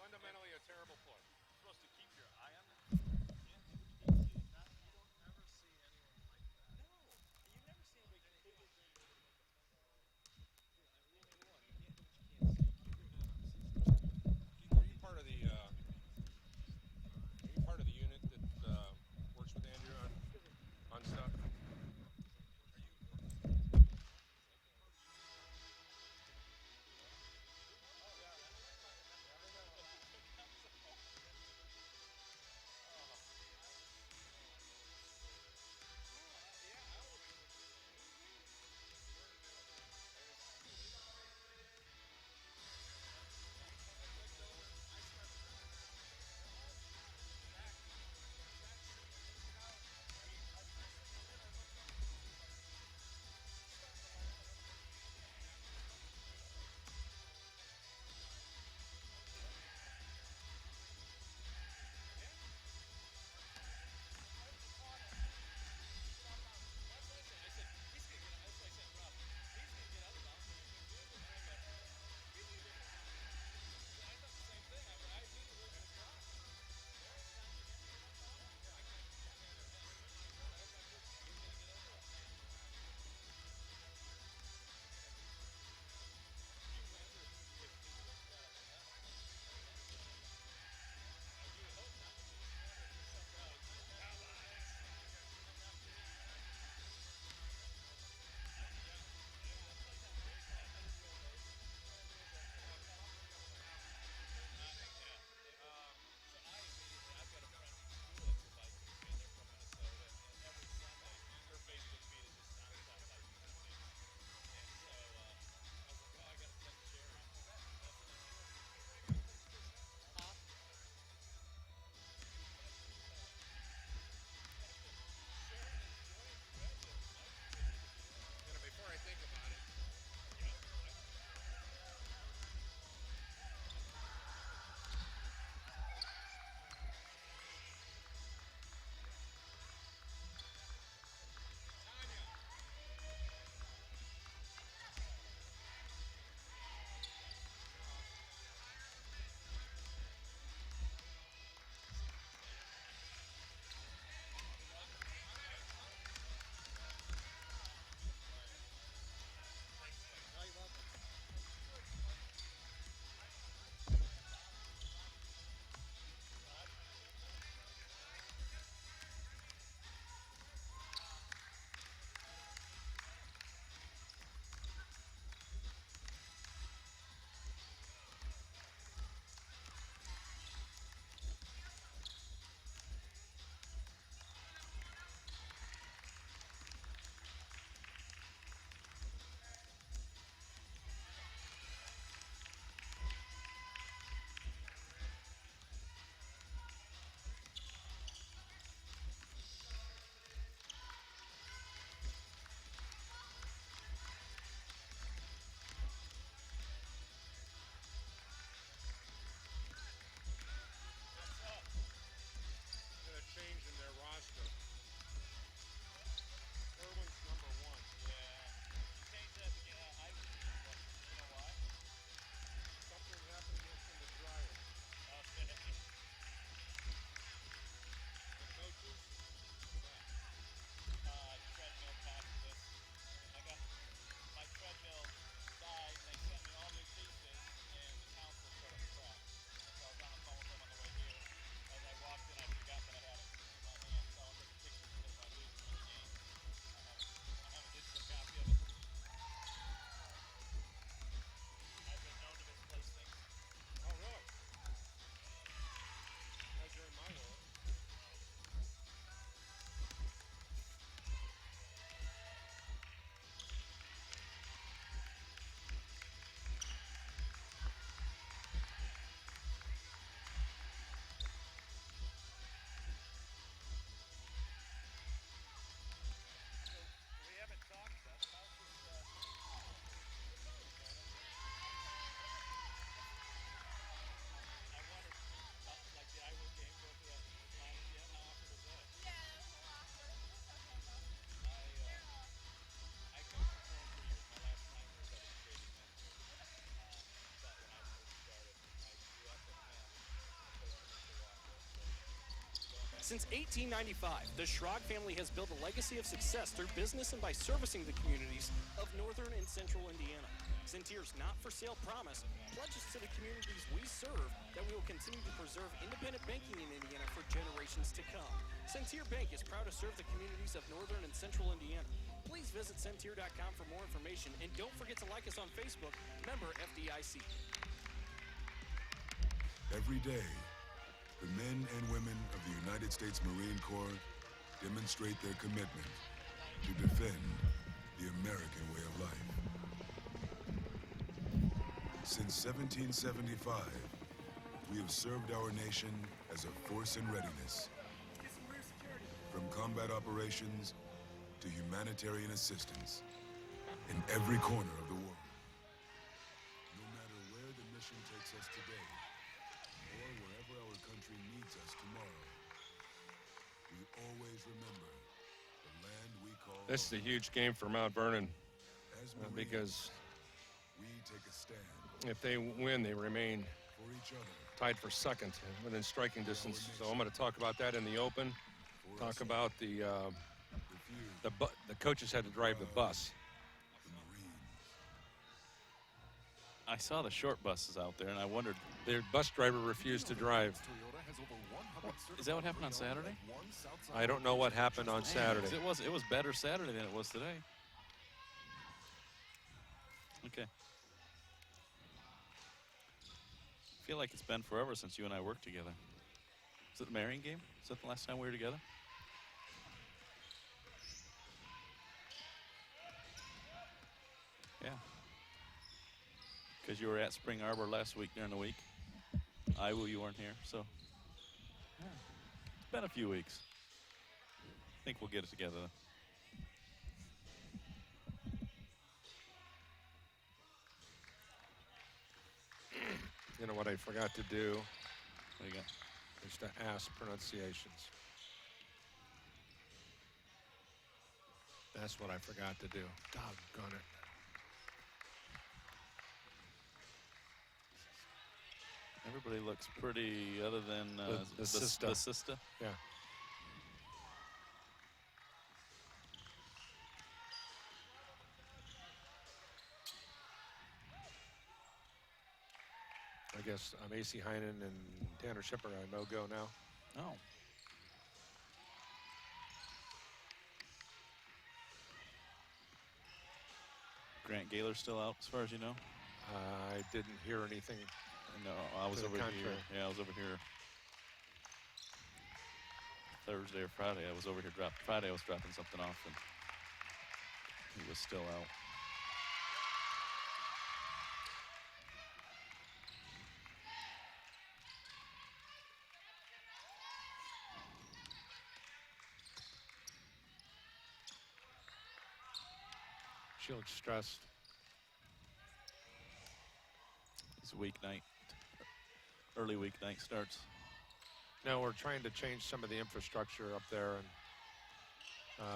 Fundamentally a terrible play. You're supposed to keep your eye on them. You don't ever see anyone like that. No, you never see anybody completely turn into like a fumble. Rule number one: you can't do what you can't see. Keep your head up. Are you part of the unit that works with Andrew on stuff? Since 1895, the Schrag family has built a legacy of success through business and by servicing the communities of northern and central Indiana. Centier's not-for-sale promise pledges to the communities we serve that we will continue to preserve independent banking in Indiana for generations to come. Centier Bank is proud to serve the communities of northern and central Indiana. Please visit Centier.com for more information, and don't forget to like us on Facebook, member FDIC. Every day, the men and women of the United States Marine Corps demonstrate their commitment to defend the American way of life. Since 1775, we have served our nation as a force in readiness. From combat operations to humanitarian assistance in every corner of the world. No matter where the mission takes us today, or wherever our country needs us tomorrow, we always remember the land we call This is a huge game for Mount Vernon as Marines, because we take a stand if they win, they remain for each other, tied for second within striking distance. So I'm going to talk about that in the open. Talk about the coaches had to drive the bus. the Marines. I saw the short buses out there, and I wondered, Their bus driver refused to drive. is that what happened on Saturday? I don't know what happened on Saturday. 'Cause it was better Saturday than it was today. Okay. I feel like it's been forever since you and I worked together. Is it the Marion game? Is that the last time we were together? Yeah. Because you were at Spring Arbor last week during the week. You weren't here, so. Yeah. It's been a few weeks. I think we'll get it together. You know what I forgot to do What do you got? is to ask pronunciations. That's what I forgot to do. Doggone it. Everybody looks pretty, other than The Sista. the Sista. Yeah. I guess AC Heinen and Tanner Shipper are no-go now. Oh. Grant Gaylor's still out, as far as you know? I didn't hear anything. No, I was To the over here. contrary. Yeah, I was over here Thursday or Friday. I was over here Friday I was dropping something off, and he was still out. She looks stressed. It's weeknight. Early weeknight starts. No, we're trying to change some of the infrastructure up there, and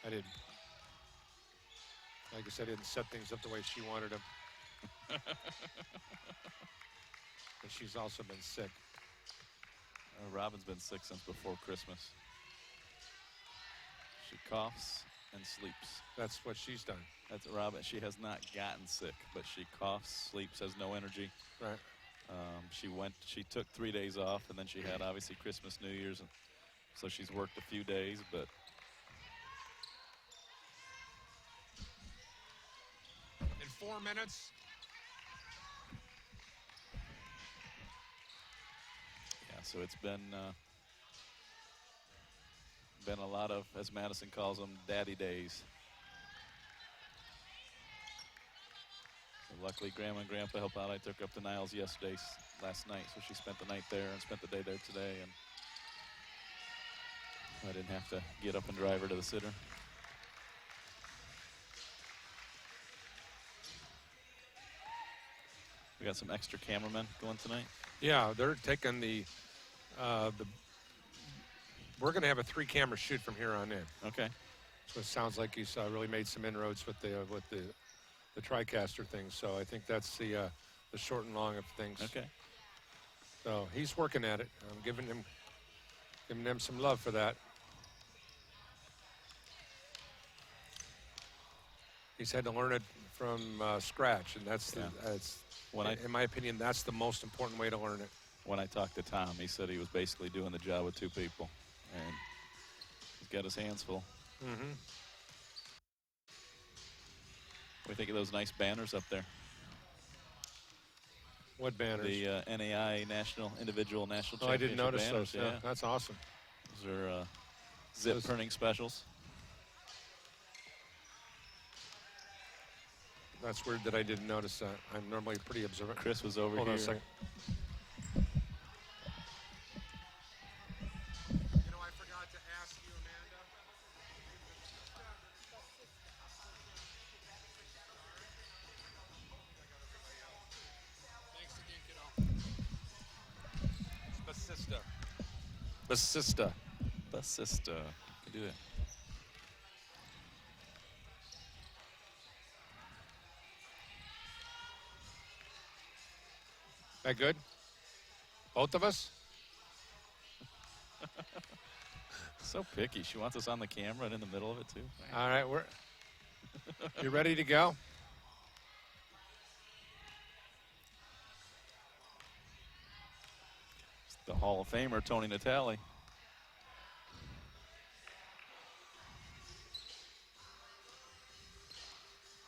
I didn't. Like I said, I didn't set things up the way she wanted them. And she's also been sick. Robin's been sick since before Christmas. She coughs and sleeps. That's what she's done. That's Robin. She has not gotten sick, but she coughs, sleeps, has no energy. Right. She took 3 days off, and then she had obviously Christmas, New Year's, and so she's worked a few days, but In 4 minutes. yeah, so it's been a lot of, as Madison calls them, daddy days. So luckily, Grandma and Grandpa help out. I took her up to Niles last night, so she spent the night there and spent the day there today, and I didn't have to get up and drive her to the sitter. We got some extra cameramen going tonight. Yeah, they're taking we're going to have a 3-camera shoot from here on in. Okay. So it sounds like he's really made some inroads with the TriCaster thing. So I think that's the short and long of things. Okay. So he's working at it. I'm giving them some love for that. He's had to learn it from scratch, and that's in my opinion, that's the most important way to learn it. When I talked to Tom, he said he was basically doing the job with 2 people, and he's got his hands full. Mm-hmm. What do you think of those nice banners up there? What banners? The NAIA Individual National Championship I didn't notice banners. those. Yeah, that's awesome. Those are zip printing specials. That's weird that I didn't notice that. I'm normally pretty observant. Chris was over Hold here. on a second. You know, I forgot to ask you, Amanda. Thanks again, kiddo. Basista. Basista. Can do it. That good? Both of us? So picky. She wants us on the camera and in the middle of it, too. All right, you ready to go? It's the Hall of Famer, Tony Natale.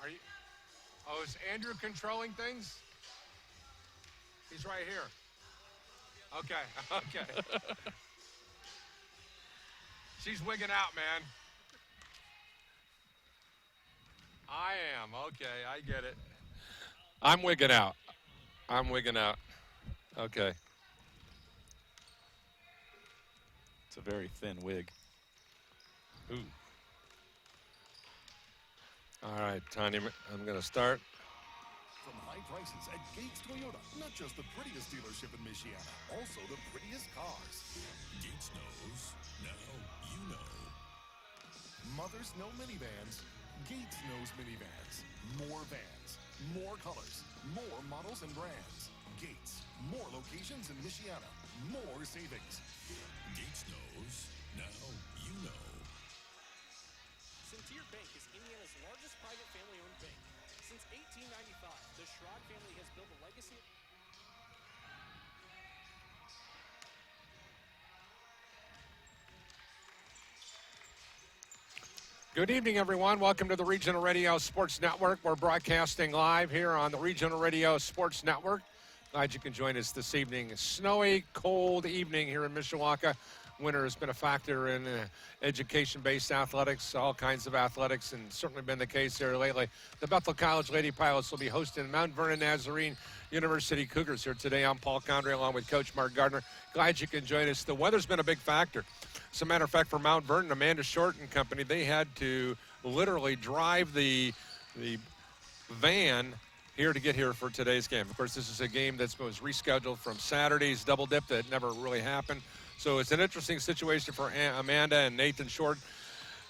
Are you? Oh, is Andrew controlling things? He's right here. Okay, okay. She's wigging out, man. I am. Okay, I get it. I'm wigging out. Okay. It's a very thin wig. Ooh. All right, Tanya, I'm going to start. From high prices at Gates Toyota, not just the prettiest dealership in Mishawaka, also the prettiest cars. Gates knows, now you know. Mothers know minivans. Gates knows minivans. More vans, more colors, more models and brands. Gates, more locations in Mishawaka, more savings. Gates knows, now you know. Centier Bank is Indiana's largest private family-owned bank. Since 1895, the Schrod family has built a legacy. Good evening, everyone. Welcome to the Regional Radio Sports Network. We're broadcasting live here on the Regional Radio Sports Network. Glad you can join us this evening. A snowy, cold evening here in Mishawaka. Winter has been a factor in education-based athletics, all kinds of athletics, and certainly been the case here lately. The Bethel College Lady Pilots will be hosting Mount Vernon Nazarene University Cougars here today. I'm Paul Condrey along with Coach Mark Gardner. Glad you can join us. The weather's been a big factor. As a matter of fact, for Mount Vernon, Amanda Short and company, they had to literally drive the van here to get here for today's game. Of course, this is a game that was rescheduled from Saturday's double dip that never really happened. So it's an interesting situation for Amanda and Nathan Short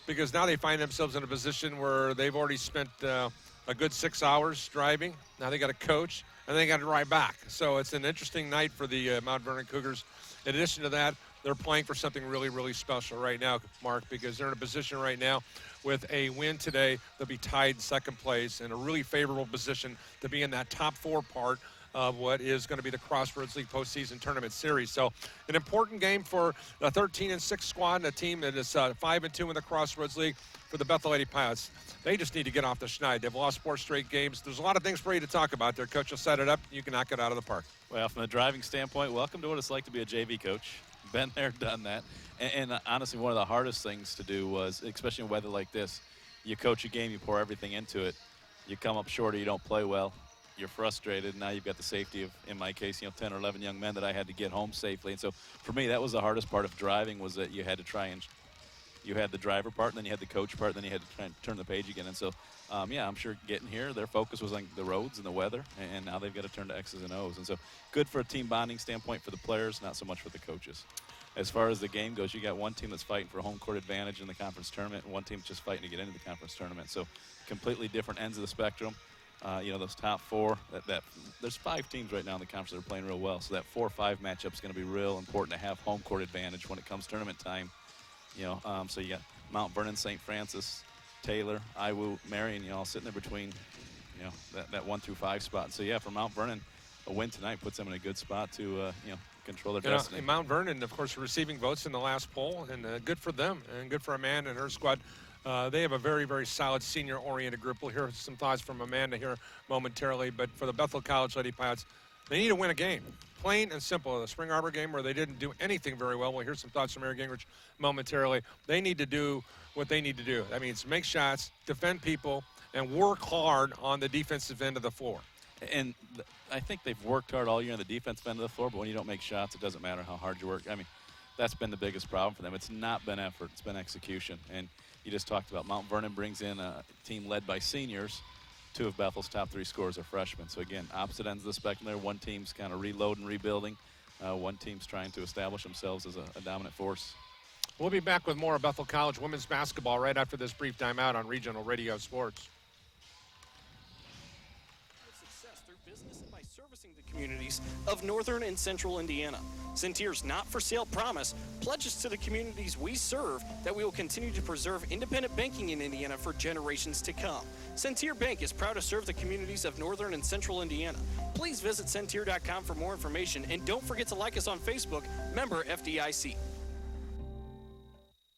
because now they find themselves in a position where they've already spent a good 6 hours driving. Now they got to coach, and they got to ride back. So it's an interesting night for the Mount Vernon Cougars. In addition to that, they're playing for something really, really special right now, Mark, because they're in a position right now with a win today. They'll be tied in second place in a really favorable position to be in that top 4 part of what is going to be the Crossroads League postseason tournament series. So an important game for the 13-6 squad and a team that is 5-2 in the Crossroads League for the Bethel Lady Pilots. They just need to get off the schneid. They've lost 4 straight games. There's a lot of things for you to talk about there. Coach will set it up. You can knock it out of the park. Well, from a driving standpoint, welcome to what it's like to be a JV coach. Been there, done that. And honestly, one of the hardest things to do was, especially in weather like this, you coach a game, you pour everything into it. You come up short or you don't play well. You're frustrated. Now you've got the safety of, in my case, 10 or 11 young men that I had to get home safely. And so for me, that was the hardest part of driving, was that you had to try and you had the driver part, and then you had the coach part, and then you had to try and turn the page again. And so, yeah, I'm sure getting here, their focus was on the roads and the weather, and now they've got to turn to X's and O's. And so good for a team bonding standpoint for the players, not so much for the coaches. As far as the game goes, you got one team that's fighting for home court advantage in the conference tournament, and one team that's just fighting to get into the conference tournament. So completely different ends of the spectrum. those top four. There's 5 teams right now in the conference that are playing real well. So that 4-5 matchup is going to be real important to have home court advantage when it comes tournament time. So you got Mount Vernon, St. Francis, Taylor, Iwu, Marion, all sitting there between, that 1 through 5 spot. So yeah, for Mount Vernon, a win tonight puts them in a good spot to, control their destiny. And Mount Vernon, of course, receiving votes in the last poll, and good for them, and good for Amanda and her squad. They have a very, very solid senior-oriented group. We'll hear some thoughts from Amanda here momentarily. But for the Bethel College Lady Pirates, they need to win a game. Plain and simple. The Spring Arbor game where they didn't do anything very well. We'll hear some thoughts from Mary Gingrich momentarily. They need to do what they need to do. That means make shots, defend people, and work hard on the defensive end of the floor. And I think they've worked hard all year on the defensive end of the floor, but when you don't make shots, it doesn't matter how hard you work. I mean, that's been the biggest problem for them. It's not been effort. It's been execution. And you just talked about Mount Vernon brings in a team led by seniors. 2 of Bethel's top 3 scorers are freshmen. So, again, opposite ends of the spectrum there. One team's kind of reloading, rebuilding. One team's trying to establish themselves as a dominant force. We'll be back with more of Bethel College women's basketball right after this brief timeout on Regional Radio Sports. Success through business and by servicing the communities of northern and central Indiana. Centier's not-for-sale promise pledges to the communities we serve that we will continue to preserve independent banking in Indiana for generations to come. Centier Bank is proud to serve the communities of northern and central Indiana. Please visit Centier.com for more information, and don't forget to like us on Facebook, member FDIC.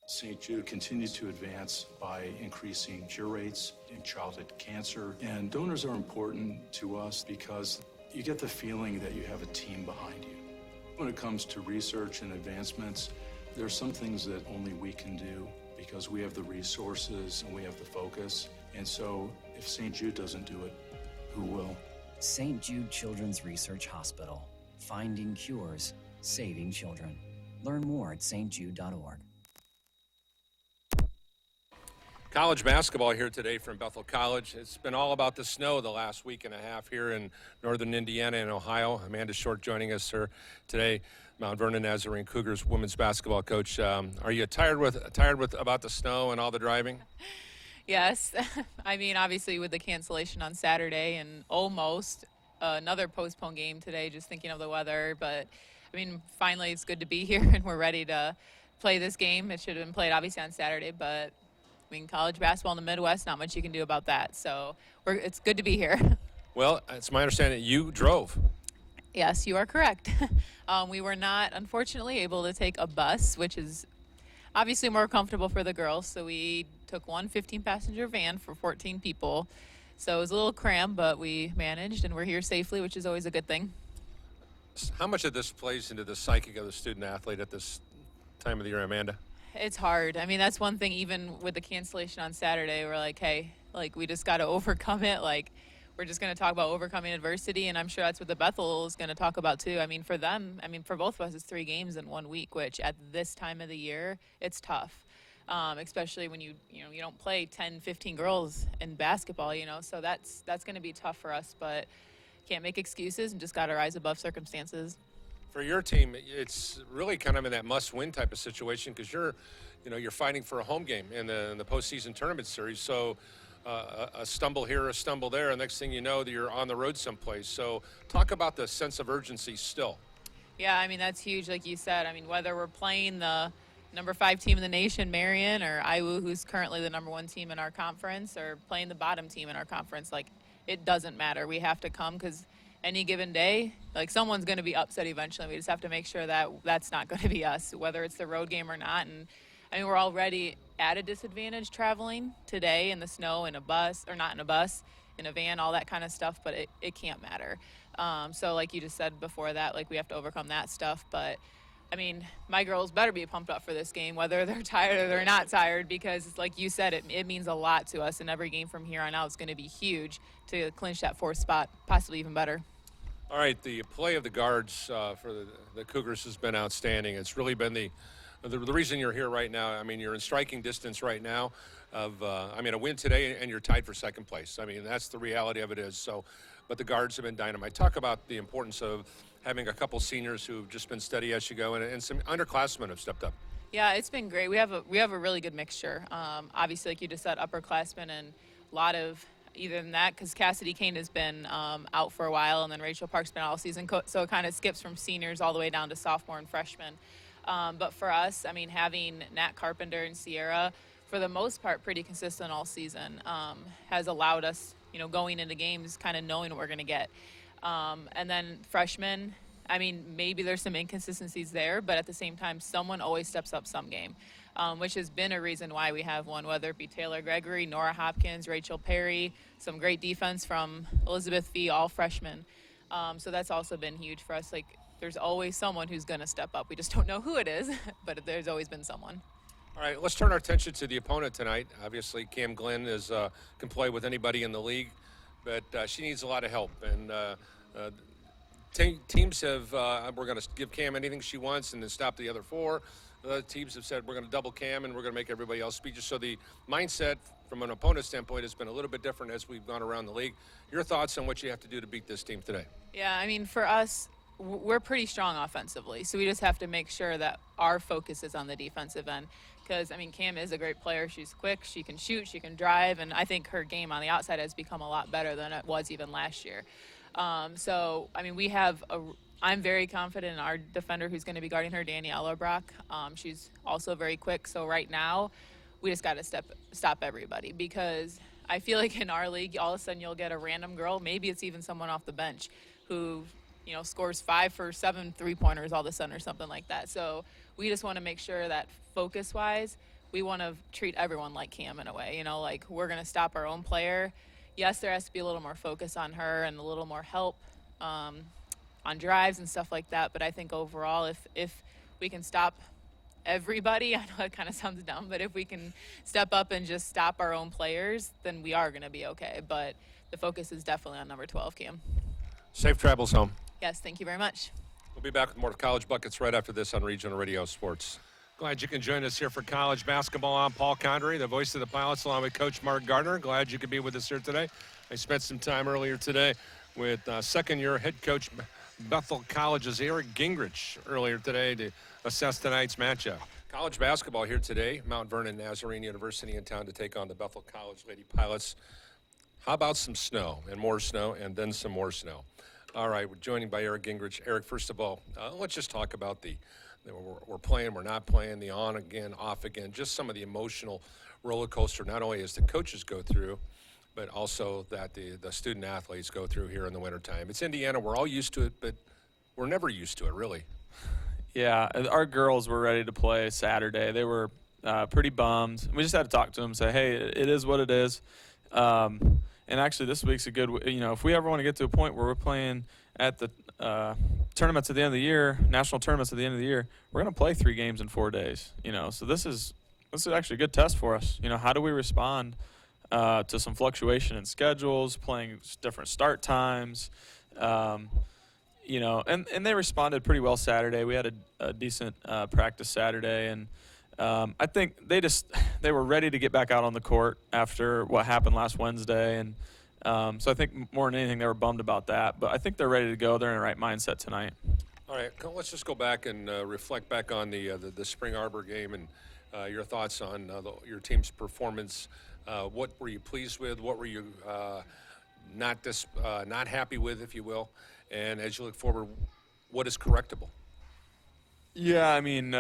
St. Jude continues to advance by increasing cure rates in childhood cancer. And donors are important to us because you get the feeling that you have a team behind you. When it comes to research and advancements, there are some things that only we can do because we have the resources and we have the focus. And so if St. Jude doesn't do it, who will? St. Jude Children's Research Hospital. Finding cures, saving children. Learn more at stjude.org. College basketball here today from Bethel College. It's been all about the snow the last week and a half here in northern Indiana and Ohio. Amanda Short joining us here today, Mount Vernon Nazarene Cougars women's basketball coach. Are you tired with about the snow and all the driving? Yes. I mean, obviously with the cancellation on Saturday and almost another postponed game today, just thinking of the weather. But, I mean, finally it's good to be here and we're ready to play this game. It should have been played obviously on Saturday, but I mean, college basketball in the Midwest, not much you can do about that. So it's good to be here. Well, it's my understanding you drove. Yes, you are correct. We were not, unfortunately, able to take a bus, which is obviously more comfortable for the girls. So we took one 15-passenger van for 14 people. So it was a little cramped, but we managed, and we're here safely, which is always a good thing. How much of this plays into the psyche of the student-athlete at this time of the year, Amanda? It's hard. I mean, that's one thing, even with the cancellation on Saturday, we're like, hey, like, we just got to overcome it. Like, we're just going to talk about overcoming adversity, and I'm sure that's what the Bethel is going to talk about, too. I mean, for them, for both of us, it's 3 games in 1 week, which at this time of the year, it's tough, especially when you don't play 10, 15 girls in basketball, so that's going to be tough for us, but can't make excuses and just got to rise above circumstances. For your team, it's really kind of in that must-win type of situation because you're fighting for a home game in the postseason tournament series. So a stumble here, a stumble there, and next thing you know, you're on the road someplace. So talk about the sense of urgency still. Yeah, I mean, that's huge, like you said. I mean, whether we're playing the number 5 team in the nation, Marion, or Iwu, who's currently the number 1 team in our conference, or playing the bottom team in our conference, like, it doesn't matter. We have to come because any given day, like, someone's going to be upset eventually. We just have to make sure that that's not going to be us, whether it's the road game or not. And I mean, we're already at a disadvantage traveling today in the snow, in a bus, or not in a bus, in a van, all that kind of stuff, but it can't matter. So like you just said before that, like, we have to overcome that stuff. But I mean, my girls better be pumped up for this game, whether they're tired or they're not tired, because like you said, it means a lot to us, and every game from here on out is going to be huge to clinch that 4th spot, possibly even better. All right, the play of the guards for the Cougars has been outstanding. It's really been the reason you're here right now. I mean, you're in striking distance right now of, a win today and you're tied for 2nd place. I mean, that's the reality of it is. So, but the guards have been dynamite. Talk about the importance of having a couple seniors who've just been steady as you go, and some underclassmen have stepped up. Yeah, it's been great. We have a really good mixture. Obviously, like you just said, upperclassmen and a lot of either than that, because Cassidy Kane has been out for a while, and then Rachel Park's been out all season, so it kind of skips from seniors all the way down to sophomore and freshman. But for us, I mean, having Nat Carpenter and Sierra, for the most part, pretty consistent all season, has allowed us, going into games, kind of knowing what we're going to get. And then freshmen, I mean, maybe there's some inconsistencies there, but at the same time, someone always steps up some game, which has been a reason why we have won, whether it be Taylor Gregory, Nora Hopkins, Rachel Perry, some great defense from Elizabeth Fee, all freshmen. So that's also been huge for us. Like, there's always someone who's going to step up. We just don't know who it is, but there's always been someone. All right, let's turn our attention to the opponent tonight. Obviously, Cam Glenn can play with anybody in the league, but she needs a lot of help. And teams have, we're going to give Cam anything she wants and then stop the other four. Teams have said we're going to double Cam and we're going to make everybody else speak. So the mindset from an opponent standpoint has been a little bit different as we've gone around the league. Your thoughts on what you have to do to beat this team today? Yeah, I mean, for us, we're pretty strong offensively, so we just have to make sure that our focus is on the defensive end. Because, I mean, Cam is a great player. She's quick, she can shoot, she can drive, and I think her game on the outside has become a lot better than it was even last year. So, I mean, I'm very confident in our defender who's going to be guarding her, Danny Ellerbrock. She's also very quick. So right now, we just got to stop everybody, because I feel like in our league, all of a sudden you'll get a random girl, maybe it's even someone off the bench, who scores 5 for 7 3-pointers all of a sudden or something like that. So we just want to make sure that focus-wise, we want to treat everyone like Cam in a way. Like, we're going to stop our own player. Yes, there has to be a little more focus on her and a little more help on drives and stuff like that. But I think overall, if we can stop everybody, I know it kind of sounds dumb, but if we can step up and just stop our own players, then we are going to be okay. But the focus is definitely on number 12, Cam. Safe travels home. Yes, thank you very much. We'll be back with more College Buckets right after this on Regional Radio Sports. Glad you can join us here for college basketball. I'm Paul Condry, the voice of the Pilots, along with Coach Mark Gardner. Glad you could be with us here today. I spent some time earlier today with second-year head coach Bethel College's Eric Gingrich earlier today to assess tonight's matchup. College basketball here today. Mount Vernon Nazarene University in town to take on the Bethel College Lady Pilots. How about some snow and more snow and then some more snow? All right, we're joined by Eric Gingrich. Eric, first of all, let's just talk about we're playing, we're not playing, the on again, off again, just some of the emotional roller coaster, not only as the coaches go through, but also that the student athletes go through here in the wintertime. It's Indiana, we're all used to it, but we're never used to it, really. Yeah, our girls were ready to play Saturday. They were pretty bummed. We just had to talk to them and say, hey, it is what it is. And actually, this week's a good, if we ever want to get to a point where we're playing at the tournaments at the end of the year, national tournaments at the end of the year, we're going to play 3 games in 4 days. So this is actually a good test for us. How do we respond to some fluctuation in schedules, playing different start times, and they responded pretty well Saturday. We had a decent practice Saturday, and I think they were ready to get back out on the court after what happened last Wednesday, and so I think more than anything they were bummed about that. But I think they're ready to go. They're in the right mindset tonight. All right, let's just go back and reflect back on the Spring Arbor game and your thoughts on your team's performance. What were you pleased with? What were you not happy with, if you will? And as you look forward, what is correctable? Yeah, I mean,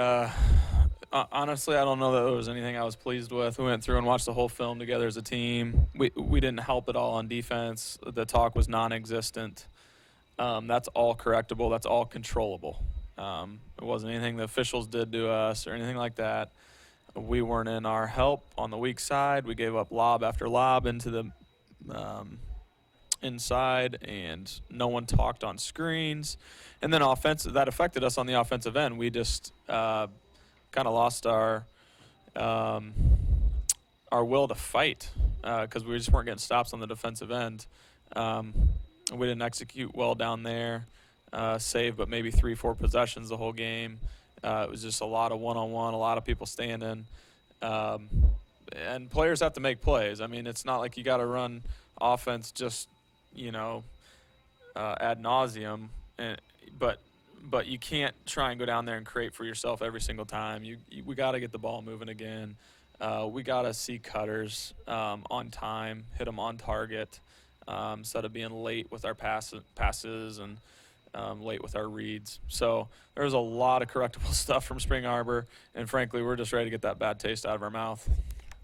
honestly, I don't know that there was anything I was pleased with. We went through and watched the whole film together as a team. We didn't help at all on defense. The talk was non-existent. That's all correctable. That's all controllable. It wasn't anything the officials did to us or anything like that. We weren't in our help on the weak side. We gave up lob after lob into the inside, and no one talked on screens. And then that affected us on the offensive end. We just kind of lost our will to fight because we just weren't getting stops on the defensive end. We didn't execute well down there, save but maybe 3-4 possessions the whole game. It was just a lot of one-on-one, a lot of people standing. And players have to make plays. I mean, it's not like you got to run offense just, ad nauseum. But you can't try and go down there and create for yourself every single time. We got to get the ball moving again. We got to see cutters on time, hit them on target, instead of being late with our passes and late with our reads. So there's a lot of correctable stuff from Spring Arbor, and frankly, we're just ready to get that bad taste out of our mouth.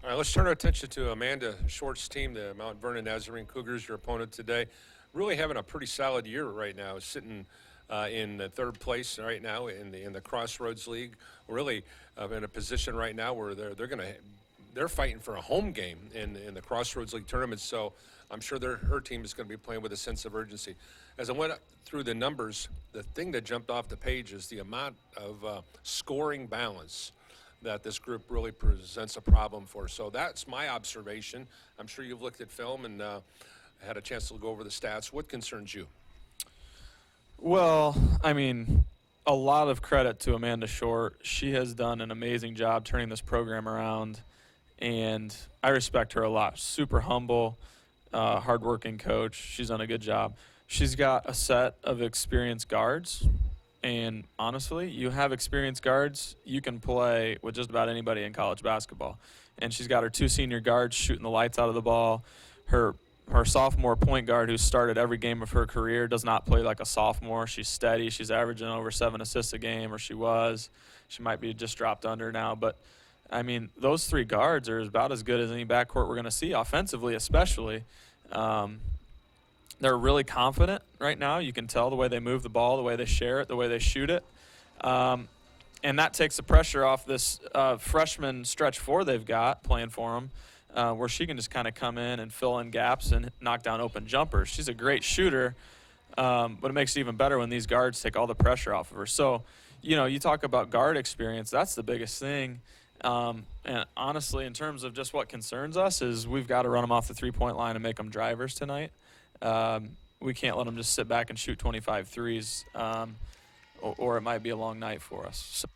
All right, let's turn our attention to Amanda Short's team, the Mount Vernon Nazarene Cougars, your opponent today. Really having a pretty solid year right now, sitting in the third place right now in the Crossroads League. Really in a position right now where they're fighting for a home game in the Crossroads League tournament. So I'm sure her team is going to be playing with a sense of urgency. As I went through the numbers, the thing that jumped off the page is the amount of scoring balance that this group really presents a problem for. So that's my observation. I'm sure you've looked at film and had a chance to go over the stats. What concerns you? Well, I mean, a lot of credit to Amanda Short. She has done an amazing job turning this program around, and I respect her a lot. Super humble, hardworking coach. She's done a good job. She's got a set of experienced guards. And honestly, you have experienced guards, you can play with just about anybody in college basketball. And she's got her 2 senior guards shooting the lights out of the ball. Her sophomore point guard, who started every game of her career, does not play like a sophomore. She's steady. She's averaging over 7 assists a game, or she was. She might be just dropped under now. But, I mean, those 3 guards are about as good as any backcourt we're going to see, offensively especially. They're really confident right now. You can tell the way they move the ball, the way they share it, the way they shoot it. And that takes the pressure off this freshman stretch 4 they've got playing for them, where she can just kind of come in and fill in gaps and knock down open jumpers. She's a great shooter, but it makes it even better when these guards take all the pressure off of her. So, you talk about guard experience. That's the biggest thing. And honestly, in terms of just what concerns us is we've got to run them off the 3-point line and make them drivers tonight. We can't let them just sit back and shoot 25 threes, or it might be a long night for us. So.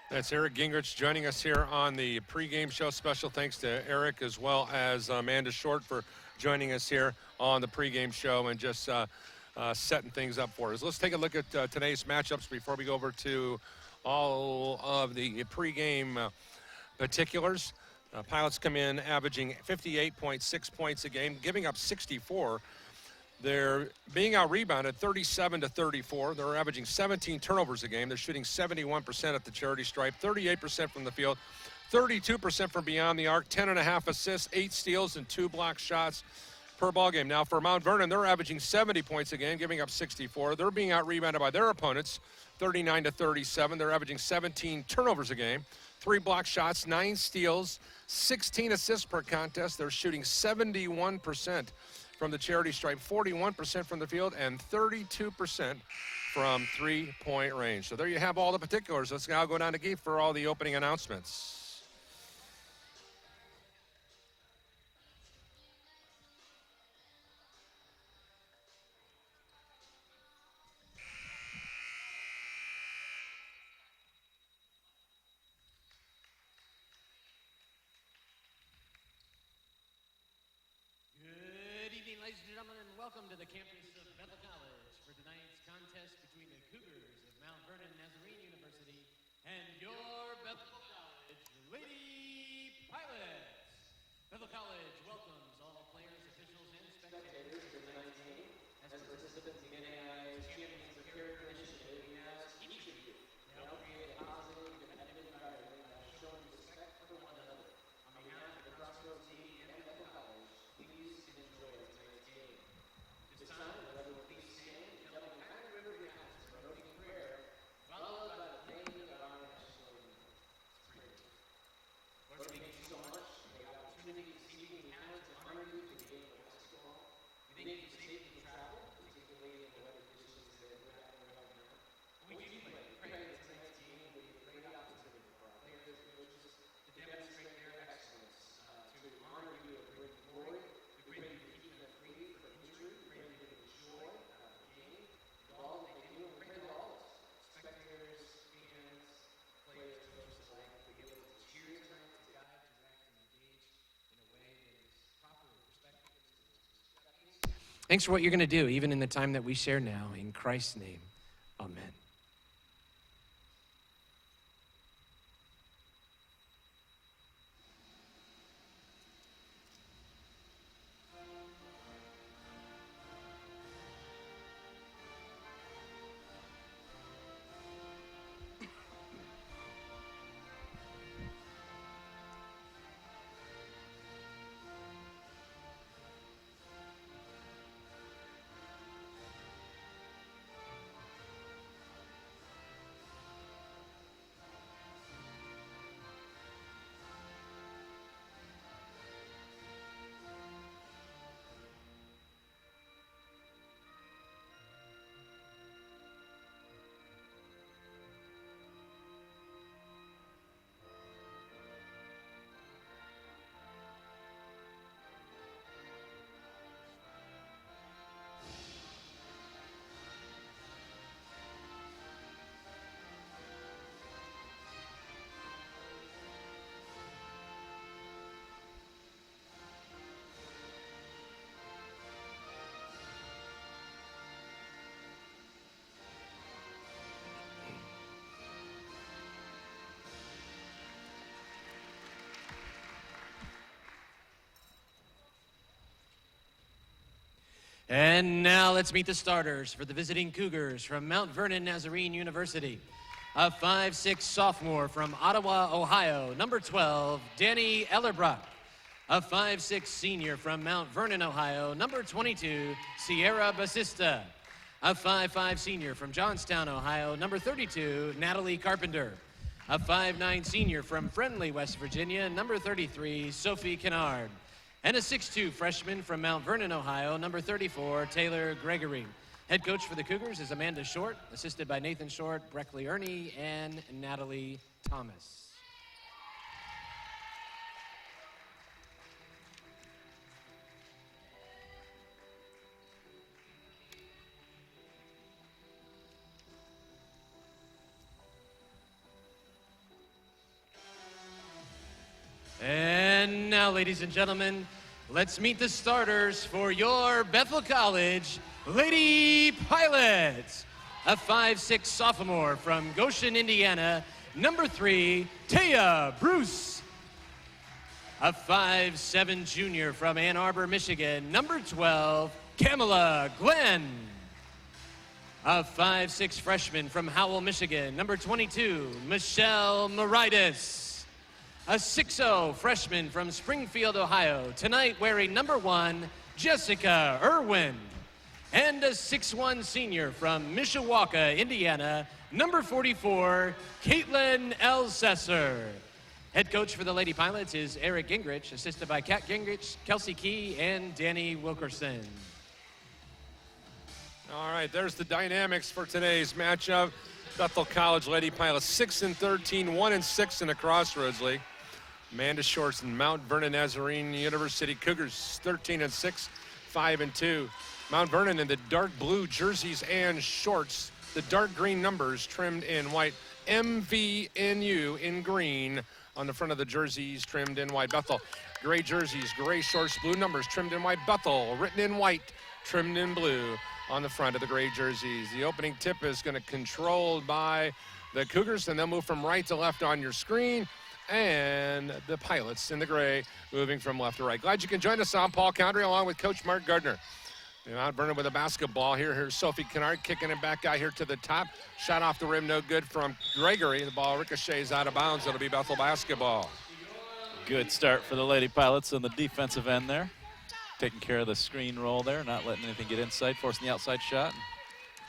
That's Eric Gingrich joining us here on the pregame show. Special thanks to Eric as well as Amanda Short for joining us here on the pregame show and just setting things up for us. Let's take a look at today's matchups before we go over to all of the pregame particulars. Pilots come in averaging 58.6 points a game, giving up 64. They're being out-rebounded 37-34. They're averaging 17 turnovers a game. They're shooting 71% at the charity stripe, 38% from the field, 32% from beyond the arc, 10.5 assists, 8 steals, and 2 block shots per ball game. Now, for Mount Vernon, they're averaging 70 points a game, giving up 64. They're being out-rebounded by their opponents, 39-37. They're averaging 17 turnovers a game, 3 block shots, 9 steals, 16 assists per contest. They're shooting 71% from the charity stripe, 41% from the field, and 32% from 3-point range. So there you have all the particulars. Let's now go down to Keith for all the opening announcements. Ladies and gentlemen, and welcome to the campus of Bethel College for tonight's contest between the Cougars of Mount Vernon Nazarene University and your Bethel College Lady Pilots. Bethel College welcomes all players, officials, and spectators to tonight's game. As participants in the NAIA Champions of Character Initiative, we ask each of you to help create a positive, competitive environment that shows respect for one another. On behalf of the Crossroads team and Bethel College, please enjoy tonight's game. This time, everyone please stand and tell the kind river behind us for opening prayer, followed by the playing of our national anthem. Lord, thank you so much for the opportunity this evening we have to honor you through the game of basketball. We thank you for safety travel, particularly in the weather conditions that we're having right now. We do pray that tonight's game will be a great opportunity for our players and coaches to demonstrate their excellence, to honor you and bring glory. We pray that you keep them free from injury. We pray that you enjoy the game, all that they do. We pray that all of us, spectators, fans, players, coaches alike, will be able to cheer tonight, to guide, direct, and engage in a way that is proper and respectful. Thanks for what you're going to do, even in the time that we share now. In Christ's name, amen. And now let's meet the starters for the visiting Cougars from Mount Vernon Nazarene University. A 5'6" sophomore from Ottawa, Ohio, number 12, Danny Ellerbrock. A 5'6" senior from Mount Vernon, Ohio, number 22, Sierra Basista. A 5'5" senior from Johnstown, Ohio, number 32, Natalie Carpenter. A 5'9" senior from Friendly, West Virginia, number 33, Sophie Kennard. And a 6'2" freshman from Mount Vernon, Ohio, number 34, Taylor Gregory. Head coach for the Cougars is Amanda Short, assisted by Nathan Short, Breckley Ernie, and Natalie Thomas. And now, ladies and gentlemen, let's meet the starters for your Bethel College Lady Pilots. A 5'6" sophomore from Goshen, Indiana, number 3, Taya Bruce. A 5'7" junior from Ann Arbor, Michigan, number 12, Kamala Glenn. A 5'6" freshman from Howell, Michigan, number 22, Michelle Moritas. A 6'0" freshman from Springfield, Ohio, tonight wearing number 1, Jessica Irwin. And a 6'1" senior from Mishawaka, Indiana, number 44, Caitlin Elsesser. Head coach for the Lady Pilots is Eric Gingrich, assisted by Kat Gingrich, Kelsey Key, and Danny Wilkerson. All right, there's the dynamics for today's matchup. Bethel College Lady Pilots 6-13, 1-6 in the Crossroads League. Amanda Shorts and Mount Vernon Nazarene University Cougars 13-6, 5-2. Mount Vernon in the dark blue jerseys and shorts, the dark green numbers trimmed in white. MVNU in green on the front of the jerseys, trimmed in white. Bethel, gray jerseys, gray shorts, blue numbers trimmed in white. Bethel, written in white, trimmed in blue on the front of the gray jerseys. The opening tip is going to controlled by the Cougars, and they'll move from right to left on your screen. And the Pilots in the gray moving from left to right. Glad you can join us. I'm Paul Condry along with Coach Mark Gardner. Mount Vernon with a basketball here. Here's Sophie Kennard kicking it back out here to the top. Shot off the rim, no good from Gregory. The ball ricochets out of bounds. It'll be Bethel basketball. Good start for the Lady Pilots on the defensive end there. Taking care of the screen roll there, not letting anything get inside, forcing the outside shot.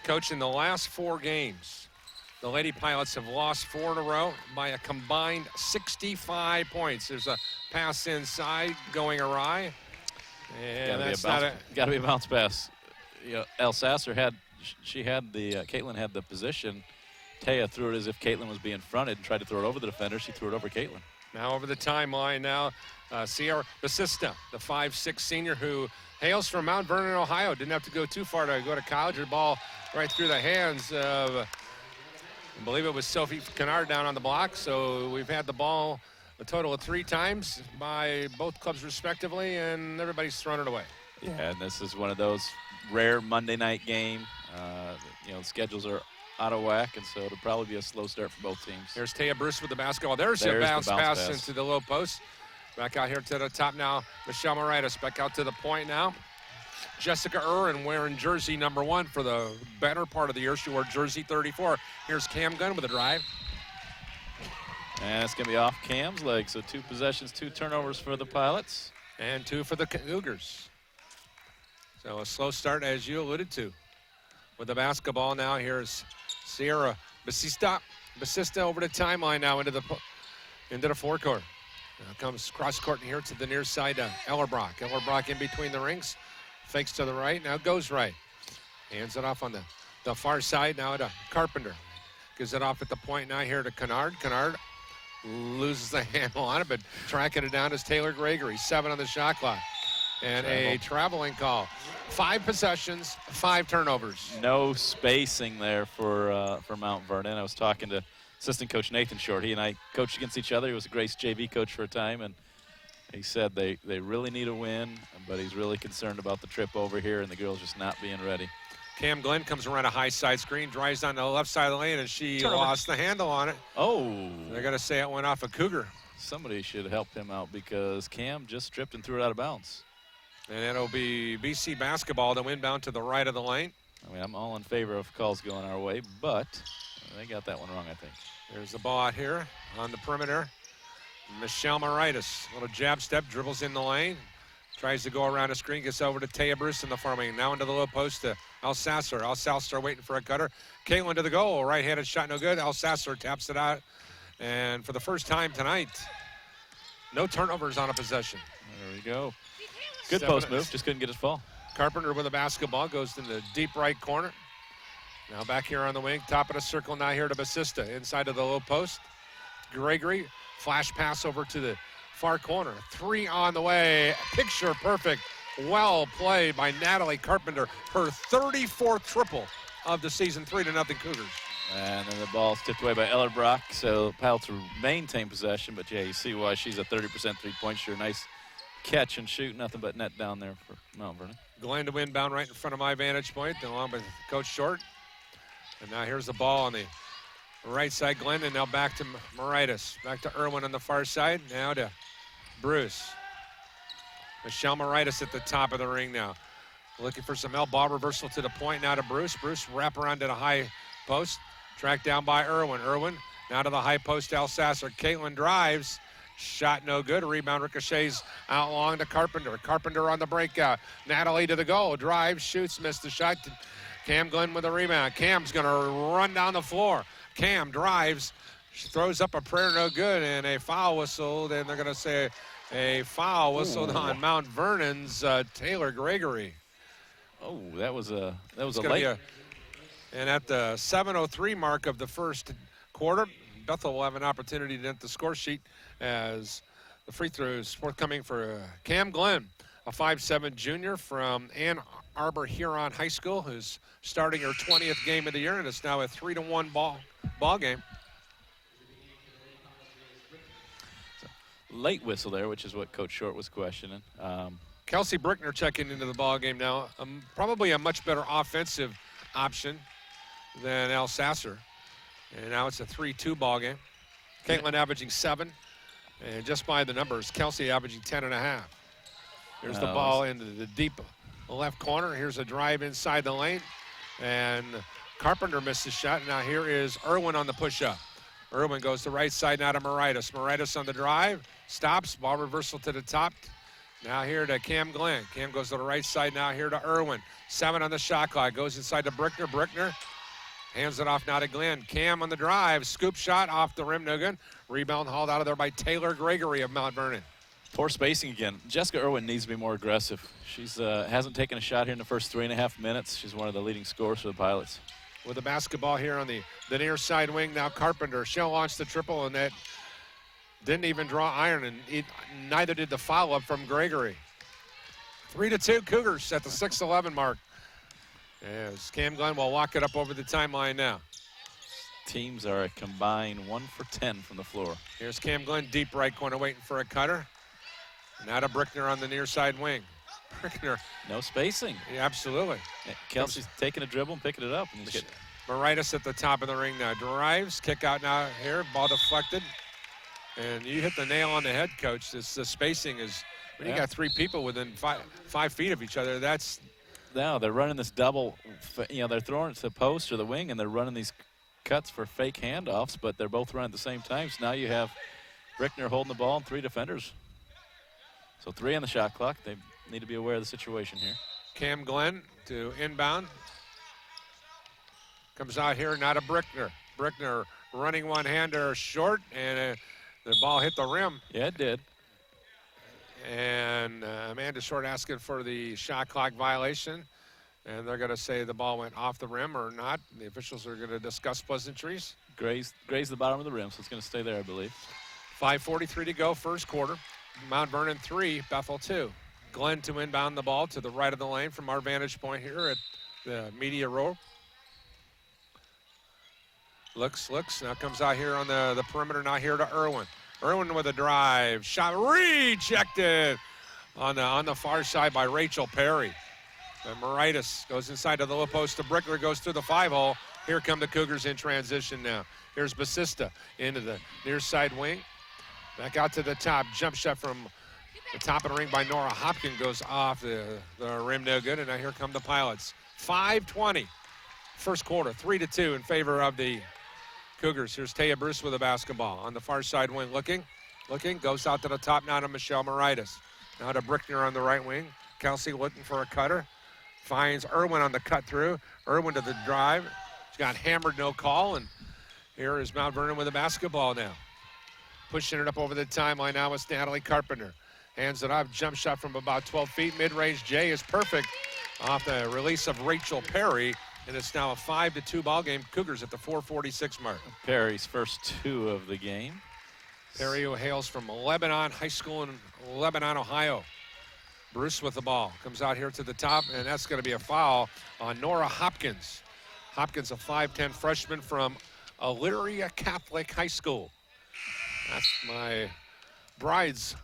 Coach, in the last 4 games, the Lady Pilots have lost 4 in a row by a combined 65 points. There's a pass inside going awry. And that's got to be a bounce pass. You know, Elsasser had Caitlin had the position. Taya threw it as if Caitlin was being fronted and tried to throw it over the defender. She threw it over Caitlin. Now over the timeline now, Sierra Basista, the 5'6" senior who hails from Mount Vernon, Ohio. Didn't have to go too far to go to college. The ball right through the hands of, I believe it was Sophie Kennard down on the block. So we've had the ball a total of 3 times by both clubs respectively, and everybody's thrown it away. Yeah, and this is one of those rare Monday night game. You know, the schedules are out of whack, and so it'll probably be a slow start for both teams. Here's Taya Bruce with the basketball. There's a bounce pass into the low post. Back out here to the top now, Michelle Moritas back out to the point now. Jessica Irwin wearing jersey number 1 for the better part of the year. She wore jersey 34. Here's Cam Gunn with a drive. And it's going to be off Cam's leg. So 2 possessions, 2 turnovers for the Pilots. And 2 for the Cougars. So a slow start, as you alluded to. With the basketball now, here's Sierra Basista over the timeline now into the forecourt. Now comes cross court here to the near side, Ellerbrock. Ellerbrock in between the rings. Fakes to the right, now goes right. Hands it off on the far side now to Carpenter. Gives it off at the point now here to Kennard. Kennard loses the handle on it, but tracking it down is Taylor Gregory. 7 on the shot clock. And a traveling call. 5 possessions, 5 turnovers. No spacing there for Mount Vernon. I was talking to assistant coach Nathan Short. He and I coached against each other. He was a Grace JV coach for a time, and he said they really need a win, but he's really concerned about the trip over here and the girls just not being ready. Cam Glenn comes around a high side screen, drives down the left side of the lane, and she lost the handle on it. Oh. They're going to say it went off a Cougar. Somebody should help him out because Cam just tripped and threw it out of bounds. And it'll be BC basketball to inbound to the right of the lane. I mean, I'm all in favor of calls going our way, but they got that one wrong, I think. There's the ball out here on the perimeter. Michelle Moritas, little jab step, dribbles in the lane. Tries to go around the screen, gets over to Taya Bruce in the far wing. Now into the low post to Alsasser. Alsasser waiting for a cutter. Caitlin to the goal. Right-handed shot, no good. Alsasser taps it out. And for the first time tonight, no turnovers on a possession. There we go. Good post move, just couldn't get his fall. Carpenter with the basketball, goes in the deep right corner. Now back here on the wing, top of the circle, now here to Basista, inside of the low post. Gregory, flash pass over to the far corner. 3 on the way, picture perfect. Well played by Natalie Carpenter. Her 34th triple of the season, 3-0 Cougars. And then the ball's tipped away by Ellerbrock, so Powell to maintain possession, but yeah, you see why she's a 30% three-point shooter. Nice catch and shoot, nothing but net down there for Mount Vernon. Glenn to inbound right in front of my vantage point, along with Coach Short. And now here's the ball on the right side, Glenn, and now back to Moritas. Back to Irwin on the far side, now to Bruce. Michelle Moritas at the top of the ring now. Looking for some ball reversal to the point, now to Bruce. Bruce wrap around to the high post, tracked down by Irwin. Irwin now to the high post, Alsasser. Caitlin drives. Shot no good. Rebound ricochets out long to Carpenter. Carpenter on the breakout. Natalie to the goal. Drives, shoots, missed the shot. Cam Glenn with the rebound. Cam's going to run down the floor. Cam drives, throws up a prayer, no good, and a foul whistled. And they're going to say a foul whistled on Mount Vernon's Taylor Gregory. Oh, that was a late. And at the 7:03 mark of the first quarter, Bethel will have an opportunity to enter the score sheet as the free throws forthcoming for Cam Glenn, a 5'7" junior from Ann Arbor Huron High School, who's starting her 20th game of the year, and it's now a 3-1 ball game. Late whistle there, which is what Coach Short was questioning. Kelsey Brickner checking into the ball game now. Probably a much better offensive option than Alsasser. And now it's a 3-2 ball game. Caitlin averaging 7. And just by the numbers, Kelsey averaging 10.5. Here's the ball into the deep left corner. Here's a drive inside the lane. And Carpenter missed the shot. Now here is Irwin on the push-up. Irwin goes to the right side now to Moritas. Moritas on the drive. Stops. Ball reversal to the top. Now here to Cam Glenn. Cam goes to the right side now here to Irwin. 7 on the shot clock. Goes inside to Brickner. Brickner hands it off now to Glenn. Cam on the drive. Scoop shot off the rim. No good. Rebound hauled out of there by Taylor Gregory of Mount Vernon. Poor spacing again. Jessica Irwin needs to be more aggressive. She's hasn't taken a shot here in the first 3.5 minutes. She's one of the leading scorers for the Pilots. With the basketball here on the near side wing now, Carpenter. She'll launch the triple, and that didn't even draw iron, and neither did the follow-up from Gregory. 3-2 Cougars at the 6:11 mark. As Cam Glenn will walk it up over the timeline now. Teams are a combined 1 for 10 from the floor. Here's Cam Glenn, deep right corner, waiting for a cutter. Now to Brickner on the near side wing. Brickner. No spacing. Yeah, absolutely. Yeah, Kelsey's taking a dribble and picking it up. And Moritas at the top of the ring now. Drives, kick out now here, ball deflected. And you hit the nail on the head, Coach. The spacing is, when you got 3 people within 5 feet of each other, that's. No, they're running this double, they're throwing it to the post or the wing, and they're running these cuts for fake handoffs, but they're both running at the same time. So now you have Brickner holding the ball and 3 defenders. So 3 on the shot clock. They need to be aware of the situation here. Cam Glenn to inbound. Comes out here, now to Brickner. Brickner running one-hander short, and the ball hit the rim. Yeah, it did. And Amanda Short asking for the shot clock violation. And they're going to say the ball went off the rim or not. The officials are going to discuss pleasantries. Grazed the bottom of the rim, so it's going to stay there, I believe. 5:43 to go, first quarter. Mount Vernon 3, Bethel 2. Glenn to inbound the ball to the right of the lane from our vantage point here at the media row. Looks. Now comes out here on the perimeter, now here to Irwin. Irwin with a drive. Shot rejected on the far side by Rachel Perry. And Moritas goes inside to the low post to Brickler, goes through the 5-hole. Here come the Cougars in transition now. Here's Basista into the near side wing. Back out to the top. Jump shot from The top of the ring by Nora Hopkins goes off the rim, no good, and now here come the Pilots. 5:20, first quarter, 3-2 in favor of the Cougars. Here's Taya Bruce with the basketball on the far side wing, looking, goes out to the top now to Michelle Moritas. Now to Brickner on the right wing. Kelsey looking for a cutter. Finds Irwin on the cut through. Irwin to the drive. She's got hammered, no call, and here is Mount Vernon with the basketball now. Pushing it up over the timeline now is Natalie Carpenter. Hands it off, jump shot from about 12 feet. Mid-range J is perfect off the release of Rachel Perry, and it's now a 5-2 ball game. Cougars at the 4:46 mark. Perry's first 2 of the game. Perry, who hails from Lebanon High School in Lebanon, Ohio. Bruce with the ball. Comes out here to the top, and that's going to be a foul on Nora Hopkins. Hopkins, a 5'10 freshman from Elyria Catholic High School. That's my bride's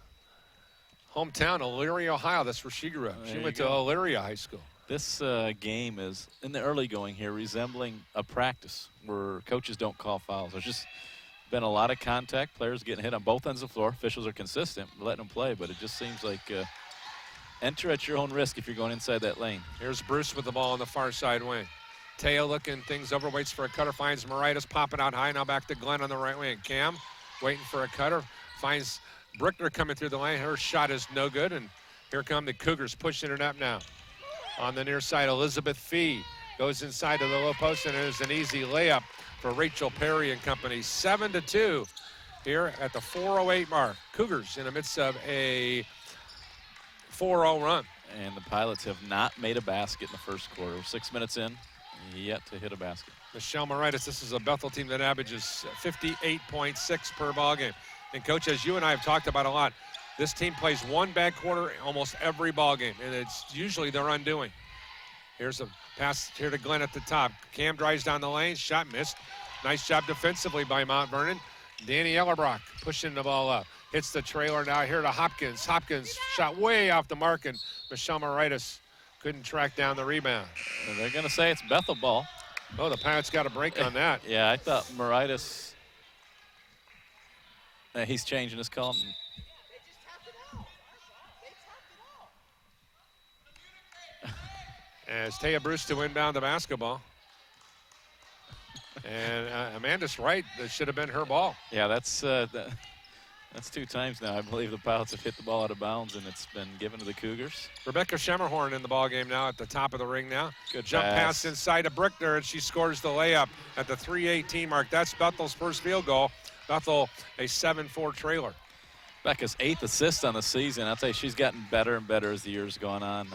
hometown, Elyria, Ohio. That's where she grew up. She went to Elyria High School. This game is, in the early going here, resembling a practice where coaches don't call fouls. There's just been a lot of contact, players getting hit on both ends of the floor. Officials are consistent, letting them play, but it just seems like enter at your own risk if you're going inside that lane. Here's Bruce with the ball on the far side wing. Taya looking things over, waits for a cutter, finds Moritas popping out high. Now back to Glenn on the right wing. Cam waiting for a cutter, finds Brickner coming through the lane. Her shot is no good, and here come the Cougars pushing it up now. On the near side, Elizabeth Fee goes inside to the low post, and it is an easy layup for Rachel Perry and company. 7-2 here at the 4:08 mark. Cougars in the midst of a 4-0 run. And the Pilots have not made a basket in the first quarter. 6 minutes in, yet to hit a basket. Michelle Moritas, this is a Bethel team that averages 58.6 per ball game. And Coach, as you and I have talked about a lot, this team plays one bad quarter almost every ball game, and it's usually their undoing. Here's a pass here to Glenn at the top. Cam drives down the lane, shot missed. Nice job defensively by Mount Vernon. Danny Ellerbrock pushing the ball up. Hits the trailer now here to Hopkins. Hopkins shot way off the mark, and Michelle Moritas couldn't track down the rebound. And they're going to say it's Bethel ball. Oh, the Pirates got a break on that. Yeah, I thought Moritas, he's changing his call. As Taya Bruce to inbound the basketball. And Amanda's right. That should have been her ball. Yeah, that's 2 times now. I believe the Pilots have hit the ball out of bounds, and it's been given to the Cougars. Rebecca Schemmerhorn in the ball game now at the top of the ring now. Good jump pass. pass inside to Brickner, and she scores the layup at the 3:18 mark. That's Bethel's first field goal. Bethel a 7-4 trailer. Becca's 8th assist on the season. I'll tell you, she's gotten better and better as the years gone on.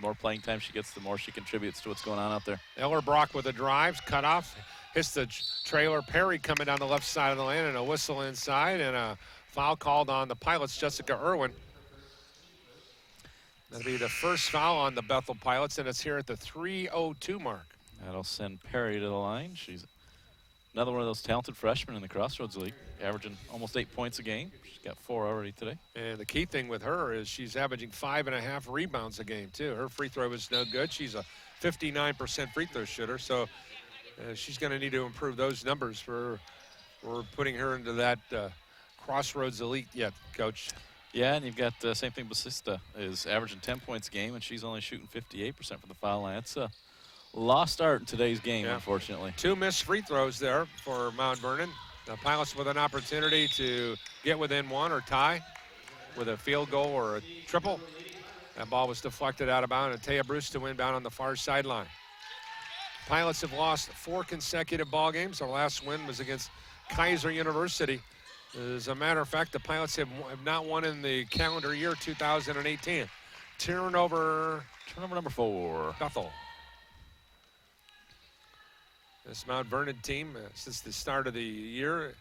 More playing time she gets, the more she contributes to what's going on out there. Ellerbrock with a drive, cut off, hits the trailer. Perry coming down the left side of the lane, and a whistle inside, and a foul called on the Pilots, Jessica Irwin. That'll be the first foul on the Bethel Pilots, and it's here at the 3:02 mark. That'll send Perry to the line. She's another one of those talented freshmen in the Crossroads League, averaging almost 8 points a game. She's got 4 already today. And the key thing with her is she's averaging 5.5 rebounds a game, too. Her free throw is no good. She's a 59% free throw shooter, so she's going to need to improve those numbers for putting her into that Crossroads Elite yet, Coach. Yeah, and you've got the same thing. Basista is averaging 10 points a game, and she's only shooting 58% from the foul line. It's a lost art in today's game, unfortunately. 2 missed free throws there for Mount Vernon. The Pilots with an opportunity to get within 1 or tie with a field goal or a triple. That ball was deflected out of bounds, and Taya Bruce to inbound on the far sideline. Pilots have lost 4 consecutive ball games. Their last win was against Kaiser University. As a matter of fact, the Pilots have not won in the calendar year 2018. Turnover number 4. Bethel. This Mount Vernon team, since the start of the year,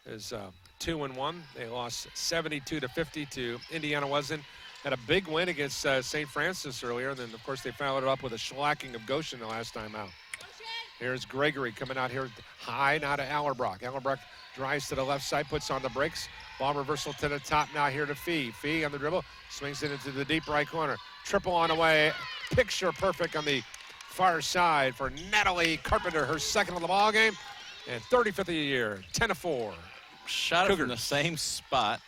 is 2-1. They lost 72-50 to Indiana Wesleyan. Had a big win against St. Francis earlier. Then, of course, they followed it up with a shellacking of Goshen the last time out. Here's Gregory coming out here high, now to Allerbrock. Allerbrock drives to the left side, puts on the brakes. Ball reversal to the top now here to Fee. Fee on the dribble, swings it into the deep right corner. Triple on the way, picture perfect on the far side for Natalie Carpenter, her second of the ball game, and 35th of the year, 10-4. Shot it from the same spot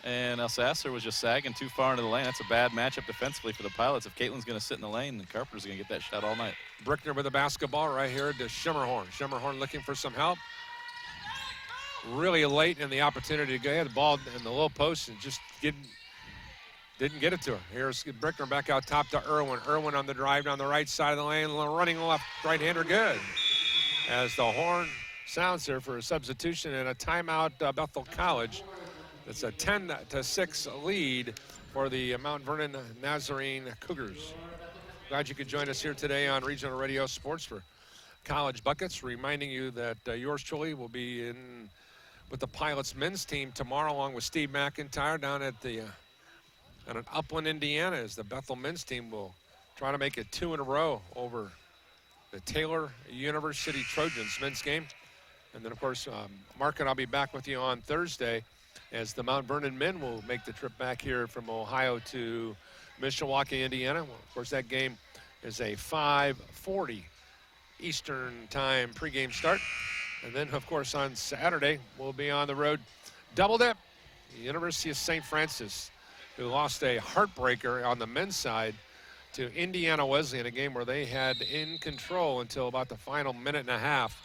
And Elsasser was just sagging too far into the lane. That's a bad matchup defensively for the Pilots. If Caitlin's going to sit in the lane, then Carpenter's going to get that shot all night. Brickner with the basketball right here to Schimmerhorn. Schimmerhorn looking for some help. Really late in the opportunity to go ahead. The ball in the low post and just didn't get it to her. Here's Brickner back out top to Irwin. Irwin on the drive down the right side of the lane. Running left, right-hander good. As the horn sounds here for a substitution and a timeout, Bethel College. It's a 10-6 lead for the Mount Vernon Nazarene Cougars. Glad you could join us here today on Regional Radio Sports for College Buckets. Reminding you that yours truly will be in with the Pilots men's team tomorrow, along with Steve McIntyre down at Upland, Indiana, as the Bethel men's team will try to make it 2 in a row over the Taylor University Trojans men's game. And then, of course, Mark and I'll be back with you on Thursday as the Mount Vernon men will make the trip back here from Ohio to Mishawaka, Indiana. Well, of course, that game is a 5:40 Eastern time pregame start. And then, of course, on Saturday, we'll be on the road double dip. The University of St. Francis, who lost a heartbreaker on the men's side to Indiana Wesleyan, a game where they had in control until about the final minute and a half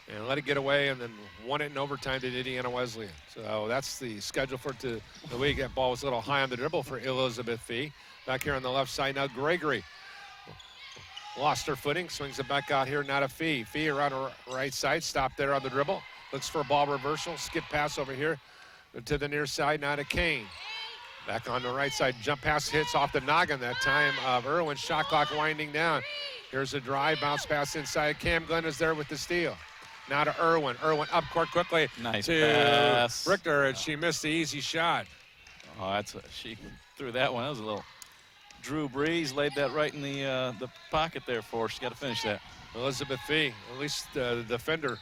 and let it get away and then won it in overtime to Indiana Wesleyan. So that's the schedule for the week. That ball was a little high on the dribble for Elizabeth Fee. Back here on the left side now, Gregory lost her footing, swings it back out here, not a Fee. Fee around the right side, stopped there on the dribble. Looks for a ball reversal, skip pass over here to the near side, now to Kane. Back on the right side, jump pass hits off the noggin that time of Irwin. Shot clock winding down. Here's a drive, bounce pass inside. Cam Glenn is there with the steal. Now to Irwin. Irwin up court quickly Nice to pass. Richter, and she missed the easy shot. Oh, she threw that one. That was a little. Drew Breeze laid that right in the pocket there for her. She's got to finish that. Elizabeth Fee, at least the defender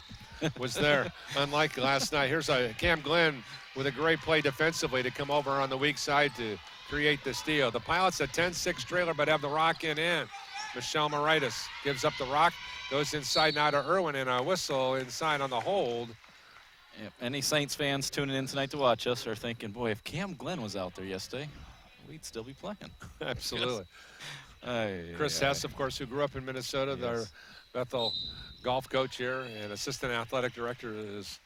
was there. Unlike last night. Here's a Cam Glenn with a great play defensively to come over on the weak side to create the steal. The Pilots a 10-6 trailer, but have the rock in. Michelle Moritas gives up the rock, goes inside now to Irwin, and a whistle inside on the hold. Yep. Any Saints fans tuning in tonight to watch us are thinking, boy, if Cam Glenn was out there yesterday, we'd still be playing. Absolutely. Chris Hess, of course, who grew up in Minnesota, their Bethel golf coach here and assistant athletic director, is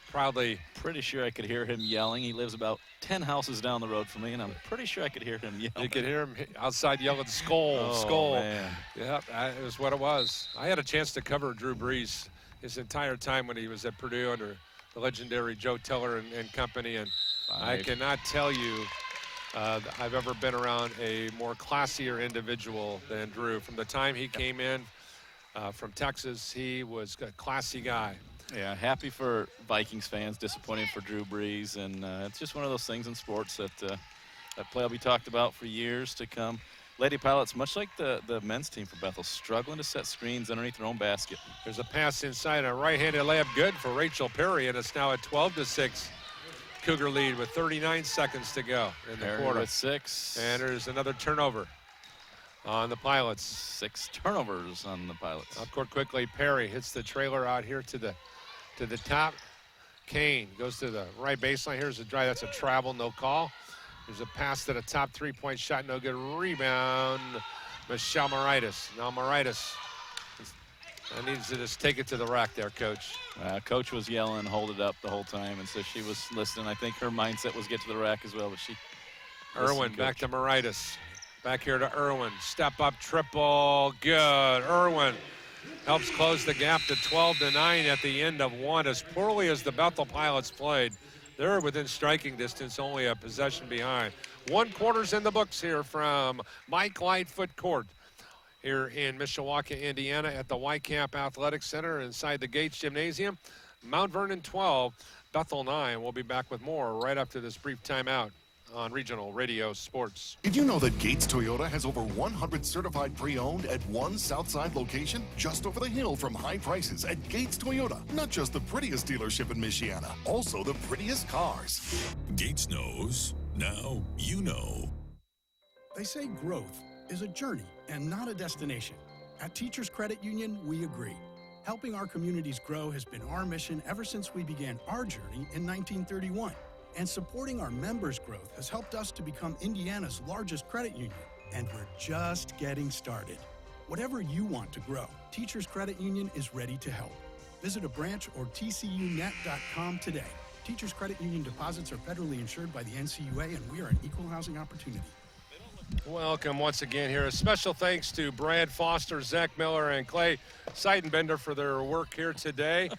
proudly. Pretty sure I could hear him yelling. He lives about 10 houses down the road from me, and I'm pretty sure I could hear him yelling. You could hear him outside yelling, "Skull, skull." Man. Yeah, it was what it was. I had a chance to cover Drew Brees his entire time when he was at Purdue under the legendary Joe Teller and company, and I cannot tell you I've ever been around a more classier individual than Drew. From the time he came in from Texas, he was a classy guy. Yeah, happy for Vikings fans, disappointing for Drew Brees, and it's just one of those things in sports that play will be talked about for years to come. Lady Pilots, much like the men's team for Bethel, struggling to set screens underneath their own basket. There's a pass inside, a right-handed layup good for Rachel Perry, and it's now a 12-6 Cougar lead with 39 seconds to go in the quarter. With 6. And there's another turnover on the Pilots. 6 turnovers on the Pilots. Up court quickly, Perry hits the trailer out here to the top. Kane goes to the right baseline. Here's a drive. That's a travel, no call. There's a pass to the top, 3-point shot, no good. Rebound, Michelle Moritas. Now Moritas needs to just take it to the rack there, Coach. Coach was yelling, hold it up the whole time, and so she was listening. I think her mindset was get to the rack as well, but she. Irwin back to Moritas. Back here to Irwin. Step up triple. Good. Irwin helps close the gap to 12-9 at the end of one. As poorly as the Bethel Pilots played, they're within striking distance, only a possession behind. 1 quarter's in the books here from Mike Lightfoot Court here in Mishawaka, Indiana at the Wiekamp Athletic Center inside the Gates Gymnasium. Mount Vernon 12, Bethel 9. We'll be back with more right after this brief timeout on Regional Radio Sports. Did you know that Gates Toyota has over 100 certified pre-owned at one Southside location? Just over the hill from high prices at Gates Toyota. Not just the prettiest dealership in Michiana, also the prettiest cars. Gates knows. Now you know. They say growth is a journey and not a destination. At Teachers Credit Union, we agree. Helping our communities grow has been our mission ever since we began our journey in 1931. And supporting our members' growth has helped us to become Indiana's largest credit union. And we're just getting started. Whatever you want to grow, Teachers Credit Union is ready to help. Visit a branch or tcunet.com today. Teachers Credit Union deposits are federally insured by the NCUA, and we are an equal housing opportunity. Welcome once again here. A special thanks to Brad Foster, Zach Miller, and Clay Seidenbender for their work here today.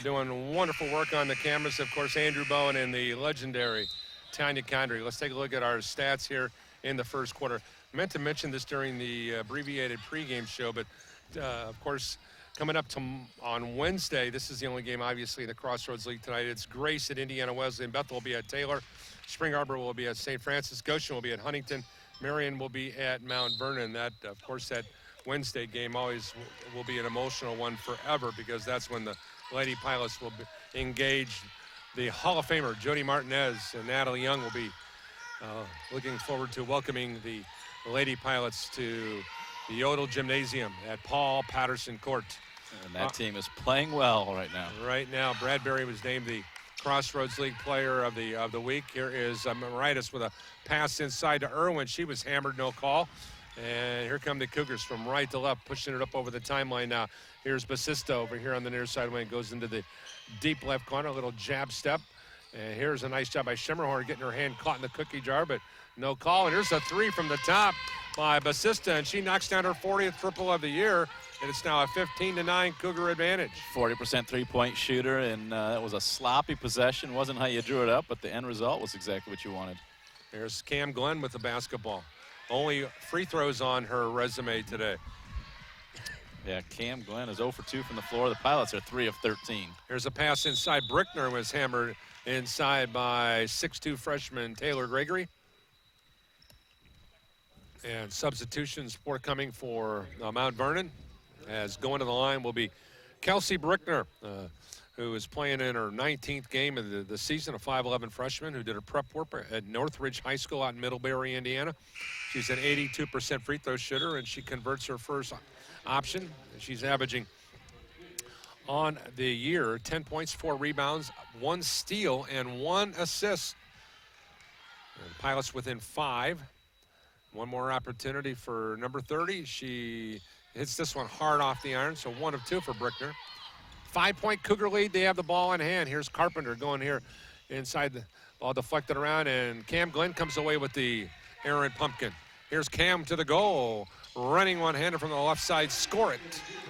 Doing wonderful work on the cameras. Of course, Andrew Bowen and the legendary Tanya Condry. Let's take a look at our stats here in the first quarter. I meant to mention this during the abbreviated pregame show, but of course, coming up on Wednesday, this is the only game, obviously, in the Crossroads League tonight. It's Grace at Indiana Wesleyan. Bethel will be at Taylor. Spring Arbor will be at St. Francis. Goshen will be at Huntington. Marion will be at Mount Vernon. That, of course, that Wednesday game always will be an emotional one forever, because that's when the Lady Pilots will engage the Hall of Famer Jody Martinez, and Natalie Young will be looking forward to welcoming the Lady Pilots to the Yodel Gymnasium at Paul Patterson Court. And that team is playing well right now. Right now, Bradbury was named the Crossroads League Player of the Week. Here is Maritis with a pass inside to Irwin. She was hammered, no call. And here come the Cougars from right to left, pushing it up over the timeline now. Here's Basista over here on the near side wing. Goes into the deep left corner, a little jab step. And here's a nice job by Schimmerhorn getting her hand caught in the cookie jar, but no call. And here's a three from the top by Basista, and she knocks down her 40th triple of the year. And it's now a 15-9 Cougar advantage. 40% three-point shooter, and that was a sloppy possession. Wasn't how you drew it up, but the end result was exactly what you wanted. Here's Cam Glenn with the basketball. Only free throws on her resume today. Yeah, Cam Glenn is 0 for 2 from the floor. The Pilots are 3 of 13. Here's a pass inside. Brickner was hammered inside by 6'2 freshman Taylor Gregory. And substitutions forthcoming for Mount Vernon. As going to the line will be Kelsey Brickner, who is playing in her 19th game of the season, a 5'11 freshman who did her prep work at Northridge High School out in Middlebury, Indiana. She's an 82% free throw shooter, and she converts her first option. She's averaging on the year 10 points, 4 rebounds, 1 steal, and 1 assist. And Pilots within 5. One more opportunity for number 30. She hits this one hard off the iron, so 1 of 2 for Brickner. 5-point Cougar lead. They have the ball in hand. Here's Carpenter going here inside, the ball deflected around, and Cam Glenn comes away with the errant pumpkin. Here's Cam to the goal, running one-handed from the left side. Score it.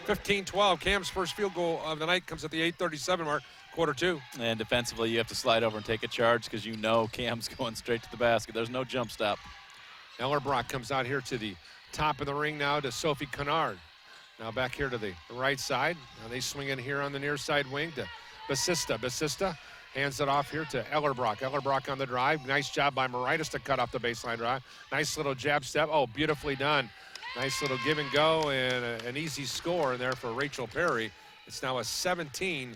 15-12. Cam's first field goal of the night comes at the 8:37 mark, quarter 2. And defensively, you have to slide over and take a charge because you know Cam's going straight to the basket. There's no jump stop. Ellerbrock comes out here to the top of the ring now to Sophie Kennard. Now back here to the right side. Now they swing in here on the near side wing to Basista. Basista hands it off here to Ellerbrock. Ellerbrock on the drive. Nice job by Maritis to cut off the baseline drive. Nice little jab step. Oh, beautifully done. Nice little give and go, and an easy score in there for Rachel Perry. It's now a 17-12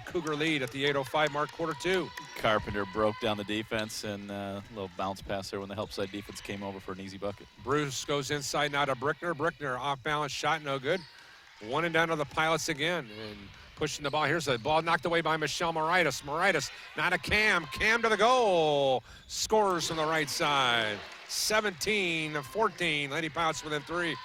Cougar lead at the 8:05 mark, quarter 2. Carpenter broke down the defense, and a little bounce pass there when the help side defense came over for an easy bucket. Bruce goes inside now to Brickner. Brickner off balance shot, no good. 1 and down to the Pilots again, and pushing the ball. Here's the ball knocked away by Michelle Maritis. Maritis, not a Cam. Cam to the goal. Scores from the right side. 17-14. Lady Pilots within 3.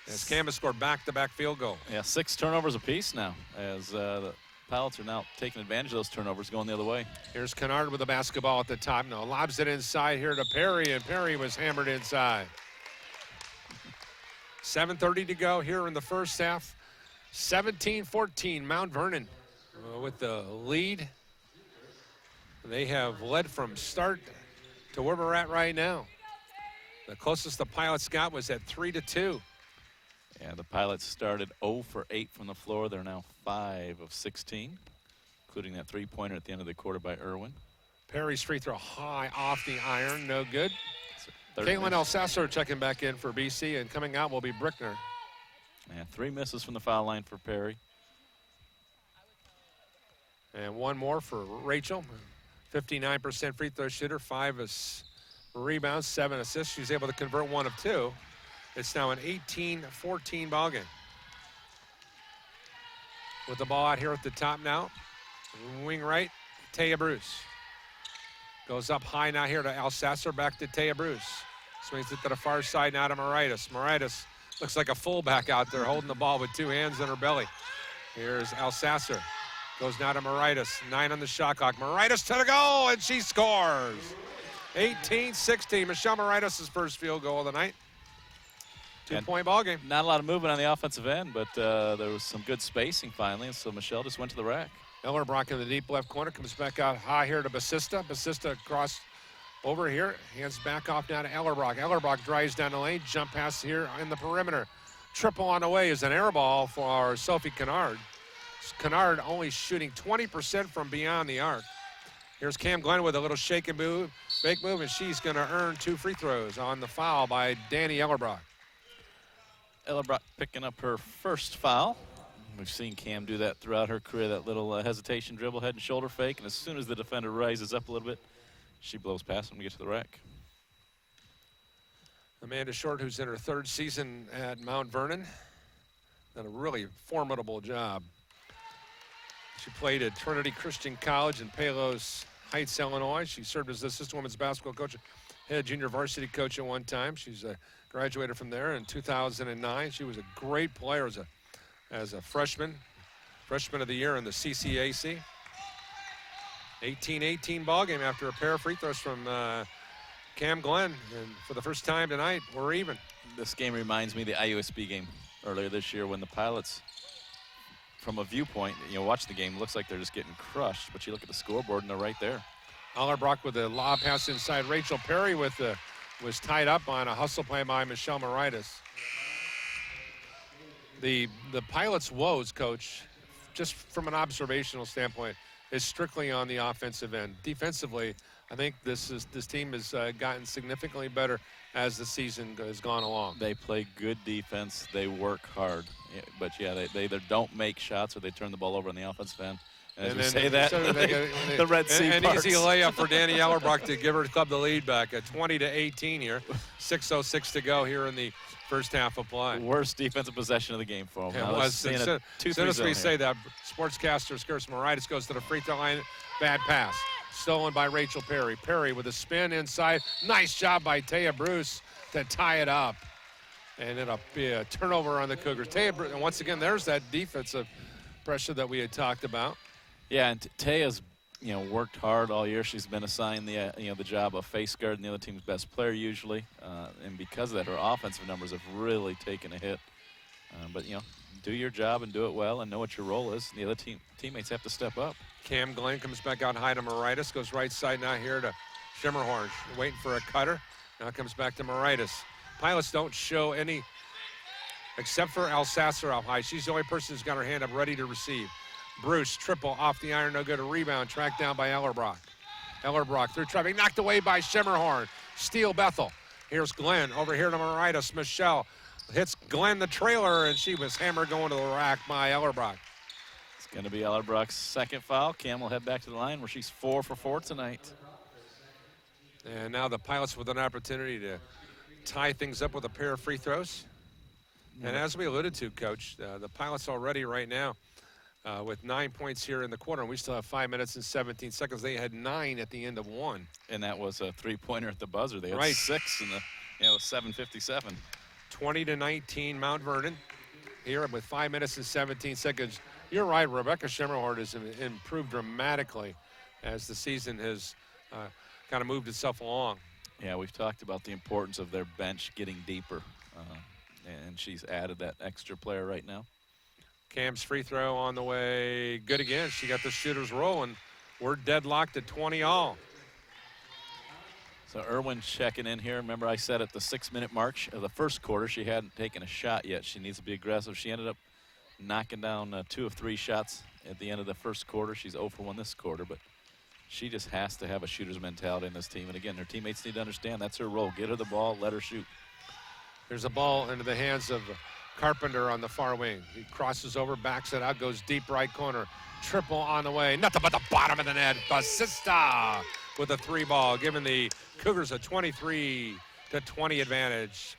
As Cam has scored back-to-back field goal. Yeah, 6 turnovers apiece now, as the Pilots are now taking advantage of those turnovers, going the other way. Here's Kennard with the basketball at the top. Now lobs it inside here to Perry, and Perry was hammered inside. 7:30 to go here in the first half. 17-14, Mount Vernon with the lead. They have led from start to where we're at right now. The closest the Pilots got was at 3-2. Yeah, the Pilots started 0 for 8 from the floor. They're now 5 of 16, including that three-pointer at the end of the quarter by Irwin. Perry's free throw high off the iron, no good. Caitlin Alsasser checking back in for BC, and coming out will be Brickner. Yeah, 3 misses from the foul line for Perry. And 1 more for Rachel. 59% free throw shooter, 5 rebounds, 7 assists. She's able to convert 1 of 2. It's now an 18-14 ball game. With the ball out here at the top now. Wing right, Taya Bruce. Goes up high now here to Alsasser, back to Taya Bruce. Swings it to the far side now to Moritas. Moritas looks like a fullback out there holding the ball with 2 hands in her belly. Here's Alsasser. Goes now to Moritas. 9 on the shot clock. Moritas to the goal, and she scores. 18-16. Michelle Moritas' first field goal of the night. 2-point ball game. Not a lot of movement on the offensive end, but there was some good spacing finally, and so Michelle just went to the rack. Ellerbrock in the deep left corner, comes back out high here to Basista. Basista across over here, hands back off now to Ellerbrock. Ellerbrock drives down the lane, jump pass here in the perimeter. Triple on the way is an air ball for Sophie Kennard. Kennard only shooting 20% from beyond the arc. Here's Cam Glenn with a little shake and move, fake move, and she's going to earn 2 free throws on the foul by Danny Ellerbrock. Ellerbrock picking up her first foul. We've seen Cam do that throughout her career, that little hesitation dribble, head and shoulder fake, and as soon as the defender rises up a little bit, she blows past him to get to the rack. Amanda Short, who's in her 3rd season at Mount Vernon, done a really formidable job. She played at Trinity Christian College in Palos Heights, Illinois. She served as the assistant women's basketball coach, head junior varsity coach at one time. She's graduated from there in 2009. She was a great player as a freshman of the year in the CCAC. 18-18 ball game after a pair of free throws from Cam Glenn, and for the first time tonight, we're even. This game reminds me of the IUSB game earlier this year when the Pilots, from a viewpoint, watch the game, looks like they're just getting crushed, but you look at the scoreboard and they're right there. Allerbrock with a lob pass inside. Rachel Perry was tied up on a hustle play by Michelle Moritas. The Pilots' woes, Coach, just from an observational standpoint, is strictly on the offensive end. Defensively, I think this team has gotten significantly better as the season has gone along. They play good defense. They work hard. Yeah, but, yeah, they either don't make shots or they turn the ball over on the offensive end. And as we say that, the Red Sea An parts. easy layup for Danny Ellerbrock to give her club the lead back at 20-18 here. 6:06 to go here in the first half of play. Worst defensive possession of the game for them. It was. As soon as we say that, sportscaster Skirts Moritas goes to the free throw line. Bad pass. Stolen by Rachel Perry. Perry with a spin inside. Nice job by Taya Bruce to tie it up. And it'll be a turnover on the Cougars. Taya Bruce, and once again, there's that defensive pressure that we had talked about. Yeah, and Taya's worked hard all year. She's been assigned the job of face guard and the other team's best player usually, and because of that, her offensive numbers have really taken a hit. But do your job and do it well, and know what your role is. The other teammates have to step up. Cam Glenn comes back out high to Moritas, goes right side now here to Shimmerhorn, waiting for a cutter. Now comes back to Moritas. Pilots don't show any, except for Alsasser out high. She's the only person who's got her hand up ready to receive. Bruce, triple off the iron, no good. A rebound, tracked down by Ellerbrock. Ellerbrock through traffic, knocked away by Shimmerhorn. Steal Bethel. Here's Glenn, over here to Moritas. Michelle hits Glenn the trailer, and she was hammered going to the rack by Ellerbrock. It's going to be Ellerbrock's second foul. Cam will head back to the line where she's 4 for 4 tonight. And now the Pilots with an opportunity to tie things up with a pair of free throws. And as we alluded to, Coach, the Pilots already right now with 9 points here in the quarter, and we still have 5 minutes and 17 seconds. They had 9 at the end of one. And that was a three-pointer at the buzzer. They had Right. 6 in the 7:57. 20-19 Mount Vernon here with 5 minutes and 17 seconds. You're right, Rebecca Shimmerhorn has improved dramatically as the season has kind of moved itself along. Yeah, we've talked about the importance of their bench getting deeper, and she's added that extra player right now. Cam's free throw on the way. Good again. She got the shooters rolling. We're deadlocked at 20 all. So Irwin checking in here. Remember I said at the 6-minute mark of the first quarter she hadn't taken a shot yet. She needs to be aggressive. She ended up knocking down 2 of 3 shots at the end of the first quarter. She's 0 for 1 this quarter, but she just has to have a shooter's mentality in this team. And again, her teammates need to understand that's her role. Get her the ball, let her shoot. There's a ball into the hands of Carpenter on the far wing. He crosses over, backs it out, goes deep right corner. Triple on the way. Nothing but the bottom of the net. Basista with a 3 ball, giving the Cougars a 23-20 advantage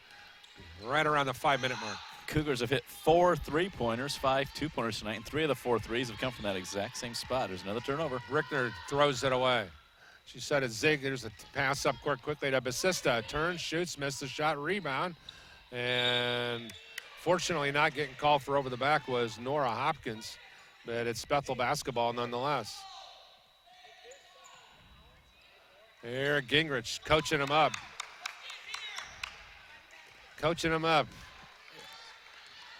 right around the 5-minute mark. Cougars have hit 4 3-pointers, 5 2-pointers tonight, and 3 of the 4 threes have come from that exact same spot. There's another turnover. Rickner throws it away. She set a zig. There's a pass up court quickly to Basista. Turns, shoots, missed the shot, rebound. And fortunately not getting called for over the back was Nora Hopkins. But it's Bethel basketball nonetheless. Here, Gingrich coaching him up. Coaching him up.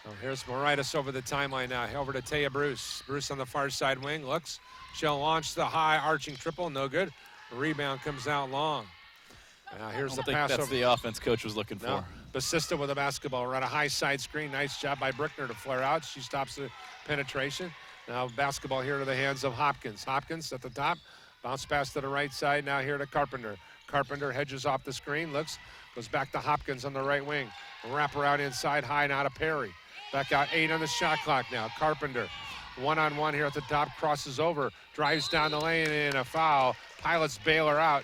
Oh, here's Moritas over the timeline now. Over to Taya Bruce. Bruce on the far side wing. Looks. She'll launch the high arching triple. No good. The rebound comes out long. Now here's the pass that's over. the offense coach was looking No. for. Basista with a basketball. Right, a high side screen. Nice job by Brickner to flare out. She stops the penetration. Now basketball here to the hands of Hopkins. Hopkins at the top. Bounce pass to the right side. Now here to Carpenter. Carpenter hedges off the screen. Looks. Goes back to Hopkins on the right wing. Wrap her out inside high now to Perry. Back out 8 on the shot clock now. Carpenter. One-on-one here at the top. Crosses over. Drives down the lane and a foul. Pilots bail her out.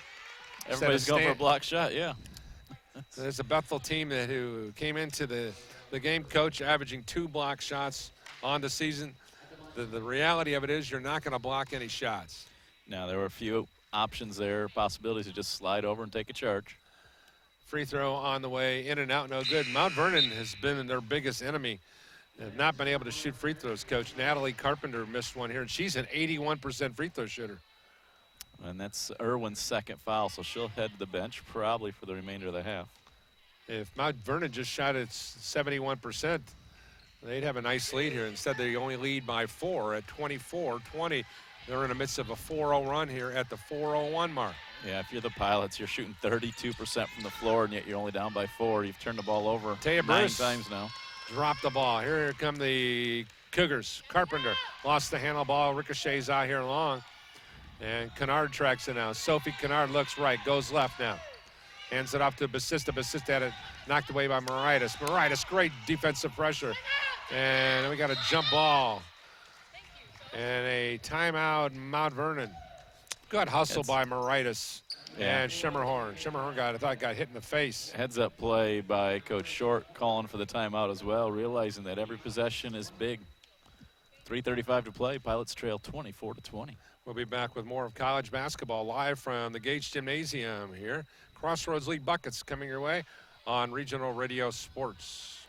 Everybody's going for a block shot, yeah. There's a Bethel team who came into the game, coach, averaging 2 block shots on the season. The reality of it is you're not going to block any shots. Now, there were a few options there, possibilities to just slide over and take a charge. Free throw on the way, in and out, no good. Mount Vernon has been their biggest enemy. They have not been able to shoot free throws, Coach. Natalie Carpenter missed one here, and she's an 81% free throw shooter. And that's Irwin's second foul, so she'll head to the bench probably for the remainder of the half. If Mount Vernon just shot at 71%, they'd have a nice lead here. Instead, they only lead by 4 at 24-20. They're in the midst of a 4-0 run here at the 4:01 mark. Yeah, if you're the Pilots, you're shooting 32% from the floor, and yet you're only down by 4. You've turned the ball over Taya 9 Bruce times now. Drop the ball. Here come the Cougars. Carpenter lost the handle ball. Ricochets out here long. And Kennard tracks it now. Sophie Kennard looks right, goes left now. Hands it off to Basista. Basista had it knocked away by Moritas. Moritas, great defensive pressure. And we got a jump ball. And a timeout, Mount Vernon. Good hustle by Moritas and Schimmerhorn. Schimmerhorn got hit in the face. Heads up play by Coach Short, calling for the timeout as well, realizing that every possession is big. 3:35 to play. Pilots trail 24-20. We'll be back with more of college basketball live from the Gage Gymnasium here. Crossroads League Buckets coming your way on Regional Radio Sports.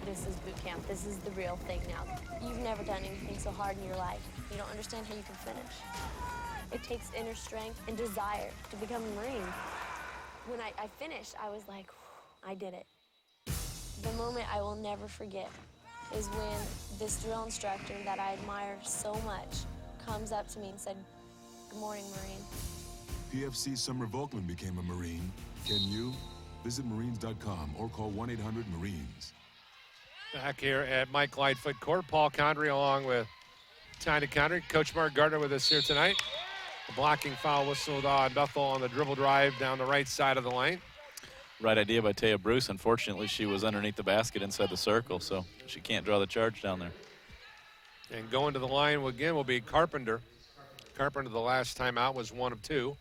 This is boot camp. This is the real thing now. You've never done anything so hard in your life. You don't understand how you can finish. It takes inner strength and desire to become a Marine. When I finished, I was like, I did it. The moment I will never forget is when this drill instructor that I admire so much comes up to me and said, "Good morning, Marine." PFC Summer Volkman became a Marine. Can you? Visit Marines.com or call 1-800-MARINES. Back here at Mike Lightfoot Court, Paul Condry along with Tiny Condry. Coach Mark Gardner with us here tonight. A blocking foul whistled on Bethel on the dribble drive down the right side of the lane. Right idea by Taya Bruce. Unfortunately, she was underneath the basket inside the circle, so she can't draw the charge down there. And going to the line again will be Carpenter. Carpenter, the last time out, was 1 of 2.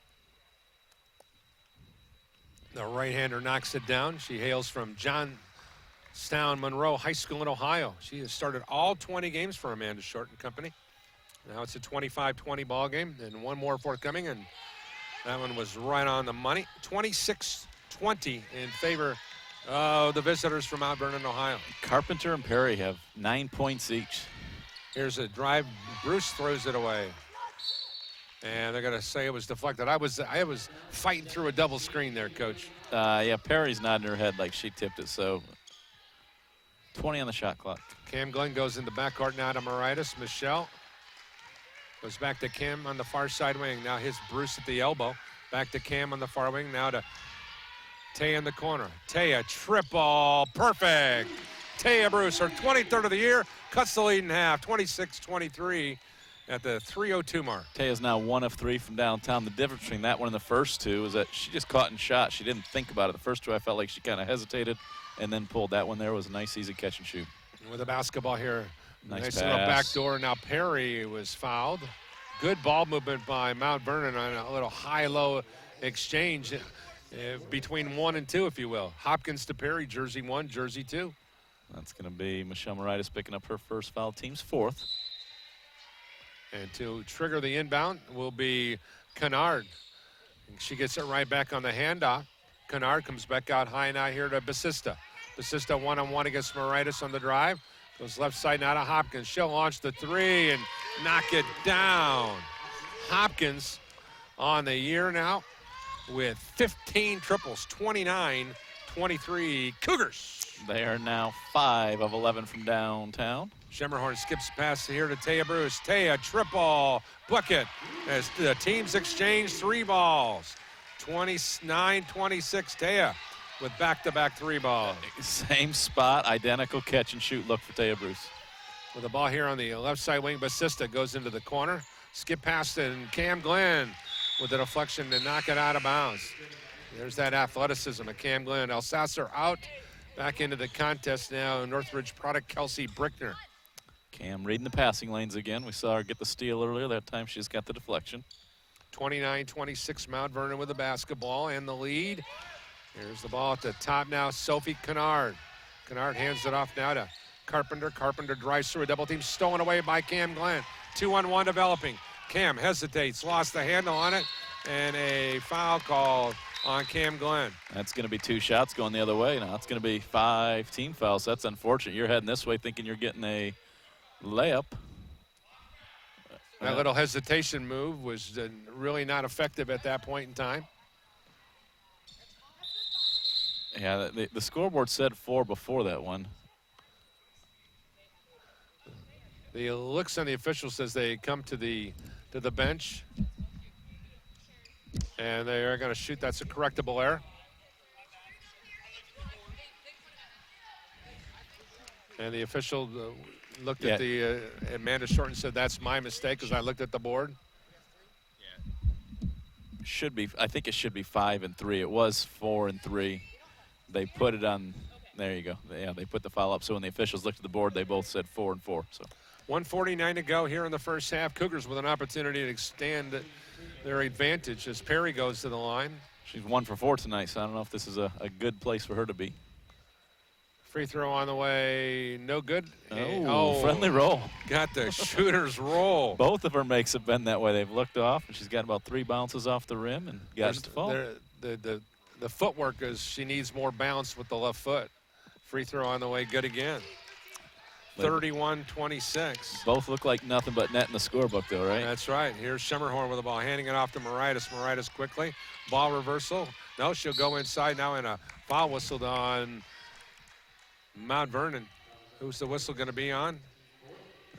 The right-hander knocks it down. She hails from Johnstown Monroe High School in Ohio. She has started all 20 games for Amanda Short and company. Now it's a 25-20 ball game, and one more forthcoming, and that one was right on the money. 26-20 in favor of the visitors from Mount Vernon, Ohio. Carpenter and Perry have 9 points each. Here's a drive. Bruce throws it away. And they're going to say it was deflected. I was fighting through a double screen there, Coach. Yeah, Perry's nodding her head like she tipped it, so 20 on the shot clock. Cam Glenn goes in the backcourt now to Moritas. Michelle goes back to Kim on the far side wing. Now here's Bruce at the elbow. Back to Cam on the far wing. Now to Taya in the corner. Taya, triple, perfect. Taya Bruce, her 23rd of the year, cuts the lead in half, 26-23 at the 3:02 mark. Taya's now 1 of 3 from downtown. The difference between that one and the first two is that she just caught and shot. She didn't think about it. The first two, I felt like she kind of hesitated and then pulled. That one there was a nice, easy catch and shoot. With the basketball here, nice little pass. back door. Now Perry was fouled. Good ball movement by Mount Vernon on a little high-low exchange between 1 and 2, if you will. Hopkins to Perry, jersey 1, jersey 2. That's going to be Michelle Moritas picking up her first foul, team's 4th. And to trigger the inbound will be Kennard. And she gets it right back on the handoff. Kennard comes back out high now here to Basista. Basista one-on-one against Moritas on the drive. Goes left side now to Hopkins. She'll launch the three and knock it down. Hopkins on the year now with 15 triples, 29-23 Cougars. They are now 5 of 11 from downtown. Schemmerhorn skips past here to Taya Bruce. Taya triple bucket as the teams exchange 3 balls. 29-26 Taya with back-to-back 3 balls. Same spot, identical catch and shoot look for Taya Bruce. With the ball here on the left side wing, Basista goes into the corner. Skip past it, and Cam Glenn with the deflection to knock it out of bounds. There's that athleticism of Cam Glenn. Elsasser out, back into the contest now. Northridge product Kelsey Brickner. Cam reading the passing lanes again. We saw her get the steal earlier. That time she's got the deflection. 29-26 Mount Vernon with the basketball and the lead. Here's the ball at the top now, Sophie Kennard. Kennard hands it off now to Carpenter. Carpenter drives through a double team, stolen away by Cam Glenn. 2-on-1 developing. Cam hesitates, lost the handle on it, and a foul called on Cam Glenn. That's going to be 2 shots going the other way. Now it's going to be 5 team fouls. That's unfortunate. You're heading this way thinking you're getting a layup. That little hesitation move was really not effective at that point in time. Yeah, the scoreboard said 4 before that one. The looks on the officials as they come to the bench, and they are going to shoot. That's a correctable error. And the official looked at the Amanda Shorten said, "That's my mistake," because I looked at the board. Should be. I think it should be 5 and 3. It was 4 and 3. They put it on. There you go. Yeah, they put the foul up. So when the officials looked at the board, they both said 4 and 4. So 1:49 to go here in the first half. Cougars with an opportunity to extend their advantage as Perry goes to the line. She's 1 for 4 tonight, so I don't know if this is a good place for her to be. Free throw on the way, no good. Oh, friendly roll. Got the shooter's roll. Both of her makes have been that way. They've looked off, and she's got about 3 bounces off the rim and got it to fall. The footwork is she needs more bounce with the left foot. Free throw on the way, good again. 31-26. Both look like nothing but net in the scorebook, though, right? That's right. Here's Schemmerhorn with the ball, handing it off to Moritas. Moritas quickly. Ball reversal. No, she'll go inside now, and a foul whistled on Mount Vernon. Who's the whistle going to be on?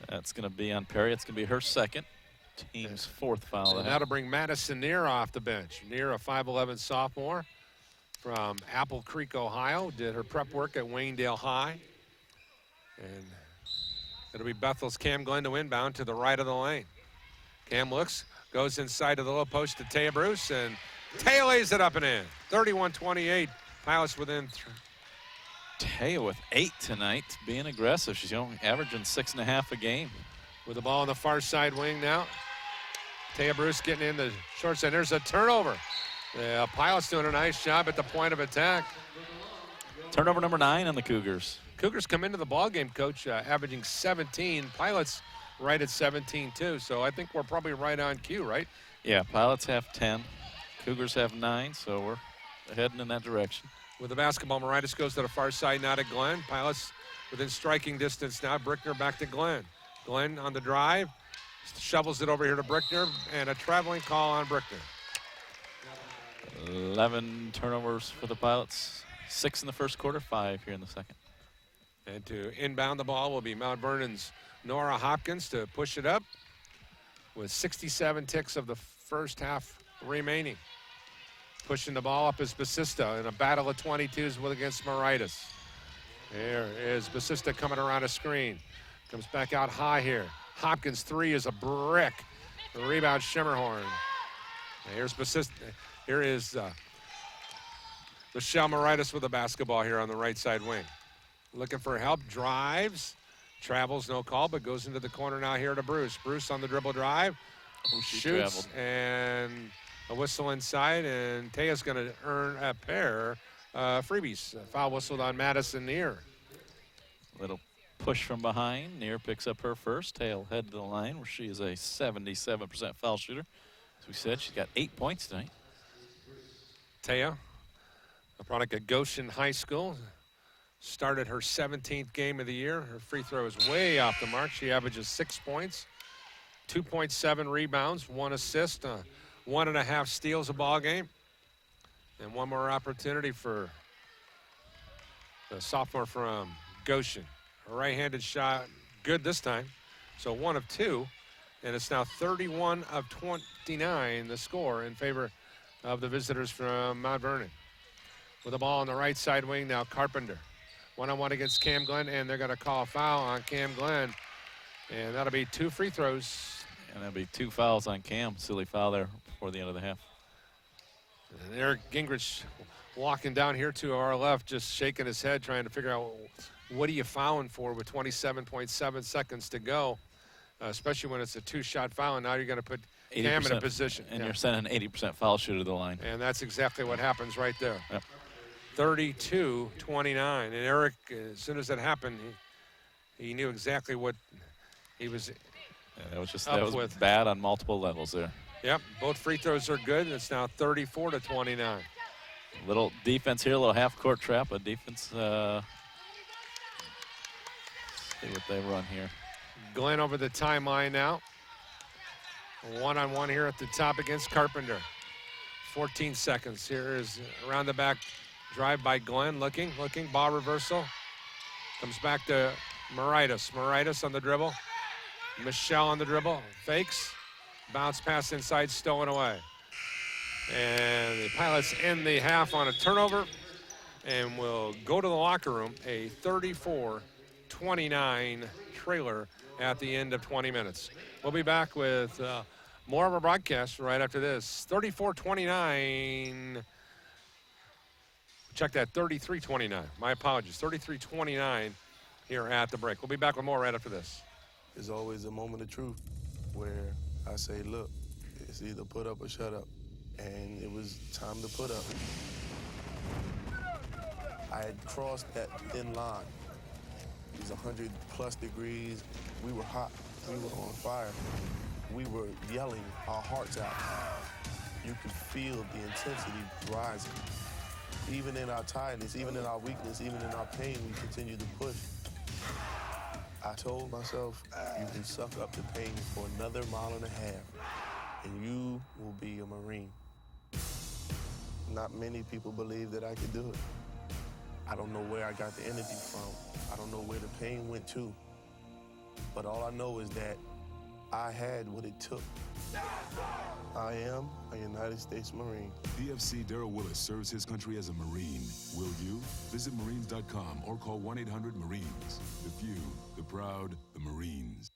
That's going to be on Perry. It's going to be her second. Team's 4th foul. And that'll bring Madison Neer off the bench. Neer, a 5'11 sophomore from Apple Creek, Ohio. Did her prep work at Waynedale High. And it'll be Bethel's Cam Glenn to inbound to the right of the lane. Cam looks, goes inside to the low post to Taya Bruce, and Taya lays it up and in. 31-28. Pilots within 3. Taya with 8 tonight, being aggressive. She's only averaging 6.5 a game. With the ball on the far side wing now. Taya Bruce getting in the short side. There's a turnover. The Pilots doing a nice job at the point of attack. Turnover number 9 on the Cougars. Cougars come into the ballgame, Coach, averaging 17. Pilots right at 17, too. So I think we're probably right on cue, right? Yeah, Pilots have 10. Cougars have 9, so we're heading in that direction. With the basketball, Moritas goes to the far side now to Glenn. Pilots within striking distance now. Brickner back to Glenn. Glenn on the drive. Shovels it over here to Brickner, and a traveling call on Brickner. 11 turnovers for the Pilots. 6 in the first quarter, 5 here in the second. And to inbound the ball will be Mount Vernon's Nora Hopkins to push it up with 67 ticks of the first half remaining. Pushing the ball up is Basista in a battle of 22s against Moritas. Here is Basista coming around a screen. Comes back out high here. Hopkins' 3 is a brick. The rebound, Schemmerhorn. Here's Basista. Here is Michelle Moritas with the basketball here on the right side wing. Looking for help, drives, travels, no call, but goes into the corner now here to Bruce. Bruce on the dribble drive, shoots, and a whistle inside, and Taya's going to earn a pair freebies. Foul whistled on Madison Neer. Little push from behind. Neer picks up her first. Taya will head to the line where she is a 77% foul shooter. As we said, she's got 8 points tonight. Taya, a product of Goshen High School, started her 17th game of the year. Her free throw is way off the mark. She averages 6 points, 2.7 rebounds, 1 assist, 1.5 steals a ball game, and one more opportunity for the sophomore from Goshen. A right-handed shot, good this time. So 1 of 2, and it's now 31 of 29, the score in favor of the visitors from Mount Vernon. With the ball on the right side wing now, Carpenter. One-on-one against Cam Glenn, and they're going to call a foul on Cam Glenn. And that'll be 2 free throws. And that'll be 2 fouls on Cam. Silly foul there before the end of the half. And Eric Gingrich walking down here to our left, just shaking his head, trying to figure out what are you fouling for with 27.7 seconds to go, especially when it's a 2-shot foul, and now you're going to put Cam in a position. And you're sending an 80% foul shooter to the line. And that's exactly what happens right there. Yep. 32-29. And Eric, as soon as that happened, he knew exactly what he was that was bad on multiple levels there. Yep, both free throws are good, and it's now 34-29. Little defense here, a little half-court trap, a defense. See what they run here. Glenn over the timeline now. One-on-one here at the top against Carpenter. 14 seconds. Here is around the back drive by Glenn, looking, ball reversal. Comes back to Moritas. Moritas on the dribble. Michelle on the dribble, fakes. Bounce pass inside, stolen away. And the Pilots end the half on a turnover and will go to the locker room, a 34-29 trailer at the end of 20 minutes. We'll be back with more of our broadcast right after this. 34-29. Check that, 33-29. My apologies, 33-29 here at the break. We'll be back with more right after this. There's always a moment of truth where I say, look, it's either put up or shut up. And it was time to put up. I had crossed that thin line. It was 100+ degrees. We were hot. We were on fire. We were yelling our hearts out. You could feel the intensity rising. Even in our tiredness, even in our weakness, even in our pain, we continue to push. I told myself, you can suck up the pain for another 1.5 miles, and you will be a Marine. Not many people believe that I could do it. I don't know where I got the energy from. I don't know where the pain went to. But all I know is that I had what it took. I am a United States Marine. PFC Darrell Willis serves his country as a Marine. Will you? Visit Marines.com or call 1-800-MARINES. The few, the proud, the Marines.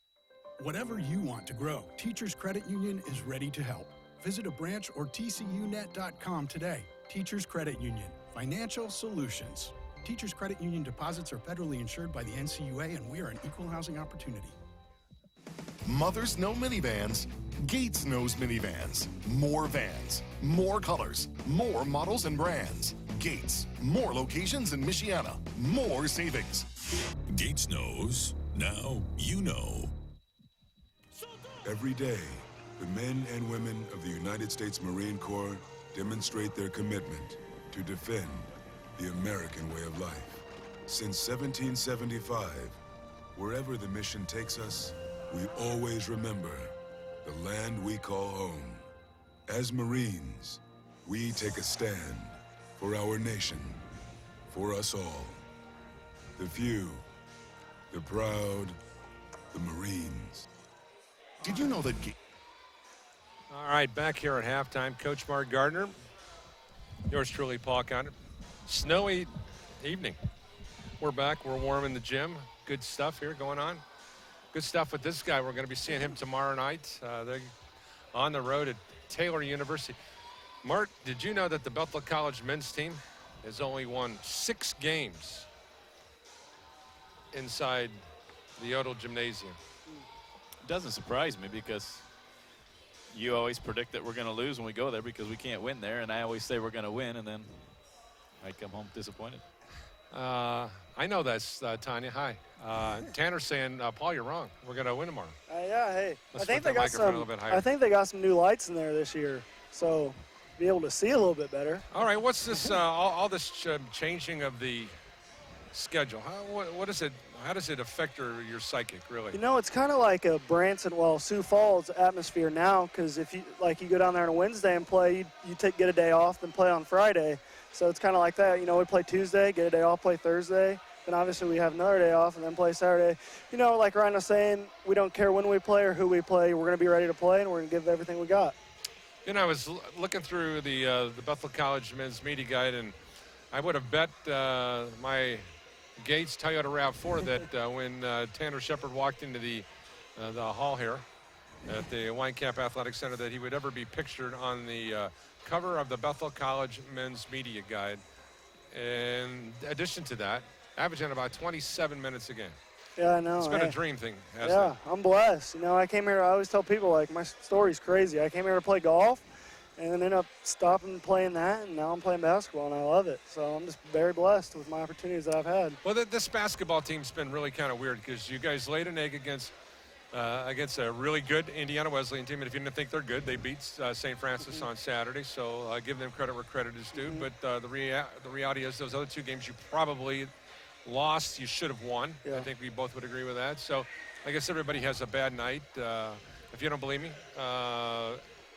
Whatever you want to grow, Teachers Credit Union is ready to help. Visit a branch or tcunet.com today. Teachers Credit Union, financial solutions. Teachers Credit Union deposits are federally insured by the NCUA, and we are an equal housing opportunity. Mothers know minivans. Gates knows minivans. More vans, more colors, more models and brands. Gates, more locations in Mishawaka, more savings. Gates knows. Now you know. Every day, the men and women of the United States Marine Corps demonstrate their commitment to defend the American way of life. Since 1775, wherever the mission takes us, we always remember the land we call home. As Marines, we take a stand for our nation, for us all. The few, the proud, the Marines. Did you know that... All right, back here at halftime, Coach Mark Gardner. Yours truly, Paul Conner. Snowy evening. We're back. We're warm in the gym. Good stuff here going on. Good stuff with this guy. We're going to be seeing him tomorrow night. They're on the road at Taylor University. Mark, did you know that the Bethel College men's team has only won 6 games inside the Yodel Gymnasium? It doesn't surprise me because you always predict that we're going to lose when we go there because we can't win there, and I always say we're going to win, and then I come home disappointed. I know that's Tanya. Hi. Tanner's saying, Paul, you're wrong. We're going to win tomorrow. Yeah, hey. Let's I think put they that got microphone a some. little bit higher. I think they got some new lights in there this year, so be able to see a little bit better. All right, what's this? All this changing of the schedule. What is it? How does it affect your psychic, really? You know, it's kind of like a Sioux Falls atmosphere now, because if you go down there on a Wednesday and play, you get a day off, then play on Friday. So it's kind of like that. You know, we play Tuesday, get a day off, play Thursday. Then obviously we have another day off and then play Saturday. You know, like Ryan was saying, we don't care when we play or who we play. We're going to be ready to play, and we're going to give everything we got. You know, I was looking through the Bethel College Men's Media Guide, and I would have bet my Gates Toyota RAV4 that when Tanner Shepard walked into the hall here at the Wiekamp Athletic Center, that he would ever be pictured on the cover of the Bethel College Men's Media Guide. In addition to that, averaging about 27 minutes a game. Yeah, I know. It's been a dream thing, hasn't Yeah, it? I'm blessed. You know, I came here, I always tell people, like, my story's crazy. I came here to play golf and then ended up stopping playing that, and now I'm playing basketball, and I love it. So I'm just very blessed with my opportunities that I've had. Well, this basketball team's been really kind of weird because you guys laid an egg against a really good Indiana Wesleyan team, and if you didn't think they're good, they beat St. Francis on Saturday, so give them credit where credit is due. But the reality is those other two games you probably lost, you should have won. Yeah. I think we both would agree with that. So I guess everybody has a bad night. If you don't believe me,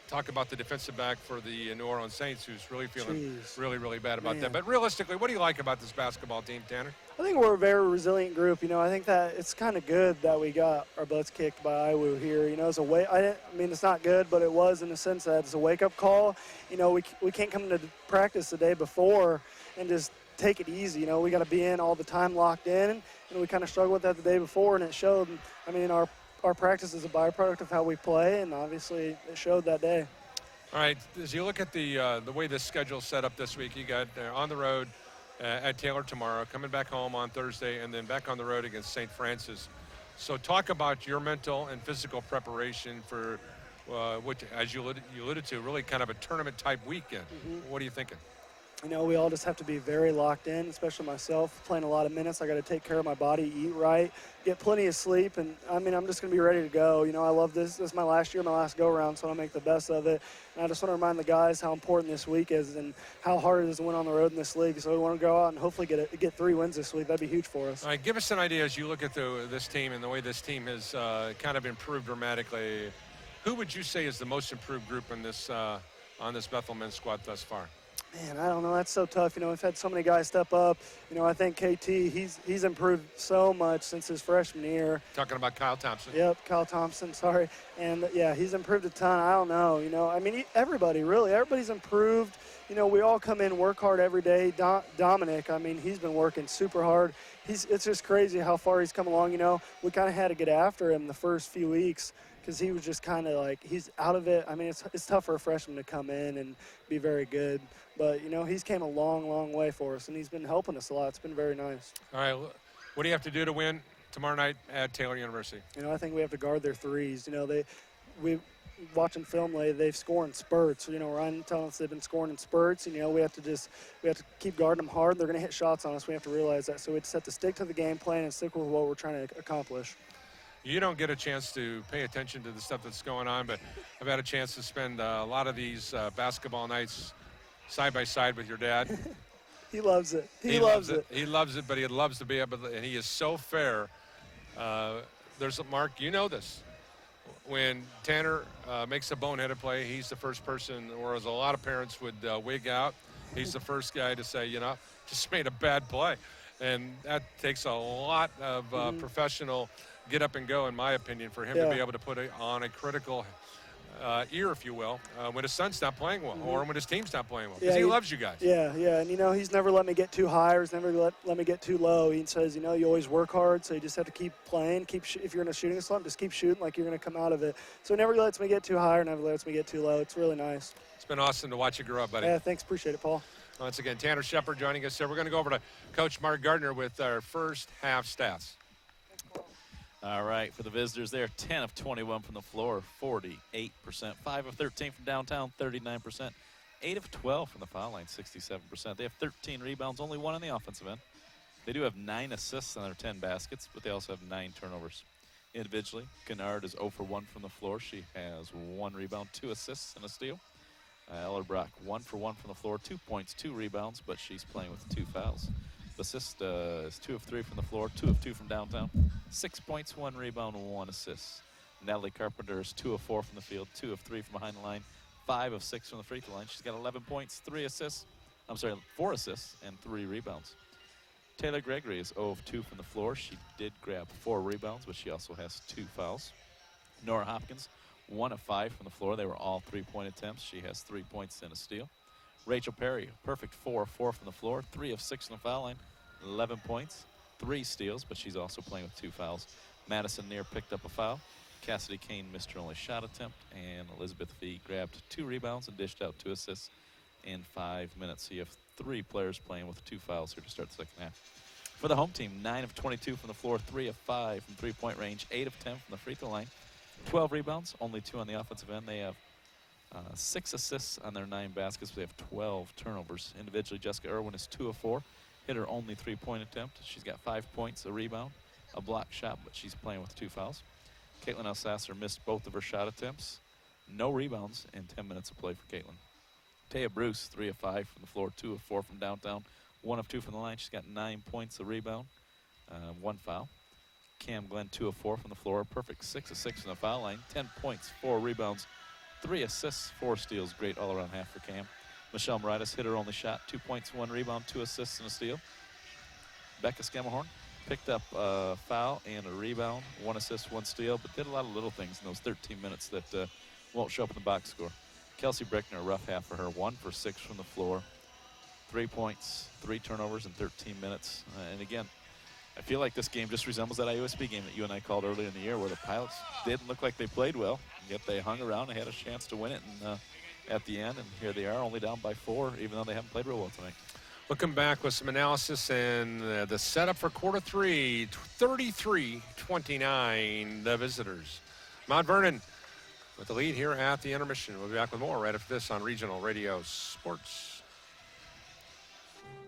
talk about the defensive back for the New Orleans Saints, who's really feeling really bad about that. But realistically, what do you like about this basketball team, Tanner? I think we're a very resilient group. You know, I think that it's kind of good that we got our butts kicked by IWU here. You know, it's I mean, it's not good, but it was in the sense that it's a wake-up call. You know, we can't come into practice the day before and just take it easy. You know, we got to be in all the time, locked in, and we kind of struggled with that the day before, and it showed. I mean, our practice is a byproduct of how we play, and obviously it showed that day. All right, as you look at the way this schedule's set up this week, you got on the road at Taylor tomorrow, coming back home on Thursday, and then back on the road against St. Francis. So talk about your mental and physical preparation for which, as you alluded to, really kind of a tournament-type weekend. What are you thinking? You know, we all just have to be very locked in, especially myself, playing a lot of minutes. I got to take care of my body, eat right, get plenty of sleep, and I mean, I'm just going to be ready to go. You know, I love this. This is my last year, my last go-around, so I'll make the best of it. And I just want to remind the guys how important this week is and how hard it is to win on the road in this league. So we want to go out and hopefully get 3 wins this week. That'd be huge for us. All right, give us an idea as you look at this team and the way this team has kind of improved dramatically. Who would you say is the most improved group in this on this Bethel men's squad thus far? Man, I don't know. That's so tough. You know, we've had so many guys step up. You know, I think KT, he's improved so much since his freshman year. Talking about Kyle Thompson. Yep, Kyle Thompson, sorry. And, yeah, he's improved a ton. I don't know. You know, I mean, everybody's improved. You know, we all come in, work hard every day. Dominic, I mean, he's been working super hard. It's just crazy how far he's come along. You know, we kind of had to get after him the first few weeks because he was just kind of like, he's out of it. I mean, it's tough for a freshman to come in and be very good. But, you know, he's came a long, long way for us, and he's been helping us a lot. It's been very nice. All right, what do you have to do to win tomorrow night at Taylor University? You know, I think we have to guard their threes. You know, we watching film lately, they've scored in spurts. You know, Ryan telling us they've been scoring in spurts. And, you know, we have to keep guarding them hard. They're going to hit shots on us. We have to realize that. So we just have to stick to the game plan and stick with what we're trying to accomplish. You don't get a chance to pay attention to the stuff that's going on, but I've had a chance to spend a lot of these basketball nights side by side with your dad. He loves it. He loves it. He loves it, but he loves to be able to, and he is so fair. Mark, you know this. When Tanner makes a boneheaded play, he's the first person, whereas a lot of parents would wig out. He's the first guy to say, you know, just made a bad play. And that takes a lot of professional get up and go, in my opinion, for him to be able to put on a critical ear, if you will, when his son's not playing well or when his team's not playing well, because he loves you guys. Yeah, and, you know, he's never let me get too high or he's never let me get too low. He says, you know, you always work hard, so you just have to keep playing. If you're in a shooting slump, just keep shooting like you're going to come out of it. So he never lets me get too high or never lets me get too low. It's really nice. It's been awesome to watch you grow up, buddy. Yeah, thanks. Appreciate it, Paul. Once again, Tanner Shepard joining us here. We're going to go over to Coach Mark Gardner with our first half stats. All right, for the visitors there, 10 of 21 from the floor, 48%. 5 of 13 from downtown, 39%. 8 of 12 from the foul line, 67%. They have 13 rebounds, only 1 on the offensive end. They do have 9 assists on their 10 baskets, but they also have 9 turnovers. Individually, Kennard is 0 for 1 from the floor. She has 1 rebound, 2 assists, and a steal. Ellerbrock 1 for 1 from the floor, 2 points, 2 rebounds, but she's playing with 2 fouls. Assist is 2 of 3 from the floor, 2 of 2 from downtown, 6 points, 1 rebound, 1 assist. Natalie Carpenter is 2 of 4 from the field, 2 of 3 from behind the line, 5 of 6 from the free throw line. She's got 11 points, 4 assists, and 3 rebounds. Taylor Gregory is 0 of 2 from the floor. She did grab 4 rebounds, but she also has 2 fouls. Nora Hopkins, 1 of 5 from the floor. They were all 3-point attempts. She has 3 points and a steal. Rachel Perry, perfect 4 of 4 from the floor, 3 of 6 from the foul line, 11 points, 3 steals, but she's also playing with 2 fouls. Madison Neer picked up a foul. Cassidy Kane missed her only shot attempt, and Elizabeth Fee grabbed 2 rebounds and dished out 2 assists in 5 minutes. So you have 3 players playing with 2 fouls here to start the second half. For the home team, 9 of 22 from the floor, 3 of 5 from three-point range, 8 of 10 from the free throw line, 12 rebounds, only 2 on the offensive end. They have 6 assists on their 9 baskets. They have 12 turnovers. Individually, Jessica Irwin is 2 of 4. Hit her only 3-point attempt. She's got 5 points, a rebound, a block shot, but she's playing with 2 fouls. Caitlin Elsasser missed both of her shot attempts. No rebounds in 10 minutes of play for Caitlin. Taya Bruce, 3 of 5 from the floor, 2 of 4 from downtown, 1 of 2 from the line. She's got 9 points, a rebound, 1 foul. Cam Glenn, 2 of 4 from the floor, perfect 6 of 6 from the foul line, 10 points, 4 rebounds, 3 assists, 4 steals. Great all-around half for Cam. Michelle Moritas hit her only shot, 2 points, 1 rebound, 2 assists, and a steal. Becca Scammahorn picked up a foul and a rebound, 1 assist, 1 steal, but did a lot of little things in those 13 minutes that won't show up in the box score. Kelsey Brickner, a rough half for her, 1 for 6 from the floor, 3 points, 3 turnovers in 13 minutes. And again, I feel like this game just resembles that IUSB game that you and I called earlier in the year where the Pilots didn't look like they played well, yet they hung around and had a chance to win it and, at the end. And here they are, only down by 4, even though they haven't played real well tonight. Looking back with some analysis and the setup for quarter 3, 33-29, the visitors. Mount Vernon with the lead here at the intermission. We'll be back with more right after this on Regional Radio Sports.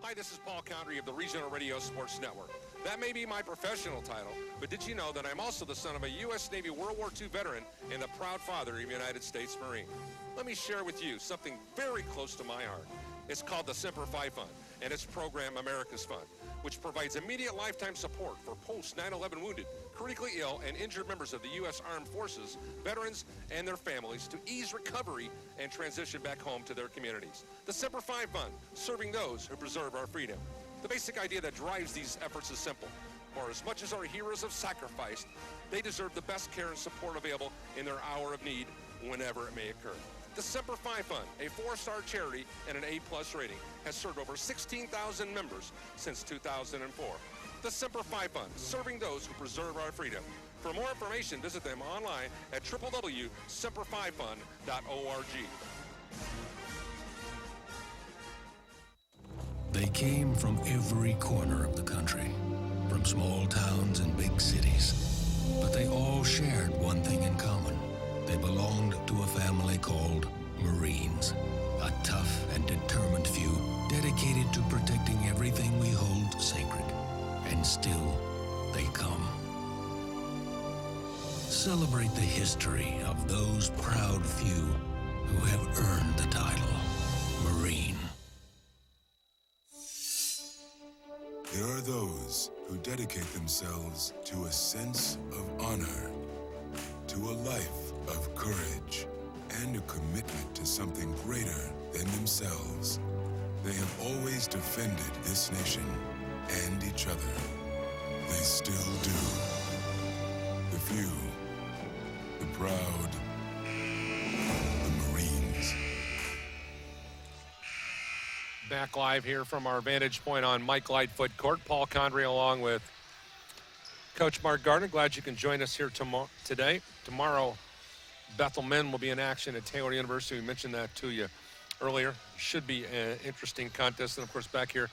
Hi, this is Paul Condry of the Regional Radio Sports Network. That may be my professional title, but did you know that I'm also the son of a U.S. Navy World War II veteran and the proud father of a United States Marine? Let me share with you something very close to my heart. It's called the Semper Fi Fund, and its program America's Fund, which provides immediate lifetime support for post-9/11 wounded, critically ill, and injured members of the U.S. Armed Forces, veterans, and their families to ease recovery and transition back home to their communities. The Semper Fi Fund, serving those who preserve our freedom. The basic idea that drives these efforts is simple. For as much as our heroes have sacrificed, they deserve the best care and support available in their hour of need, whenever it may occur. The Semper Fi Fund, a 4-star charity and an A+ rating, has served over 16,000 members since 2004. The Semper Fi Fund, serving those who preserve our freedom. For more information, visit them online at www.semperfifund.org. They came from every corner of the country, from small towns and big cities. But they all shared one thing in common. They belonged to a family called Marines, a tough and determined few dedicated to protecting everything we hold sacred. And still, they come. Celebrate the history of those proud few who have earned the title Marine. There are those who dedicate themselves to a sense of honor, to a life of courage, and a commitment to something greater than themselves. They have always defended this nation and each other. They still do. The few, the proud, the Marines. Back live here from our vantage point on Mike Lightfoot Court. Paul Condry along with Coach Mark Gardner. Glad you can join us here today. Tomorrow, Bethel men will be in action at Taylor University. We mentioned that to you earlier. Should be an interesting contest. And, of course, back here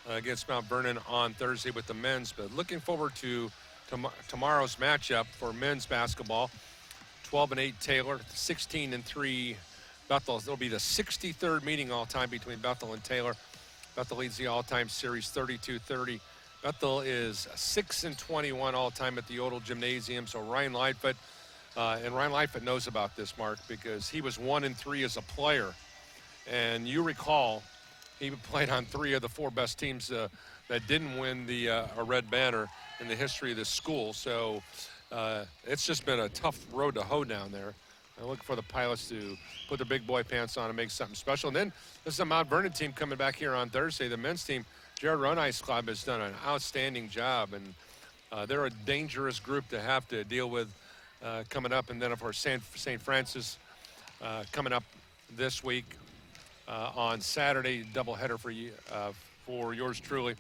against Mount Vernon on Thursday with the men's. But looking forward to tomorrow's matchup for men's basketball. 12-8 Taylor, 16-3 Bethel. It'll be the 63rd meeting all-time between Bethel and Taylor. Bethel leads the all-time series 32-30. Bethel is 6-21 all-time at the Odell Gymnasium. So Ryan Lightfoot, and Ryan Lightfoot knows about this, Mark, because he was 1-3 as a player. And you recall, he played on 3 of the 4 best teams that didn't win the a Red Banner in the history of this school. So it's just been a tough road to hoe down there. I'm looking for the Pilots to put their big boy pants on and make something special. And then this is a Mount Vernon team coming back here on Thursday. The men's team, Jared Ronei's club, has done an outstanding job. And they're a dangerous group to have to deal with coming up. And then, of course, St. Francis coming up this week on Saturday, doubleheader for yours truly.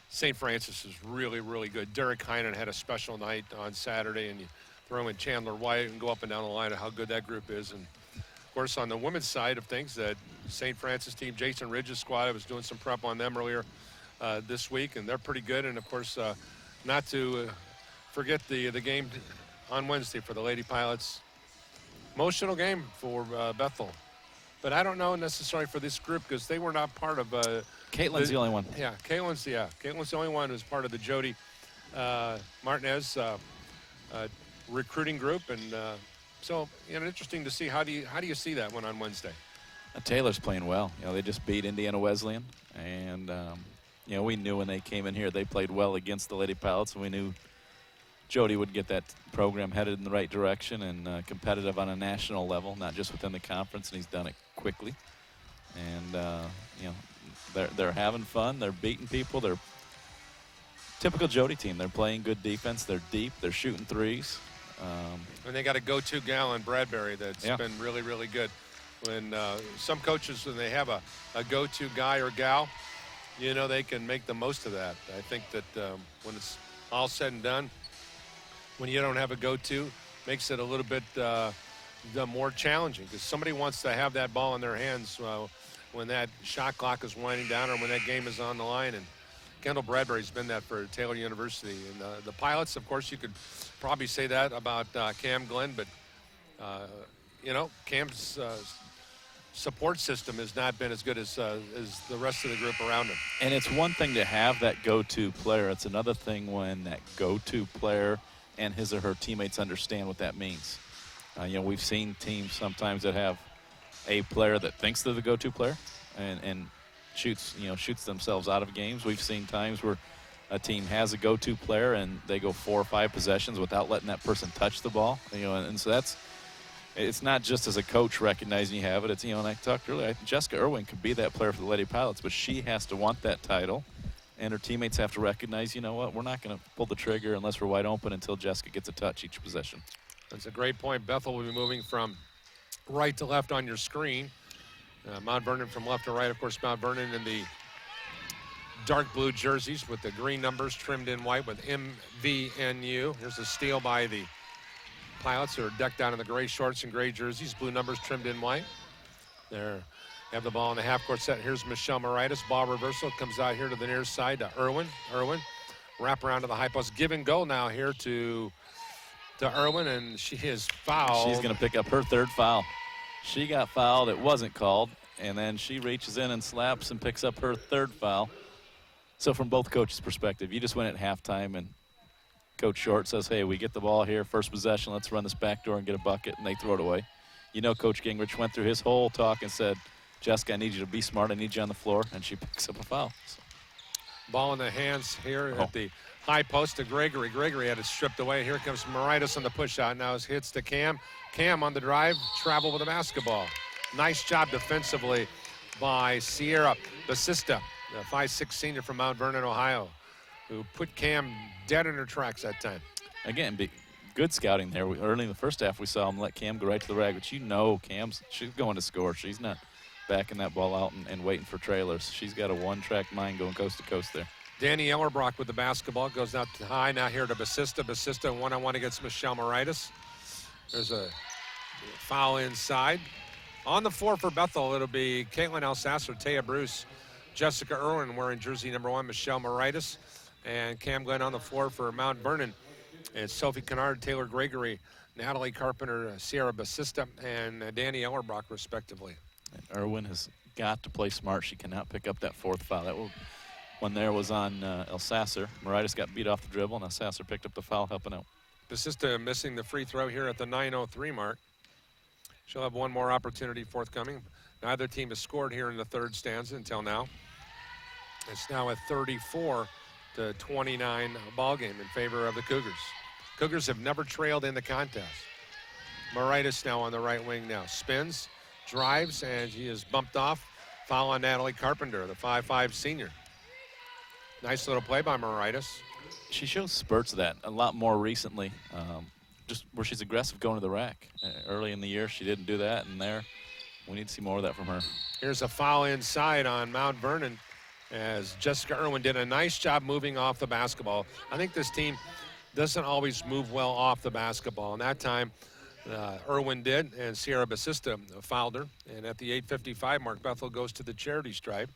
St. Francis is really, really good. Derek Heinen had a special night on Saturday, and you throw in Chandler White and go up and down the line of how good that group is. And, of course, on the women's side of things, that St. Francis team, Jason Ridge's squad, I was doing some prep on them earlier this week, and they're pretty good. And, of course, not to forget the game on Wednesday for the Lady Pilots. Emotional game for Bethel. But I don't know necessarily for this group because they were not part of Caitlin's the only one. Yeah, Caitlin's the only one who's part of the Jody Martinez recruiting group. And so, interesting to see how do you see that one on Wednesday? Taylor's playing well. They just beat Indiana Wesleyan. And, we knew when they came in here they played well against the Lady Pilots, and we knew Jody would get that program headed in the right direction and competitive on a national level, not just within the conference, and he's done it quickly. And, they're having fun. They're beating people. They're typical Jody team. They're playing good defense. They're deep. They're shooting threes. And they got a go-to gal in Bradbury that's been really, really good. When some coaches, when they have a go-to guy or gal, they can make the most of that. I think that when it's all said and done, when you don't have a go-to, makes it a little bit more challenging because somebody wants to have that ball in their hands when that shot clock is winding down or when that game is on the line. And Kendall Bradbury's been that for Taylor University. And the Pilots, of course, you could probably say that about Cam Glenn, but, Cam's support system has not been as good as the rest of the group around him. And it's one thing to have that go-to player. It's another thing when that go-to player and his or her teammates understand what that means. We've seen teams sometimes that have a player that thinks they're the go-to player and shoots themselves out of games. We've seen times where a team has a go-to player and they go 4 or 5 possessions without letting that person touch the ball. And so it's not just as a coach recognizing you have it. It's, and I talked earlier, Jessica Irwin could be that player for the Lady Pilots, but she has to want that title. And her teammates have to recognize, we're not going to pull the trigger unless we're wide open until Jessica gets a touch each possession. That's a great point. Bethel will be moving from right to left on your screen. Mount Vernon from left to right. Of course, Mount Vernon in the dark blue jerseys with the green numbers trimmed in white with MVNU. Here's a steal by the Pilots who are decked out in the gray shorts and gray jerseys. Blue numbers trimmed in white. There. Have the ball in the half-court set. Here's Michelle Moritas. Ball reversal comes out here to the near side to Irwin. Wrap around to the high post. Give and go now here to Irwin, and she is fouled. She's going to pick up her 3rd foul. She got fouled. It wasn't called, and then she reaches in and slaps and picks up her 3rd foul. So from both coaches' perspective, you just win at halftime, and Coach Short says, hey, we get the ball here, first possession, let's run this back door and get a bucket, and they throw it away. Coach Gingrich went through his whole talk and said, Jessica, I need you to be smart. I need you on the floor. And she picks up a foul. So. Ball in the hands here at the high post to Gregory. Gregory had it stripped away. Here comes Moritas on the push out. Now hits to Cam. Cam on the drive, travel with the basketball. Nice job defensively by Sierra Basista, the 5'6" senior from Mount Vernon, Ohio, who put Cam dead in her tracks that time. Again, good scouting there. Early in the first half, we saw him let Cam go right to the rag, but she's going to score. She's not backing that ball out and waiting for trailers. She's got a one-track mind going coast to coast there. Danny Ellerbrock with the basketball. Goes out to high. Now here to Basista. Basista one-on-one against Michelle Moritas. There's a foul inside. On the floor for Bethel, it'll be Caitlin Alsasser, Taya Bruce, Jessica Irwin wearing jersey number 1, Michelle Moritas, and Cam Glenn on the floor for Mount Vernon. It's Sophie Kennard, Taylor Gregory, Natalie Carpenter, Sierra Basista, and Danny Ellerbrock, respectively. Irwin has got to play smart. She cannot pick up that 4th foul. That will one there was on Elsasser. Moritas got beat off the dribble, and Elsasser picked up the foul, helping out. Basista missing the free throw here at the 9:03 mark. She'll have one more opportunity forthcoming. Neither team has scored here in the third stanza until now. It's now a 34-29 ball game in favor of the Cougars. Cougars have never trailed in the contest. Moritas now on the right wing now. Spins, drives, and she is bumped off. Foul on Natalie Carpenter, the 5'5 senior. Nice little play by Moritas. She shows spurts of that a lot more recently, just where she's aggressive going to the rack. Early in the year, she didn't do that, and there, we need to see more of that from her. Here's a foul inside on Mount Vernon as Jessica Irwin did a nice job moving off the basketball. I think this team doesn't always move well off the basketball, and that time Irwin did, and Sierra Basista fouled her. And at the 8:55 mark, Bethel goes to the charity stripe.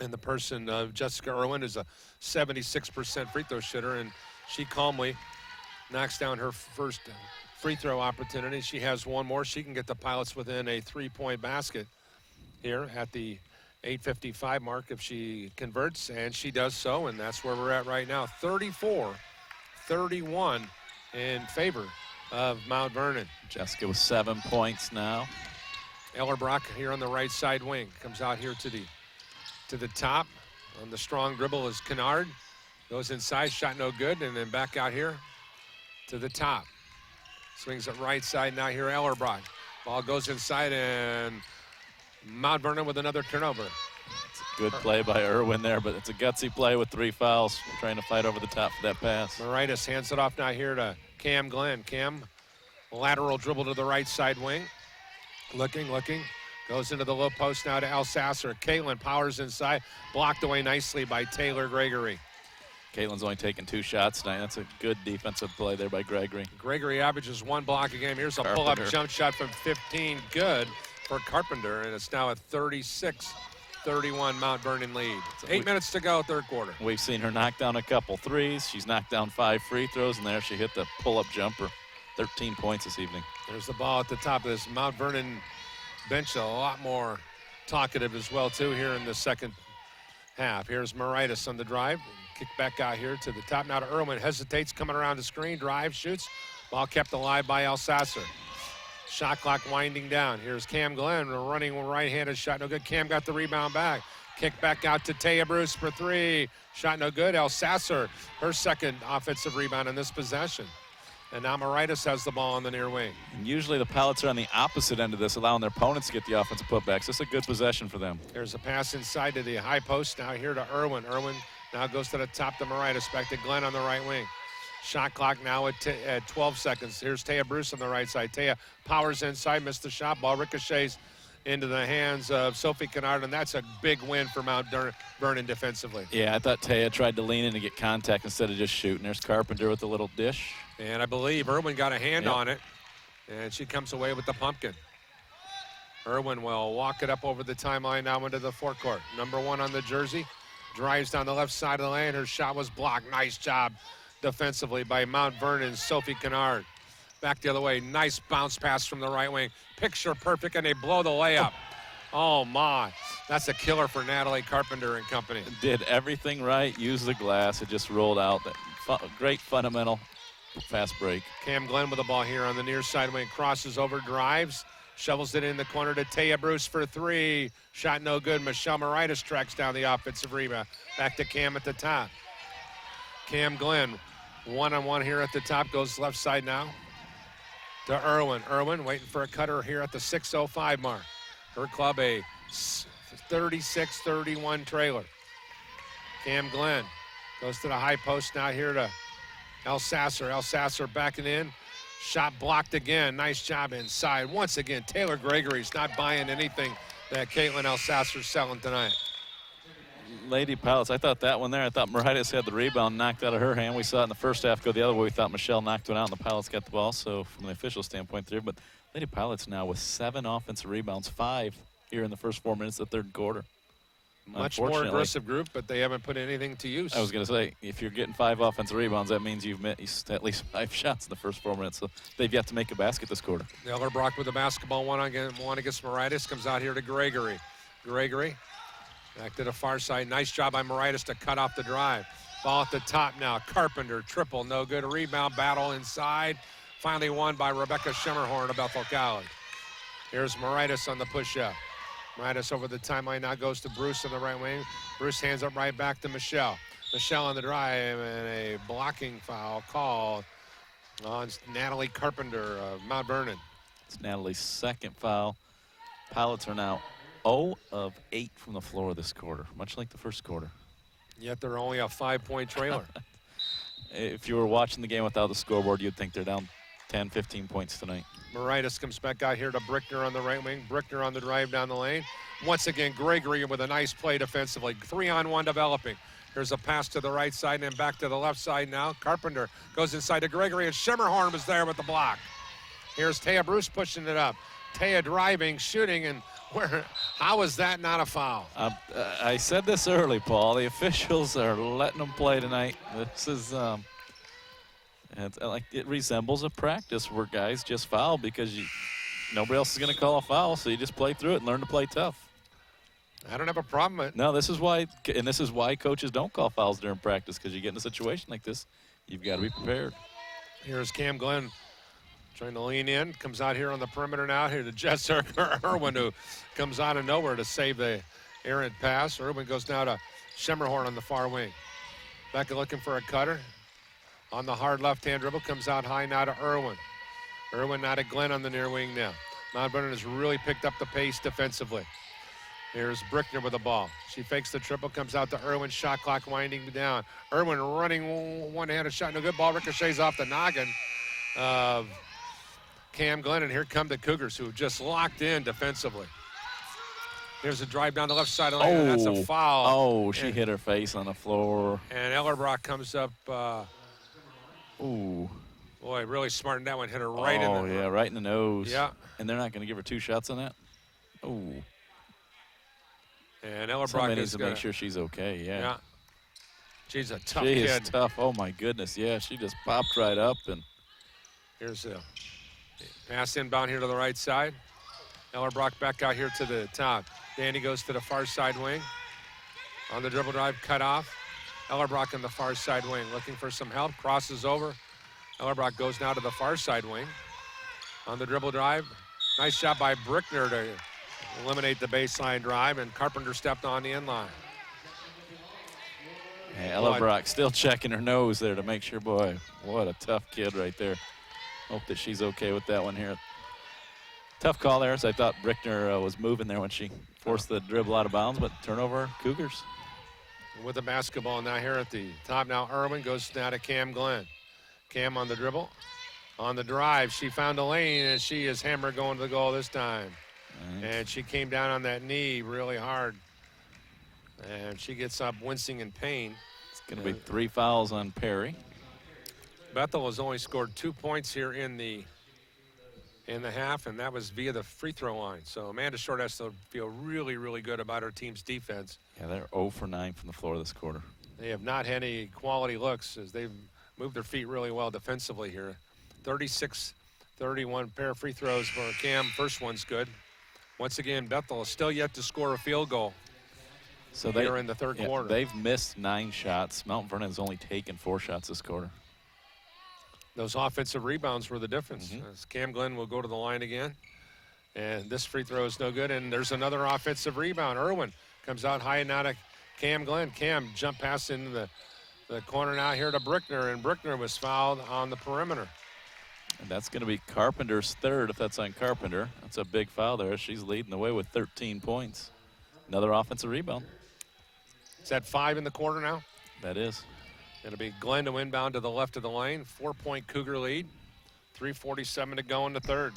And the person, Jessica Irwin, is a 76% free throw shooter, and she calmly knocks down her first free throw opportunity. She has one more. She can get the Pilots within a three-point basket here at the 8:55 mark if she converts, and she does so, and that's where we're at right now. 34-31 in favor of Mount Vernon. Jessica with 7 points now. Ellerbrock here on the right side wing comes out here to the top. On the strong dribble is Kennard. Goes inside, shot no good, and then back out here to the top. Swings it right side now here, Ellerbrock. Ball goes inside, and Mount Vernon with another turnover. It's a good play by Irwin there, but it's a gutsy play with 3 fouls, trying to fight over the top for that pass. Moritas hands it off now here to Cam Glenn. Cam, lateral dribble to the right side wing. Looking. Goes into the low post now to Elsasser. Caitlin powers inside. Blocked away nicely by Taylor Gregory. Caitlin's only taken 2 shots tonight. That's a good defensive play there by Gregory. Gregory averages 1 block a game. Here's a pull-up jump shot from 15. Good for Carpenter, and it's now a 36-31 Mount Vernon lead. 8 minutes to go, third quarter. We've seen her knock down a couple threes. She's knocked down 5 free throws, and there she hit the pull-up jumper. 13 points this evening. There's the ball at the top of this Mount Vernon bench, a lot more talkative as well, too, here in the second half. Here's Moritas on the drive. Kick back out here to the top. Now to Irwin. Hesitates, coming around the screen. Drive, shoots. Ball kept alive by Elsasser. Shot clock winding down. Here's Cam Glenn running right-handed shot. No good. Cam got the rebound back. Kick back out to Taya Bruce for 3. Shot no good. Elsasser, her second offensive rebound in this possession. And now Moritas has the ball on the near wing. And usually the Pilots are on the opposite end of this, allowing their opponents to get the offensive putbacks. This is a good possession for them. There's a pass inside to the high post. Now here to Irwin. Irwin now goes to the top to Moritas. Back to Glenn on the right wing. Shot clock now at 12 seconds. Here's Taya Bruce on the right side. Taya powers inside, missed the shot. Ball ricochets into the hands of Sophie Kennard, and that's a big win for Mount Vernon defensively. Yeah, I thought Taya tried to lean in and get contact instead of just shooting. There's Carpenter with a little dish. And I believe Irwin got a hand on it, and she comes away with the pumpkin. Irwin will walk it up over the timeline now into the forecourt. Number 1 on the jersey, drives down the left side of the lane. Her shot was blocked. Nice job defensively by Mount Vernon's Sophie Kennard. Back the other way, nice bounce pass from the right wing. Picture perfect, and they blow the layup. Oh, my. That's a killer for Natalie Carpenter and company. Did everything right, used the glass. It just rolled out. Great fundamental fast break. Cam Glenn with the ball here on the near side wing. Crosses over, drives, shovels it in the corner to Taya Bruce for 3. Shot no good. Michelle Moritas tracks down the offensive rebound. Back to Cam at the top. Cam Glenn, one-on-one here at the top, goes left side now to Irwin. Irwin waiting for a cutter here at the 6:05 mark. Her club a 36-31 trailer. Cam Glenn goes to the high post now here to Elsasser. Elsasser backing in. Shot blocked again. Nice job inside. Once again, Taylor Gregory's not buying anything that Caitlin Elsasser's selling tonight. Lady Pilots, I thought that one there. I thought Moritas had the rebound knocked out of her hand. We saw it in the first half go the other way. We thought Michelle knocked one out, and the Pilots got the ball. So from the official standpoint there, but Lady Pilots now with 7 offensive rebounds, 5 here in the first 4 minutes of the third quarter. Much more aggressive group, but they haven't put anything to use. I was going to say, if you're getting 5 offensive rebounds, that means you've missed at least 5 shots in the first 4 minutes. So they've yet to make a basket this quarter. Ellerbrock with the basketball, one against Moritas, comes out here to Gregory. Gregory Back to the far side. Nice job by Moritas to cut off the drive. Ball at the top now. Carpenter, triple, no good. A rebound battle inside. Finally won by Rebecca Schemmerhorn of Bethel College. Here's Moritas on the push-up. Moritas over the timeline now goes to Bruce on the right wing. Bruce hands up right back to Michelle. Michelle on the drive, and a blocking foul called on Natalie Carpenter of Mount Vernon. It's Natalie's second foul. Pilots are now 0 of 8 from the floor this quarter, much like the first quarter. Yet they're only a 5-point trailer. If you were watching the game without the scoreboard, you'd think they're down 10, 15 points tonight. Moritas comes back out here to Brickner on the right wing. Brickner on the drive down the lane. Once again, Gregory with a nice play defensively. 3-on-1 developing. Here's a pass to the right side and then back to the left side now. Carpenter goes inside to Gregory, and Schemmerhorn was there with the block. Here's Taya Bruce pushing it up. Taya driving, shooting, and how is that not a foul? I said this early, Paul. The officials are letting them play tonight. This is it resembles a practice where guys just foul because nobody else is going to call a foul, so you just play through it and learn to play tough. I don't have a problem with it. No, this is why coaches don't call fouls during practice, because you get in a situation like this, you've got to be prepared. Here's Cam Glenn trying to lean in, comes out here on the perimeter now. Here to Jess Irwin, who comes out of nowhere to save the errant pass. Irwin goes now to Schemmerhorn on the far wing. Becca looking for a cutter. On the hard left-hand dribble, comes out high now to Irwin. Irwin now to Glenn on the near wing now. Mount Vernon has really picked up the pace defensively. Here's Brickner with the ball. She fakes the triple, comes out to Irwin, shot clock winding down. Irwin running one-handed shot, no good. Ball ricochets off the noggin of Cam Glenn, and here come the Cougars, who just locked in defensively. Here's a drive down the left side of the lane, and that's a foul. Oh, she hit her face on the floor. And Ellerbrock comes up. Ooh. Boy, really smart in that one. Hit her right in the... Oh, yeah, right in the nose. Yeah. And they're not going to give her 2 shots on that? Ooh. And Ellerbrock Somebody needs is to gonna, make sure she's okay, yeah. She's a tough kid. She is tough. Oh, my goodness. Yeah, she just popped right up. And here's a pass inbound here to the right side. Ellerbrock back out here to the top. Danny goes to the far side wing. On the dribble drive, cut off. Ellerbrock in the far side wing, looking for some help. Crosses over. Ellerbrock goes now to the far side wing. On the dribble drive, nice shot by Brickner to eliminate the baseline drive, and Carpenter stepped on the end line. Yeah, Ellerbrock still checking her nose there to make sure. Boy, what a tough kid right there. Hope that she's okay with that one here. Tough call there, as I thought Brickner was moving there when she forced the dribble out of bounds, but turnover, Cougars. With the basketball now here at the top now, Irwin goes now to Cam Glenn. Cam on the dribble. On the drive, she found a lane, and she is hammered going to the goal this time. Right. And she came down on that knee really hard. And she gets up wincing in pain. It's going to be 3 fouls on Perry. Bethel has only scored 2 points here in the half, and that was via the free throw line. So Amanda Short has to feel really, really good about her team's defense. Yeah, they're 0 for 9 from the floor this quarter. They have not had any quality looks as they've moved their feet really well defensively here. 36-31 pair of free throws for Cam. First one's good. Once again, Bethel is still yet to score a field goal. So they're in the third quarter. They've missed 9 shots. Mount Vernon's only taken 4 shots this quarter. Those offensive rebounds were the difference. As Cam Glenn will go to the line again. And this free throw is no good. And there's another offensive rebound. Irwin comes out high and out of Cam Glenn. Cam jump pass into the corner now here to Brickner. And Brickner was fouled on the perimeter. And that's going to be Carpenter's 3rd, if that's on Carpenter. That's a big foul there. She's leading the way with 13 points. Another offensive rebound. Is that 5 in the quarter now? That is. It'll be Glenn to inbound to the left of the lane. 4-point Cougar lead. 3:47 to go in the third.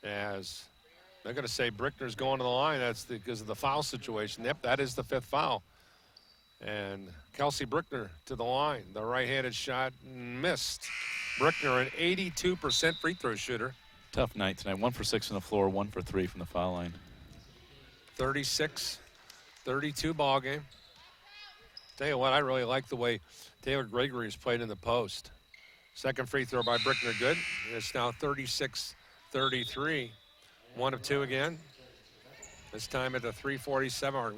As they're going to say Brickner's going to the line. That's because of the foul situation. Yep, that is the 5th foul. And Kelsey Brickner to the line. The right-handed shot missed. Brickner, an 82% free throw shooter. Tough night tonight. 1 for 6 from the floor, 1 for 3 from the foul line. 36-32 ball game. Tell you what, I really like the way Taylor Gregory has played in the post. Second free throw by Brickner, good. It's now 36-33. 1 of 2 again. This time at the 3:47.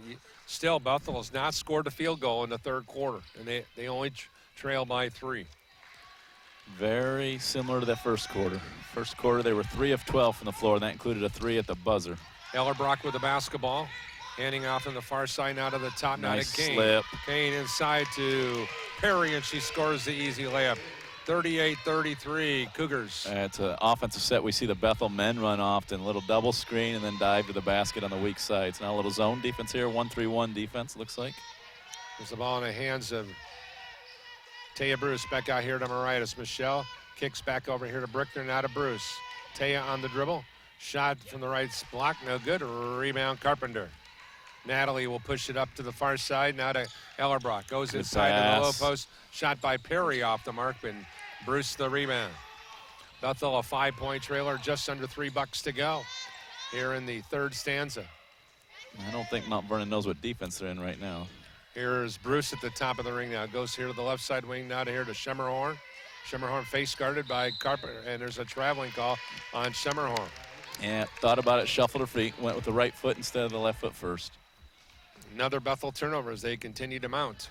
Still, Bethel has not scored a field goal in the third quarter, and they only trail by 3. Very similar to that first quarter. First quarter, they were 3 of 12 from the floor, and that included a 3 at the buzzer. Ellerbrock with the basketball. Handing off on the far side now to the top. Nice now to Kane. slip. Kane inside to Perry, and she scores the easy layup. 38-33, Cougars. It's an offensive set. We see the Bethel men run often, a little double screen and then dive to the basket on the weak side. It's now a little zone defense here, 1-3-1 defense, looks like. There's the ball in the hands of Taya Bruce. Back out here to Moritas. Michelle kicks back over here to Brickner, now to Bruce. Taya on the dribble. Shot from the right block, no good. Rebound, Carpenter. Natalie will push it up to the far side, now to Ellerbrock. Goes Good inside to the low pass. post. Shot by Perry off the mark, and Bruce the rebound. Bethel a 5-point trailer, just under $3 to go here in the third stanza. I don't think Mount Vernon knows what defense they're in right now. Here's Bruce at the top of the ring now. Goes here to the left side wing, now to here to Schemerhorn. Schemerhorn face guarded by Carpenter, and there's a traveling call on Schemerhorn. Yeah, thought about it, shuffled her feet, went with the right foot instead of the left foot first. Another Bethel turnover as they continue to mount.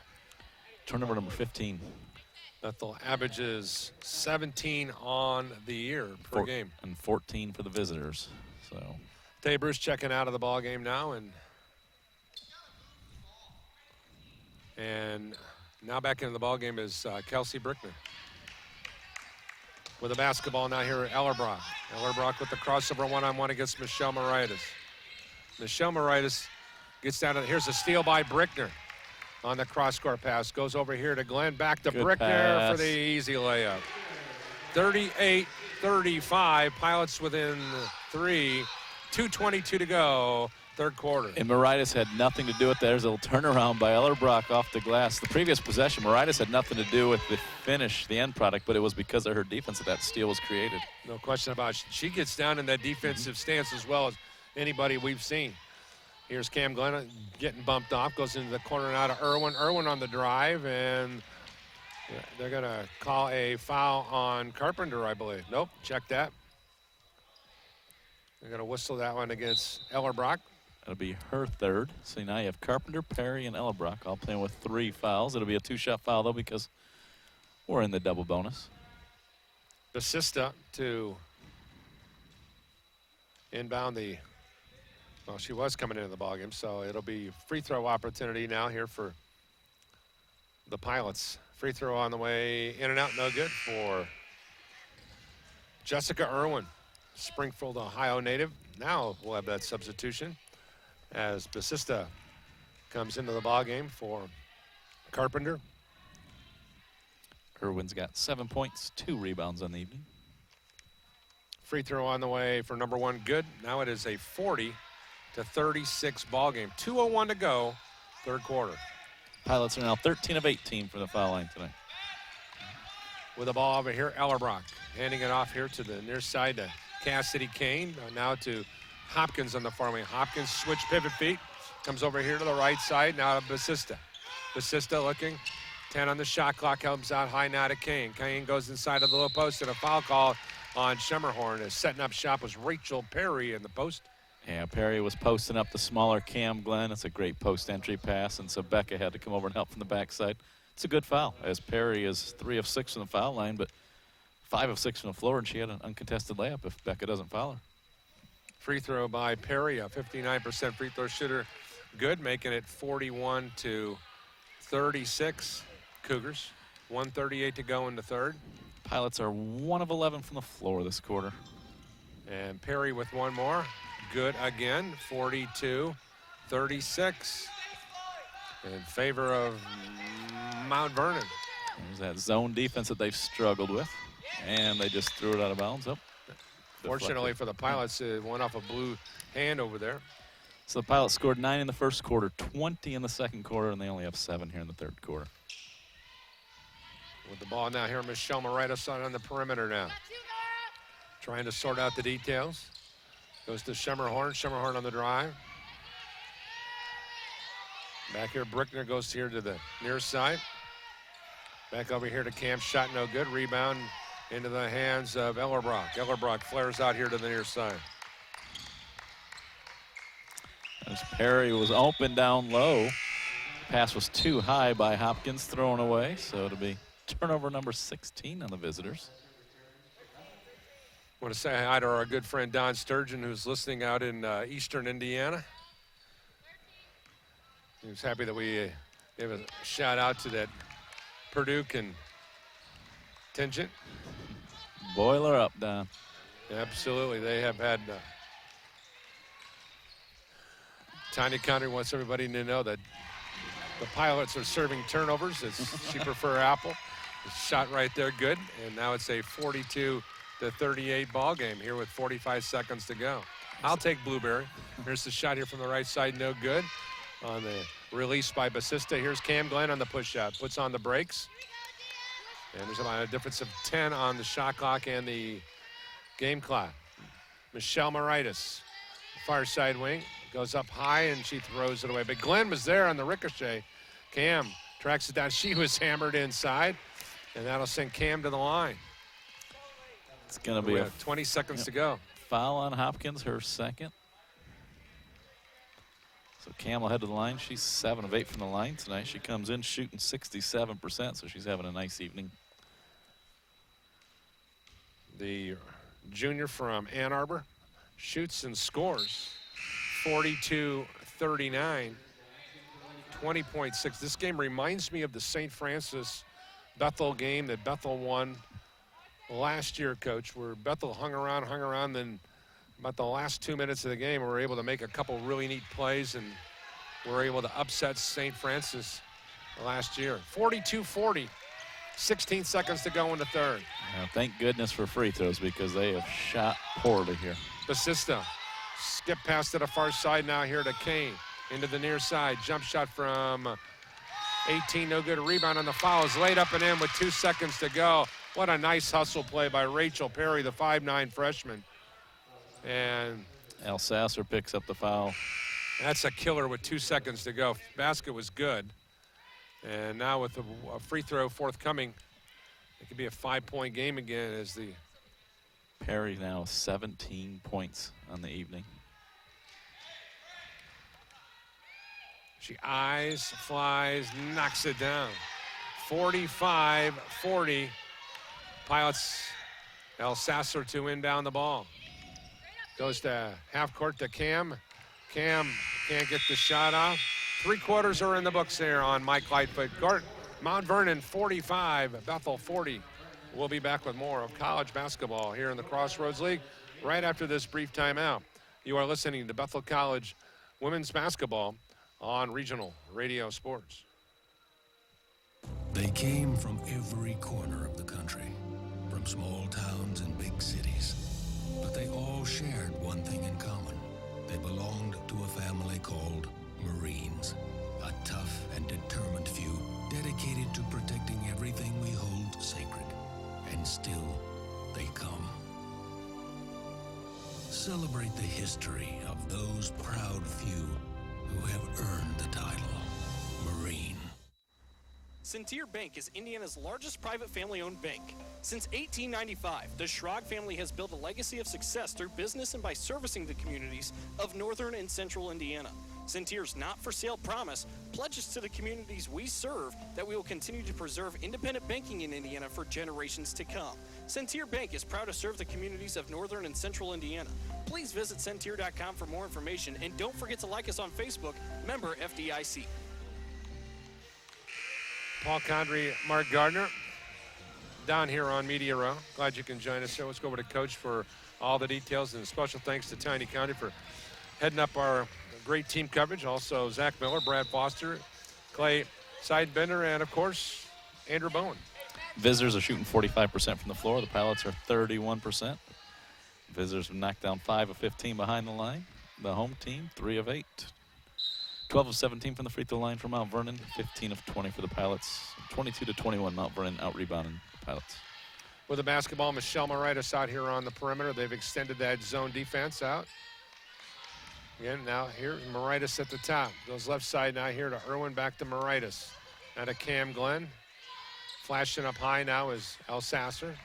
Turnover number 15. Bethel averages 17 on the year per game. And 14 for the visitors. So Tay Bruce checking out of the ball game now, and now back into the ball game is Kelsey Brickner. With the basketball now here, Ellerbrock. Ellerbrock with the crossover one-on-one against Michelle Moritas. Michelle Moritas gets down to, here's a steal by Brickner on the cross-court pass. Goes over here to Glenn, back to Good Brickner pass. for the easy layup. 38-35, Pilots within 3, 2:22 to go, third quarter. And Moritas had nothing to do with that. There's a little turnaround by Ellerbrock off the glass. The previous possession, Moritas had nothing to do with the finish, the end product, but it was because of her defense that steal was created. No question about it. She gets down in that defensive stance as well as anybody we've seen. Here's Cam Glenn getting bumped off, goes into the corner now to Irwin. Irwin on the drive, and they're going to call a foul on Carpenter, I believe. Nope, check that. They're going to whistle that one against Ellerbrock. That'll be her third. So now you have Carpenter, Perry, and Ellerbrock all playing with 3 fouls. It'll be a 2-shot foul, though, because we're in the double bonus. Basista to inbound the, well, she was coming into the ballgame, so it'll be free throw opportunity now here for the Pilots. Free throw on the way, in and out, no good for Jessica Irwin, Springfield, Ohio native. Now we'll have that substitution as Basista comes into the ballgame for Carpenter. Irwin's got 7 points, 2 rebounds on the evening. Free throw on the way for number 1, good. Now it is a 40-36 ball game. 2:01 to go, third quarter. Pilots are now 13 of 18 from the foul line tonight. With the ball over here, Ellerbrock handing it off here to the near side to Cassidy Kane. Now to Hopkins on the far wing. Hopkins switch pivot feet. Comes over here to the right side. Now to Basista. Basista looking. 10 on the shot clock. Comes out high now to Kane. Kane goes inside of the low post, and a foul call on Schemerhorn. As setting up shop was Rachel Perry in the post. Yeah, Perry was posting up the smaller Cam Glenn. It's a great post entry pass, and so Becca had to come over and help from the backside. It's a good foul, as Perry is 3 of 6 from the foul line, but 5 of 6 from the floor, and she had an uncontested layup if Becca doesn't foul her. Free throw by Perry, a 59% free throw shooter. Good, making it 41-36 Cougars. 1:38 to go in the third. Pilots are 1 of 11 from the floor this quarter. And Perry with one more. Good again, 42-36 in favor of Mount Vernon. There's that zone defense that they've struggled with, and they just threw it out of bounds. Oh, Fortunately for the Pilots, it went off a blue hand over there. So the Pilots scored 9 in the first quarter, 20 in the second quarter, and they only have 7 here in the third quarter. With the ball now here, Michelle Moritas on the perimeter now. Trying to sort out the details. Goes to Schemerhorn. Schemerhorn on the drive. Back here, Brickner goes here to the near side. Back over here to Camp. Shot no good. Rebound into the hands of Ellerbrock. Ellerbrock flares out here to the near side. As Perry was open down low. Pass was too high by Hopkins, thrown away. So it'll be turnover number 16 on the visitors. Want to say hi to our good friend Don Sturgeon, who's listening out in eastern Indiana. He was happy that we gave a shout out to that Purdue contingent. Boiler up, Don. Absolutely. They have had Tanya Connery wants everybody to know that the Pilots are serving turnovers. She prefer Apple. The shot right there, good. And now it's a 42-38 ball game here with 45 seconds to go. I'll take Blueberry. Here's the shot here from the right side, no good. On the release by Basista. Here's Cam Glenn on the push shot. Puts on the brakes. And there's about a difference of 10 on the shot clock and the game clock. Michelle Moritas, far side wing, goes up high and she throws it away. But Glenn was there on the ricochet. Cam tracks it down. She was hammered inside, and that'll send Cam to the line. It's going to be 20 seconds to go. Foul on Hopkins, her second. So Cam will head to the line. She's 7 of 8 from the line tonight. She comes in shooting 67%, so she's having a nice evening. The junior from Ann Arbor shoots and scores 42-39, 20.6. This game reminds me of the St. Francis Bethel game that Bethel won last year, Coach, where Bethel hung around, then about the last 2 minutes of the game, we were able to make a couple really neat plays and were able to upset St. Francis last year. 42-40, 16 seconds to go in the third. Now, thank goodness for free throws because they have shot poorly here. Basista, skip past to the far side now here to Kane. Into the near side, jump shot from 18, no good. Rebound on the foul is laid up and in with 2 seconds to go. What a nice hustle play by Rachel Perry, the 5'9" freshman. And Alsasser picks up the foul. That's a killer with 2 seconds to go. Basket was good. And now with a free throw forthcoming, it could be a 5-point game again as the Perry now 17 points on the evening. She eyes, flies, knocks it down. 45-40. Pilots, Alsasser to inbound the ball. Goes to half court to Cam. Cam can't get the shot off. 3 quarters are in the books here on Mike Lightfoot court. Mount Vernon 45, Bethel 40. We'll be back with more of college basketball here in the Crossroads League right after this brief timeout. You are listening to Bethel College women's basketball on Regional Radio Sports. They came from every corner of the country, from small towns and big cities. But they all shared one thing in common. They belonged to a family called Marines, a tough and determined few dedicated to protecting everything we hold sacred. And still, they come. Celebrate the history of those proud few who have earned the title Marine. Centier Bank is Indiana's largest private family-owned bank. Since 1895, the Schrag family has built a legacy of success through business and by servicing the communities of northern and central Indiana. Centier's not-for-sale promise pledges to the communities we serve that we will continue to preserve independent banking in Indiana for generations to come. Centier Bank is proud to serve the communities of northern and central Indiana. Please visit Centier.com for more information, and don't forget to like us on Facebook, member FDIC. Paul Condrey, Mark Gardner, down here on Media Row. Glad you can join us. So let's go over to Coach for all the details, and special thanks to Tiny County for heading up our great team coverage. Also, Zach Miller, Brad Foster, Clay Sidebender, and, of course, Andrew Bowen. Visitors are shooting 45% from the floor. The Pilots are 31%. Visitors have knocked down 5 of 15 behind the line. The home team, 3 of 8. 12 of 17 from the free throw line for Mount Vernon. 15 of 20 for the Pilots. 22-21, Mount Vernon out-rebounding the Pilots. With the basketball, Michelle Moritas out here on the perimeter. They've extended that zone defense out. Again, now here's Moritas at the top. Goes left side now here to Irwin, back to Moritas. Now to Cam Glenn. Flashing up high now is Alsasser.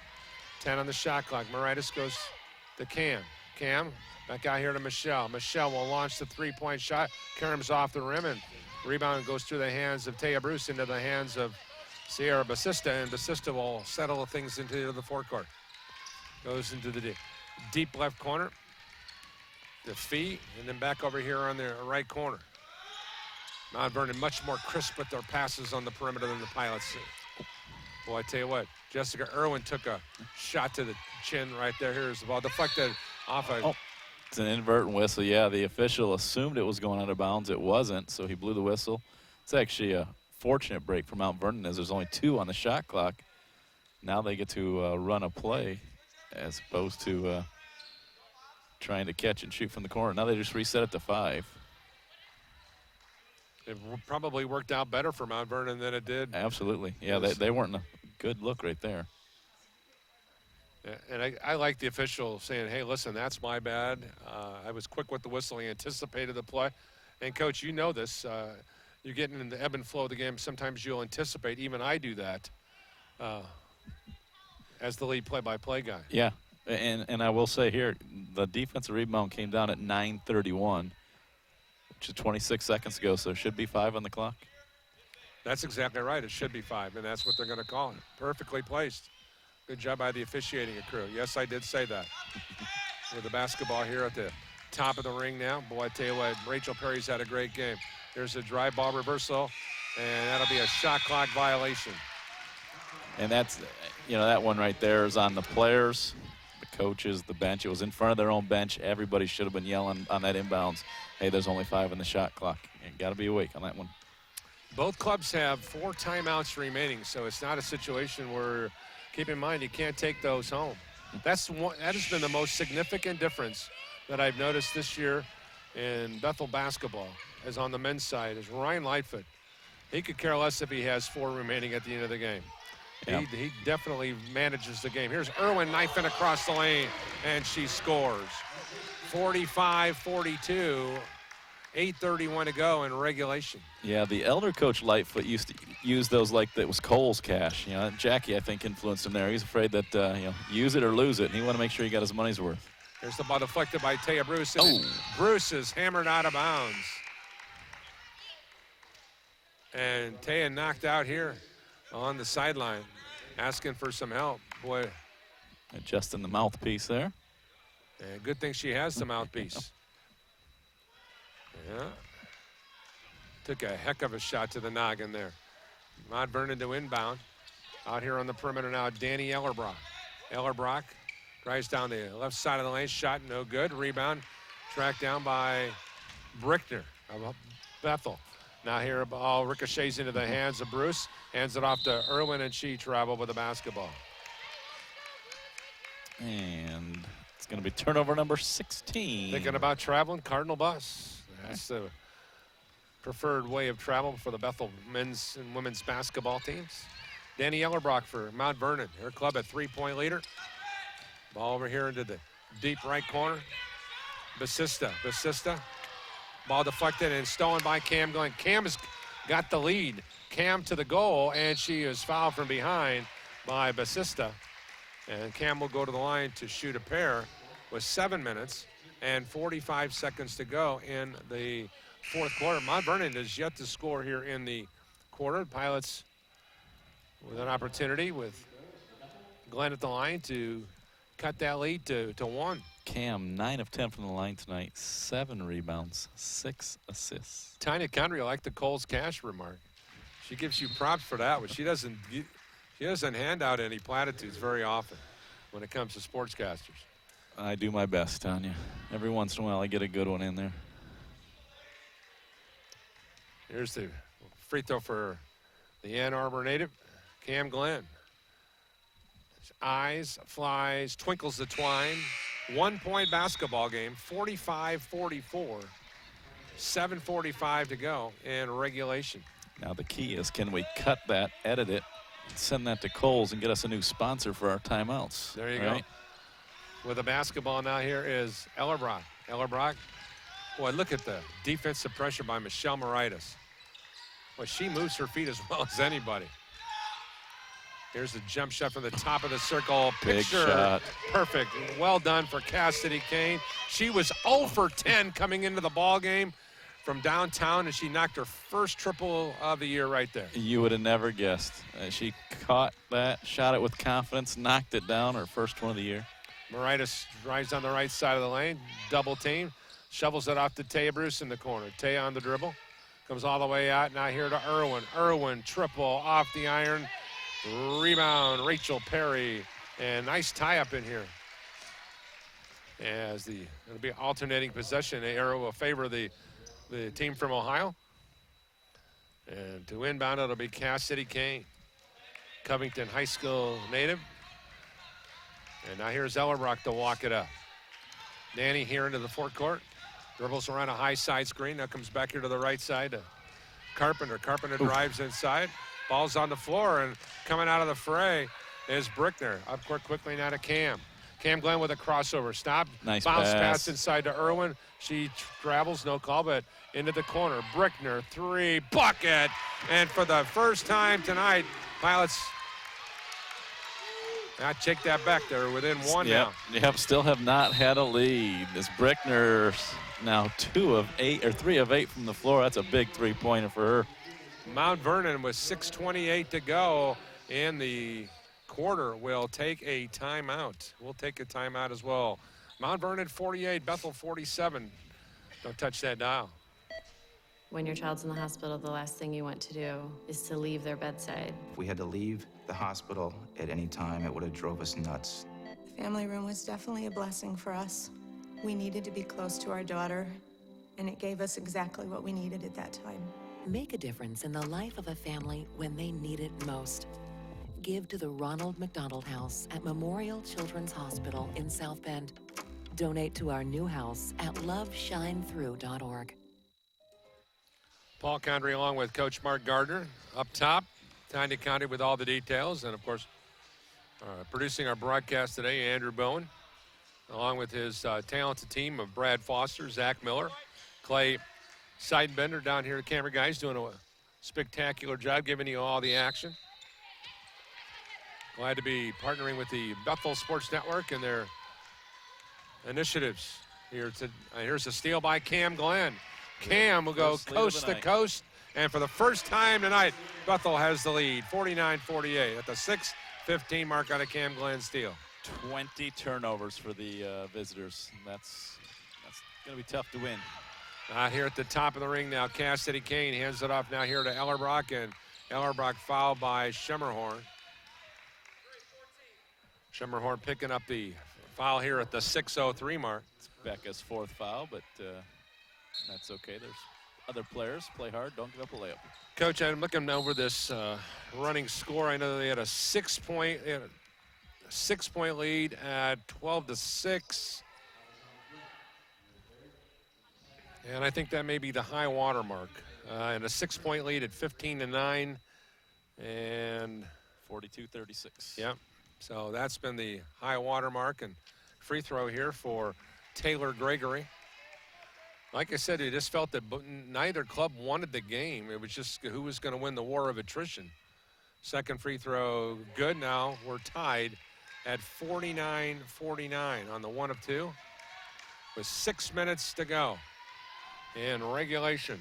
10 on the shot clock. Moritas goes to Cam. Cam, back out here to Michelle. Michelle will launch the three-point shot. Karam's off the rim, and rebound goes through the hands of Taya Bruce into the hands of Sierra Basista, and Basista will settle things into the forecourt. Goes into the deep left corner. The feet, and then back over here on the right corner. Mount Vernon much more crisp with their passes on the perimeter than the Pilots. Boy, I tell you what, Jessica Irwin took a shot to the chin right there. Here's the ball deflected off a... Oh, it's an inadvertent whistle. Yeah, the official assumed it was going out of bounds. It wasn't, so he blew the whistle. It's actually a fortunate break for Mount Vernon as there's only 2 on the shot clock. Now they get to run a play as opposed to trying to catch and shoot from the corner. Now they just reset it to 5. It probably worked out better for Mount Vernon than it did. Absolutely. Yeah, they weren't a good look right there. And I like the official saying, hey, listen, that's my bad. I was quick with the whistle. He anticipated the play. And, Coach, you know this. You're getting in the ebb and flow of the game. Sometimes you'll anticipate. Even I do that as the lead play-by-play guy. Yeah, and I will say here, the defensive rebound came down at 9:31, which is 26 seconds ago, so it should be 5 on the clock. That's exactly right. It should be 5, and that's what they're going to call it. Perfectly placed. Good job by the officiating crew. Yes, I did say that. With the basketball here at the top of the ring now. Boy, I tell you what, Rachel Perry's had a great game. There's a drive ball reversal, and that'll be a shot clock violation. And that's, that one right there is on the players, the coaches, the bench. It was in front of their own bench. Everybody should have been yelling on that inbounds, hey, there's only 5 on the shot clock. You got to be awake on that one. Both clubs have 4 timeouts remaining, so it's not a situation where, keep in mind, you can't take those home. That has been the most significant difference that I've noticed this year in Bethel basketball, as on the men's side, is Ryan Lightfoot. He could care less if he has 4 remaining at the end of the game. Yeah. He definitely manages the game. Here's Irwin knifing across the lane, and she scores. 45-42, 8:31 to go in regulation. Yeah, the elder coach Lightfoot used to use those like it was Cole's cash. Jackie, I think, influenced him there. He's afraid that, use it or lose it, and he wanted to make sure he got his money's worth. Here's the ball deflected by Taya Bruce. And Bruce is hammered out of bounds. And Taya knocked out here on the sideline, asking for some help. Boy. Adjusting the mouthpiece there. And good thing she has the mouthpiece. Yeah. Took a heck of a shot to the noggin there. Mount Vernon to inbound. Out here on the perimeter now, Danny Ellerbrock. Ellerbrock drives down the left side of the lane. Shot no good. Rebound tracked down by Brickner of Bethel. Now here, ball ricochets into the hands of Bruce. Hands it off to Irwin, and she traveled with the basketball. And it's going to be turnover number 16. Thinking about traveling, Cardinal bus. That's the preferred way of travel for the Bethel men's and women's basketball teams. Danny Ellerbrock for Mount Vernon. Her club at 3-point leader. Ball over here into the deep right corner. Basista. Ball deflected and stolen by Cam Glenn. Cam has got the lead. Cam to the goal, and she is fouled from behind by Basista. And Cam will go to the line to shoot a pair with 7 minutes and 45 seconds to go in the fourth quarter. Mount Vernon is yet to score here in the quarter. Pilots with an opportunity with Glenn at the line to cut that lead to 1. Cam, 9 of 10 from the line tonight, 7 rebounds, 6 assists. Tanya Condry liked the Cole's Cash remark. She gives you props for that, but she doesn't hand out any platitudes very often when it comes to sportscasters. I do my best, Tanya. Every once in a while I get a good one in there. Here's the free throw for the Ann Arbor native, Cam Glenn. Eyes, flies, twinkles the twine. 1-point basketball game, 45-44. 7:45 to go in regulation. Now the key is, can we cut that, edit it, send that to Kohl's and get us a new sponsor for our timeouts? There you go. With the basketball now, here is Ellerbrock. Ellerbrock, boy, look at the defensive pressure by Michelle Moritas. Boy, she moves her feet as well as anybody. Here's the jump shot from the top of the circle. Big Picture shot. perfect. Well done for Cassidy Kane. She was 0 for 10 coming into the ball game from downtown, and she knocked her first triple of the year right there. You would have never guessed. She caught that, shot it with confidence, knocked it down, her first one of the year. Moritas drives on the right side of the lane, double team, shovels it off to Taya Bruce in the corner. Taya on the dribble, comes all the way out, now here to Irwin. Irwin, triple off the iron. Rebound, Rachel Perry, and nice tie-up in here. As it'll be alternating possession. The arrow will favor the team from Ohio. And to inbound, it'll be Cassidy Kane, Covington High School native. And now here's Ellerbrock to walk it up. Danny here into the forecourt. Dribbles around a high side screen. Now comes back here to the right side to Carpenter. Carpenter drives inside. Ball's on the floor, and coming out of the fray is Brickner. Up court quickly now to Cam. Cam Glenn with a crossover. Stop. Nice bounce pass inside to Irwin. She travels, no call, but into the corner. Brickner, three, bucket. And for the first time tonight, Pilots now take that back. They're within one now. Yep, still have not had a lead. This Brickner's now 2 of 8 or 3 of 8 from the floor. That's a big three-pointer for her. Mount Vernon with 6:28 to go in the quarter will take a timeout. We'll take a timeout as well. Mount Vernon 48, Bethel 47. Don't touch that dial. When your child's in the hospital, the last thing you want to do is to leave their bedside. If we had to leave the hospital at any time, it would have drove us nuts. The family room was definitely a blessing for us. We needed to be close to our daughter, and it gave us exactly what we needed at that time. Make a difference in the life of a family when they need it most. Give to the Ronald McDonald House at Memorial Children's Hospital in South Bend. Donate to our new house at loveshinethrough.org. Paul Condry along with Coach Mark Gardner. Up top, Tanya County with all the details. And, of course, producing our broadcast today, Andrew Bowen, along with his talented team of Brad Foster, Zach Miller, Clay Seidenbender down here, the camera guys doing a spectacular job giving you all the action. Glad to be partnering with the Bethel Sports Network and their initiatives. Here's a steal by Cam Glenn. Cam will go coast to coast, and for the first time tonight, Bethel has the lead, 49-48 at the 6:15 mark on a Cam Glenn steal. 20 turnovers for the visitors. That's going to be tough to win. Out here at the top of the ring now, Cassidy Kane hands it off now here to Ellerbrock, and Ellerbrock fouled by Schemmerhorn. Schemmerhorn picking up the foul here at the 6:03 mark. It's Becca's 4th foul, but that's okay. There's other players. Play hard. Don't give up a layup. Coach, I'm looking over this running score. I know they had a 6-point lead at 12-6. And I think that may be the high water mark. And a 6-point lead at 15-9 and 42-36. Yep. So that's been the high water mark, and free throw here for Taylor Gregory. Like I said, they just felt that neither club wanted the game. It was just who was going to win the war of attrition. Second free throw good. Now we're tied at 49-49 on the 1 of 2 with 6 minutes to go in regulation.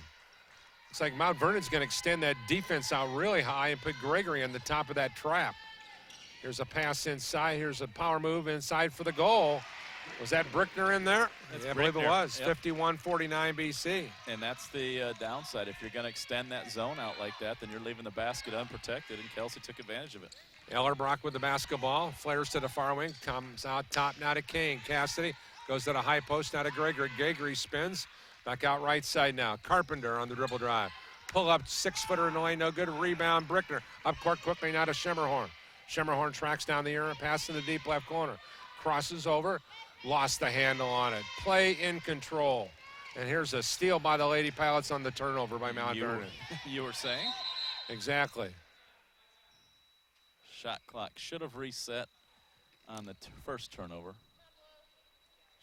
Looks like Mount Vernon's going to extend that defense out really high and put Gregory on the top of that trap. Here's a pass inside. Here's a power move inside for the goal. Was that Brickner in there? Yeah, I believe it was. Yep. 51-49 BC. And that's the downside. If you're going to extend that zone out like that, then you're leaving the basket unprotected, and Kelsey took advantage of it. Ellerbrock with the basketball. Flares to the far wing. Comes out top now to Kane. Cassidy goes to the high post now to Gregory. Gregory spins. Back out right side now. Carpenter on the dribble drive. Pull up 6-footer in the lane. No good. Rebound. Brickner. Up court quickly now to Schemmerhorn. Schemmerhorn tracks down the air. Pass in the deep left corner. Crosses over. Lost the handle on it. Play in control. And here's a steal by the Lady Pilots on the turnover by Mount Vernon. You were saying? Exactly. Shot clock should have reset on the first turnover.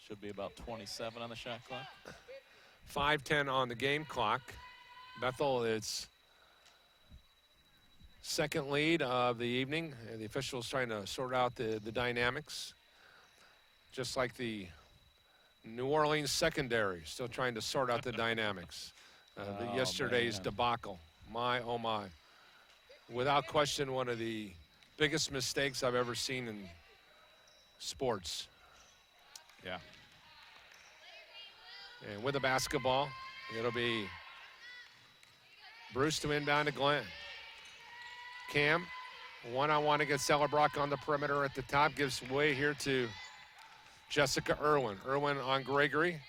Should be about 27 on the shot clock. 5:10 on the game clock. Bethel, it's second lead of the evening. And the officials trying to sort out the dynamics. Just like the New Orleans secondary, still trying to sort out the dynamics. Yesterday's debacle. My, oh my. Without question, one of the biggest mistakes I've ever seen in sports. Yeah. And with the basketball, it'll be Bruce to inbound to Glenn. Cam, one-on-one against Ellerbrock on the perimeter at the top, gives way here to Jessica Irwin. Irwin on Gregory.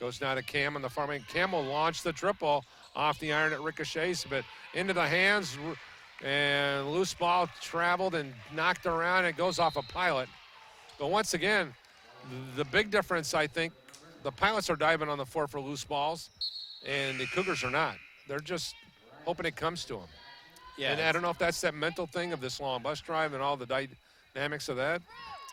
Goes now to Cam on the far wing. Cam will launch the triple off the iron at ricochets, but into the hands, and loose ball traveled and knocked around. It goes off a Pilot. But once again, the big difference, I think, the Pilots are diving on the floor for loose balls, and the Cougars are not. They're just hoping it comes to them. Yeah. And I don't know if that's that mental thing of this long bus drive and all the dynamics of that.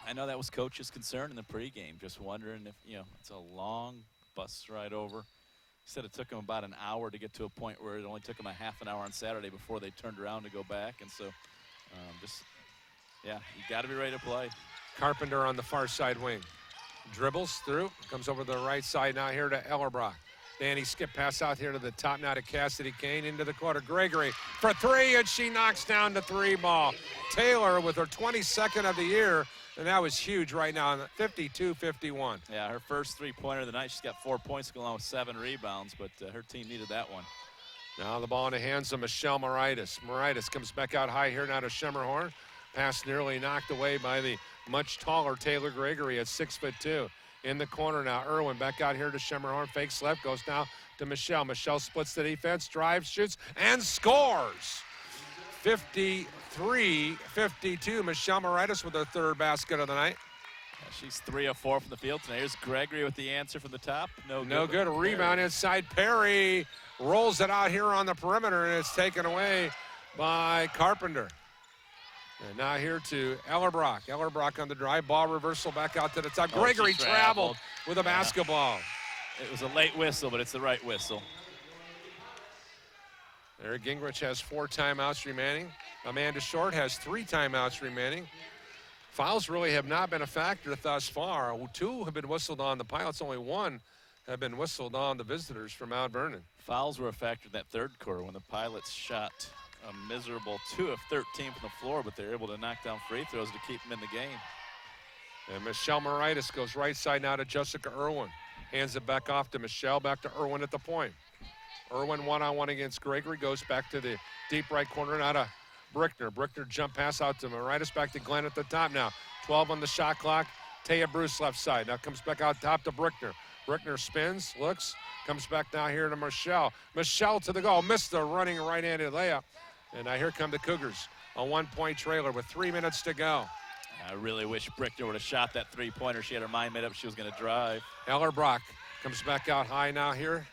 I know that was Coach's concern in the pregame, just wondering if, it's a long bus ride over. He said it took him about an hour to get to a point where it only took him a half an hour on Saturday before they turned around to go back. And so, you got to be ready to play. Carpenter on the far side wing. Dribbles through, comes over to the right side now here to Ellerbrock. Danny skip pass out here to the top now to Cassidy Kane into the quarter. Gregory for three, and she knocks down the three ball. Taylor with her 22nd of the year, and that was huge right now, 52-51. Yeah, her first three-pointer of the night. She's got 4 points along with 7 rebounds, but her team needed that one. Now the ball in the hands of Michelle Moritas. Moritas comes back out high here now to Schemmerhorn. Pass nearly knocked away by the much taller Taylor Gregory at 6'2". In the corner now, Irwin back out here to Schemmerhorn. Fakes left, goes now to Michelle. Michelle splits the defense, drives, shoots, and scores. 53-52. Michelle Moritas with her third basket of the night. She's 3 of 4 from the field tonight. Here's Gregory with the answer from the top. No good. A rebound inside. Perry rolls it out here on the perimeter, and it's taken away by Carpenter. And now here to Ellerbrock. Ellerbrock on the drive. Ball reversal back out to the top. Gregory traveled with a basketball. It was a late whistle, but it's the right whistle. Eric Gingrich has 4 timeouts remaining. Amanda Short has 3 timeouts remaining. Fouls really have not been a factor thus far. 2 have been whistled on the Pilots. Only 1 have been whistled on the visitors from Mount Vernon. Fouls were a factor in that third quarter when the Pilots shot a miserable 2 of 13 from the floor, but they're able to knock down free throws to keep them in the game. And Michelle Moritas goes right side now to Jessica Irwin. Hands it back off to Michelle, back to Irwin at the point. Irwin one-on-one against Gregory, goes back to the deep right corner now to Brickner. Brickner jump pass out to Moritas, back to Glenn at the top now. 12 on the shot clock. Taya Bruce left side. Now comes back out top to Brickner. Brickner spins, looks, comes back now here to Michelle. Michelle to the goal, missed the running right-handed layup. And now here come the Cougars, a 1-point trailer with 3 minutes to go. I really wish Brickner would have shot that three-pointer. She had her mind made up she was going to drive. Ellerbrock comes back out high now here.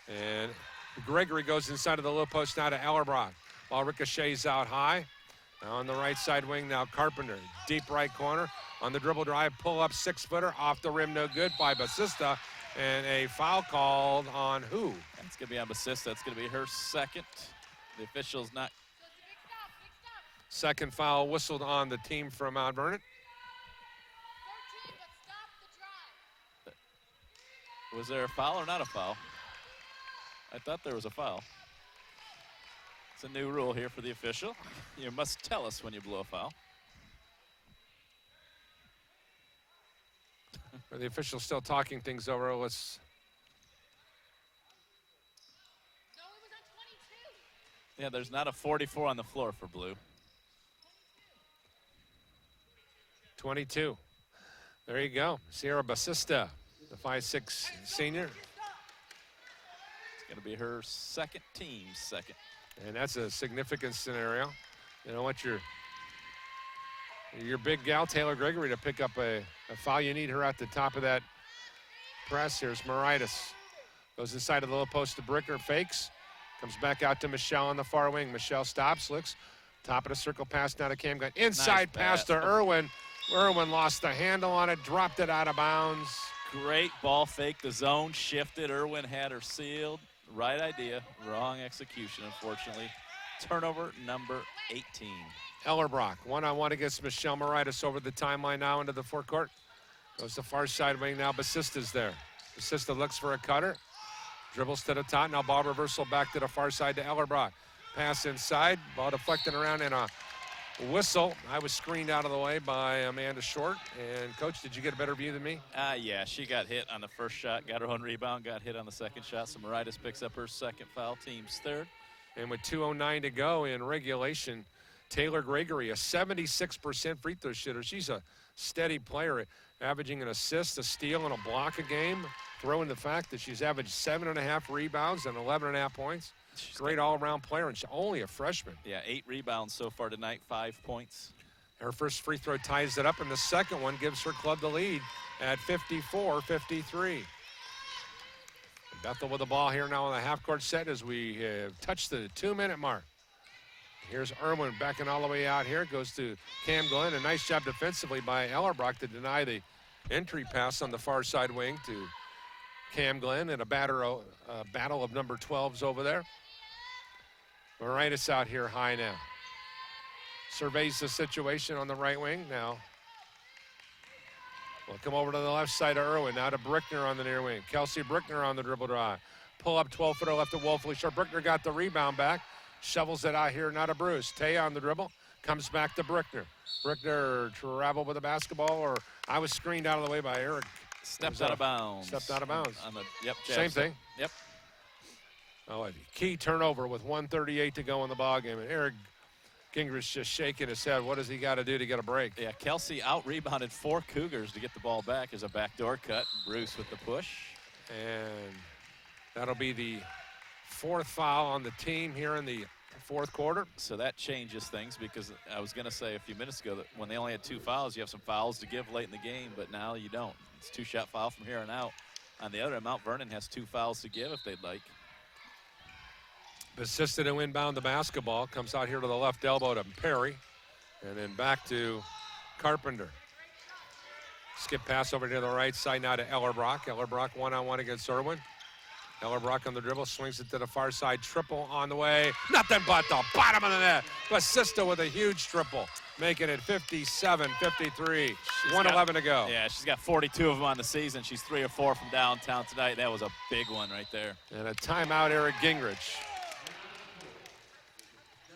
And Gregory goes inside of the low post now to Ellerbrock. Ball ricochets out high. Now on the right side wing now Carpenter. Deep right corner. On the dribble drive, pull up 6-footer. Off the rim, no good by Basista. And a foul called on who? It's going to be on Basista. It's going to be her second. The officials not. Second foul whistled on the team from Mount Vernon. Was there a foul or not a foul? I thought there was a foul. It's a new rule here for the official. You must tell us when you blow a foul. Are the officials still talking things over? Let's. Yeah, there's not a 44 on the floor for blue. 22. There you go. Sierra Basista, the 5'6" senior. It's going to be her second, team's second. And that's a significant scenario. You know what, your big gal, Taylor Gregory, to pick up a foul. You need her at the top of that press. Here's Moritas. Goes inside of the low post to Bricker, fakes. Comes back out to Michelle on the far wing. Michelle stops, looks. Top of the circle pass now to Cam Gunn. Inside nice pass to Irwin. Irwin lost the handle on it, dropped it out of bounds. Great ball fake. The zone shifted. Irwin had her sealed. Right idea, wrong execution, unfortunately. Turnover number 18. Ellerbrock, one-on-one against Michelle Moritas over the timeline now into the forecourt. Goes to far side wing now. Basista's there. Basista looks for a cutter. Dribbles to the top. Now ball reversal back to the far side to Ellerbrock. Pass inside. Ball deflecting around and a whistle. I was screened out of the way by Amanda Short. And, Coach, did you get a better view than me? Yeah, she got hit on the first shot, got her own rebound, got hit on the second shot. So Moritas picks up her second foul, team's third. And with 2:09 to go in regulation, Taylor Gregory, a 76% free throw shooter. She's a steady player, averaging an assist, a steal, and a block a game. Throw in the fact that she's averaged 7.5 rebounds and 11.5 points. She's great all-around player, and she's only a freshman. Yeah, 8 rebounds so far tonight, 5 points. Her first free throw ties it up, and the second one gives her club the lead at 54-53. Bethel with the ball here now on the half-court set as we touch the 2-minute mark. Here's Irwin backing all the way out here. Goes to Cam Glenn. A nice job defensively by Ellerbrock to deny the entry pass on the far side wing to Cam Glenn, and a battle of number 12s over there. Moritas out here high now. Surveys the situation on the right wing now. We'll come over to the left side of Irwin. Now to Brickner on the near wing. Kelsey Brickner on the dribble drive. Pull up 12-footer left to woefully short. Brickner got the rebound back. Shovels it out here now to Bruce. Taya on the dribble. Comes back to Brickner. Brickner traveled with the basketball, or I was screened out of the way by Eric. Stepped out of bounds. Stepped out of bounds. On the, yep, same thing. Yep. Oh, a key turnover with 1:38 to go in the ballgame. And Eric Gingrich just shaking his head. What does he got to do to get a break? Yeah, Kelsey out-rebounded 4 Cougars to get the ball back. There's a backdoor cut. Bruce with the push. And that'll be the 4th foul on the team here in the 4th quarter. So that changes things, because I was going to say a few minutes ago that when they only had 2 fouls, you have some fouls to give late in the game, but now you don't. It's 2-shot foul from here on out. On the other end, Mount Vernon has 2 fouls to give if they'd like. Assisted and inbound the basketball. Comes out here to the left elbow to Perry. And then back to Carpenter. Skip pass over to the right side now to Ellerbrock. Ellerbrock one-on-one against Irwin. Ellerbrock on the dribble, swings it to the far side. Triple on the way. Nothing but the bottom of the net. Basista with a huge triple, making it 57-53. 1:11 to go. Yeah, she's got 42 of them on the season. She's 3 or 4 from downtown tonight. That was a big one right there. And a timeout, Eric Gingrich.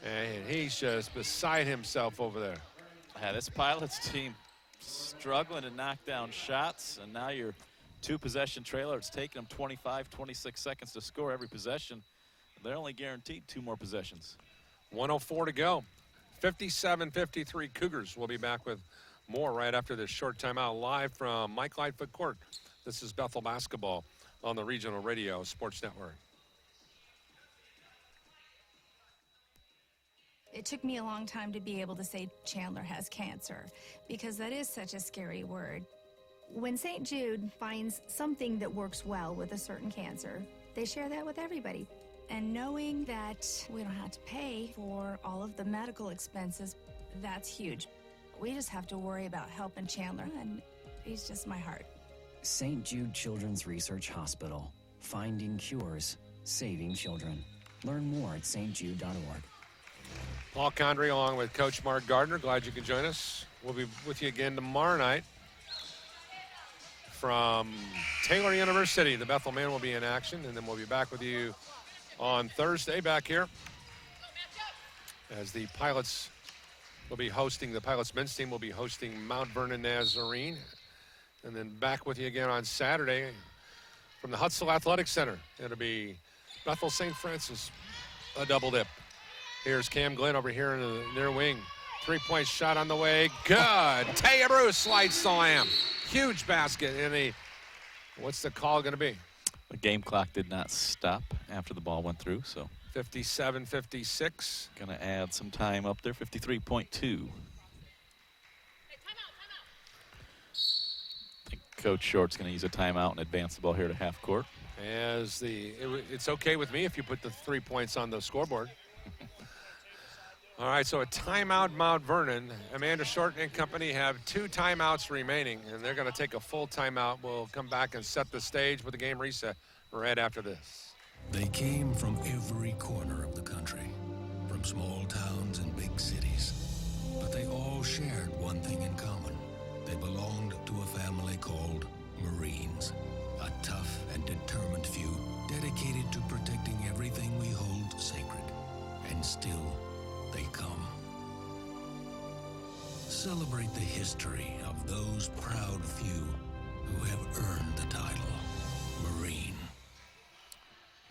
And he's just beside himself over there. Yeah, this Pilots team struggling to knock down shots, and now you're 2-possession trailer. It's taking them 25, 26 seconds to score every possession. They're only guaranteed 2 more possessions. 1:04 to go. 57-53 Cougars. We'll be back with more right after this short timeout, live from Mike Lightfoot Court. This is Bethel basketball on the Regional Radio Sports Network. It took me a long time to be able to say Chandler has cancer, because that is such a scary word. When St. Jude finds something that works well with a certain cancer, they share that with everybody. And knowing that we don't have to pay for all of the medical expenses, that's huge. We just have to worry about helping Chandler, and he's just my heart. St. Jude Children's Research Hospital. Finding cures, saving children. Learn more at stjude.org. Paul Condry along with Coach Mark Gardner. Glad you could join us. We'll be with you again tomorrow night from Taylor University. The Bethel men will be in action, and then we'll be back with you on Thursday back here as the Pilots will be hosting, the Pilots men's team will be hosting Mount Vernon Nazarene, and then back with you again on Saturday from the Hutzel Athletic Center. It'll be Bethel St. Francis, a double dip. Here's Cam Glenn over here in the near wing. 3-point shot on the way. Good. Taya Bruce slides slam. Huge basket in the, what's the call going to be? The game clock did not stop after the ball went through, so. 57-56. Going to add some time up there, 53.2. I think Coach Short's going to use a timeout and advance the ball here to half court. As it's okay with me if you put the 3 points on the scoreboard. All right, so a timeout, Mount Vernon. Amanda Short and company have 2 timeouts remaining, and they're going to take a full timeout. We'll come back and set the stage with the game reset right after this. They came from every corner of the country, from small towns and big cities, but they all shared one thing in common. They belonged to a family called Marines, a tough and determined few dedicated to protecting everything we hold sacred. And still, they come. Celebrate the history of those proud few who have earned the title Marine.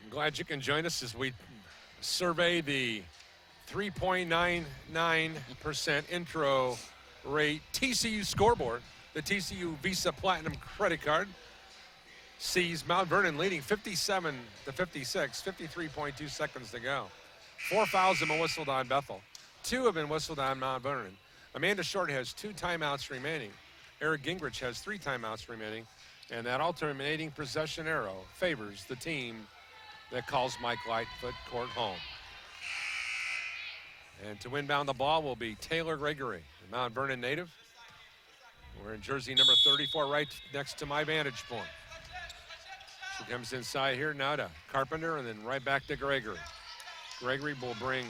I'm glad you can join us as we survey the 3.99% intro rate TCU scoreboard. The TCU Visa Platinum credit card sees Mount Vernon leading 57 to 56, 53.2 seconds to go. 4 fouls have been whistled on Bethel. 2 have been whistled on Mount Vernon. Amanda Short has 2 timeouts remaining. Eric Gingrich has 3 timeouts remaining. And that alternating possession arrow favors the team that calls Mike Lightfoot court home. And to inbound the ball will be Taylor Gregory, the Mount Vernon native. Wearing jersey number 34 right next to my vantage point. She comes inside here now to Carpenter and then right back to Gregory. Gregory will bring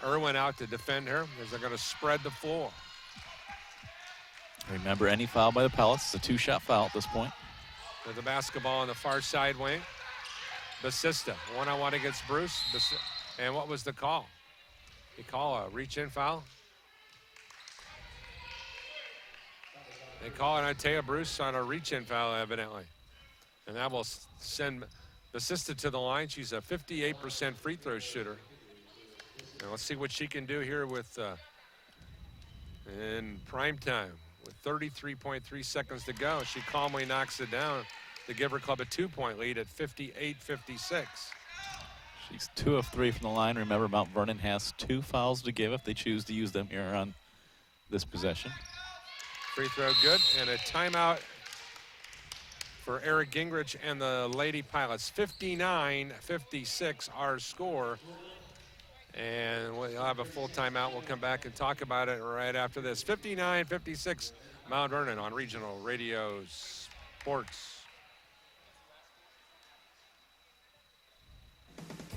Irwin out to defend her as they're going to spread the floor. Remember, any foul by the Palace is a 2-shot foul at this point. With the basketball on the far side wing. Basista, one-on-one against Bruce. And what was the call? They call a reach-in foul? They call it on Taya Bruce on a reach-in foul, evidently. And that will send Basista to the line. She's a 58% free throw shooter. And let's see what she can do here with in prime time. With 33.3 seconds to go, she calmly knocks it down to give her club a 2-point lead at 58-56. She's 2 of 3 from the line. Remember, Mount Vernon has 2 fouls to give if they choose to use them here on this possession. Free throw good, and a timeout for Eric Gingrich and the Lady Pilots. 59-56 our score. And we'll have a full timeout. We'll come back and talk about it right after this. 59-56 Mount Vernon on Regional Radio Sports.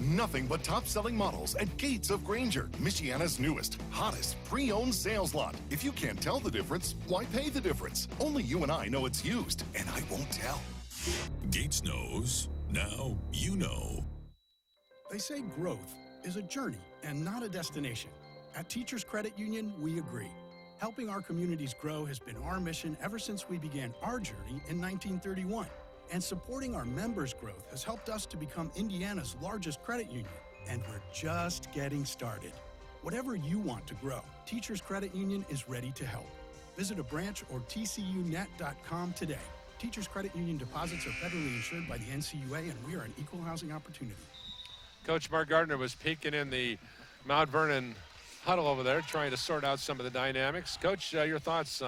Nothing but top-selling models at Gates of Granger, Michiana's newest, hottest pre-owned sales lot. If you can't tell the difference, why pay the difference? Only you and I know it's used, and I won't tell. Gates knows. Now you know. They say growth is a journey and not a destination. At Teachers Credit Union, we agree. Helping our communities grow has been our mission ever since we began our journey in 1931. And supporting our members' growth has helped us to become Indiana's largest credit union. And we're just getting started. Whatever you want to grow, Teachers Credit Union is ready to help. Visit a branch or tcunet.com today. Teachers Credit Union deposits are federally insured by the NCUA, and we are an equal housing opportunity. Coach Mark Gardner was peeking in the Mount Vernon huddle over there, trying to sort out some of the dynamics. Coach, your thoughts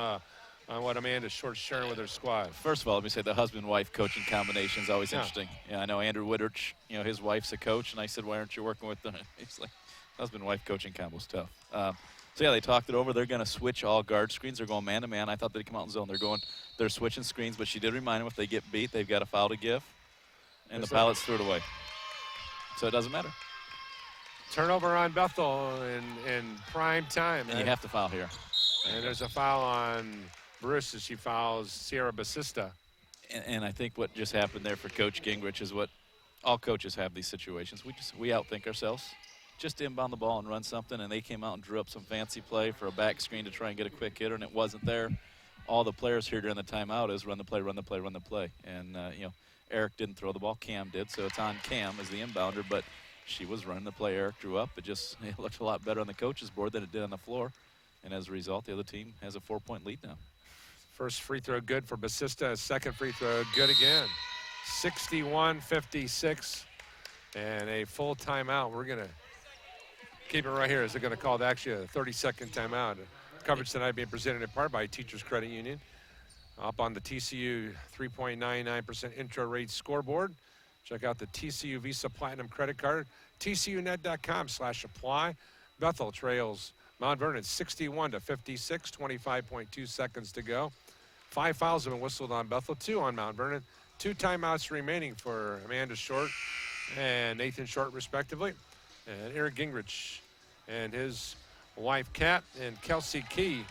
on what Amanda Short's sharing with her squad? First of all, let me say the husband-wife coaching combination is always interesting. Yeah, I know Andrew Whittich, his wife's a coach, and I said, why aren't you working with them? He's like, husband-wife coaching combo's tough. So, yeah, they talked it over. They're going to switch all guard screens. They're going man-to-man. I thought they'd come out in zone. They're switching screens, but she did remind them if they get beat, they've got a foul to give, and the Pilots threw it away. So it doesn't matter. Turnover on Bethel in prime time. And you have to foul here. And there's a foul on Bruce as she fouls Sierra Basista. And I think what just happened there for Coach Gingrich is what all coaches have these situations. We outthink ourselves. Just inbound the ball and run something, and they came out and drew up some fancy play for a back screen to try and get a quick hitter, and it wasn't there. All the players here during the timeout is run the play, run the play, run the play. And, Eric didn't throw the ball. Cam did, so it's on Cam as the inbounder, but she was running the play. Eric drew up. It looked a lot better on the coach's board than it did on the floor. And as a result, the other team has a 4-point lead now. First free throw good for Basista. Second free throw good again. 61-56 and a full timeout. We're going to keep it right here. Is it going to call actually a 30-second timeout? Coverage tonight being presented in part by Teachers Credit Union. Up on the TCU 3.99% intro rate scoreboard. Check out the TCU Visa Platinum credit card. TCUnet.com/apply. Bethel trails Mount Vernon 61-56, 25.2 seconds to go. 5 fouls have been whistled on Bethel, 2 on Mount Vernon. 2 timeouts remaining for Amanda Short and Nathan Short, respectively. And Eric Gingrich and his wife, Kat, and Kelsey Key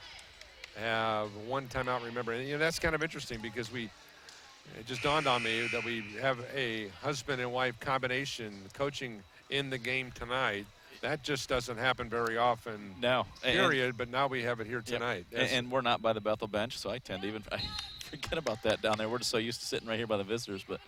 have one timeout, remember. And, you know, that's kind of interesting because it just dawned on me that we have a husband and wife combination coaching in the game tonight. That just doesn't happen very often. No. Period, but now we have it here tonight. And we're not by the Bethel bench, so I tend to I forget about that down there. We're just so used to sitting right here by the visitors, but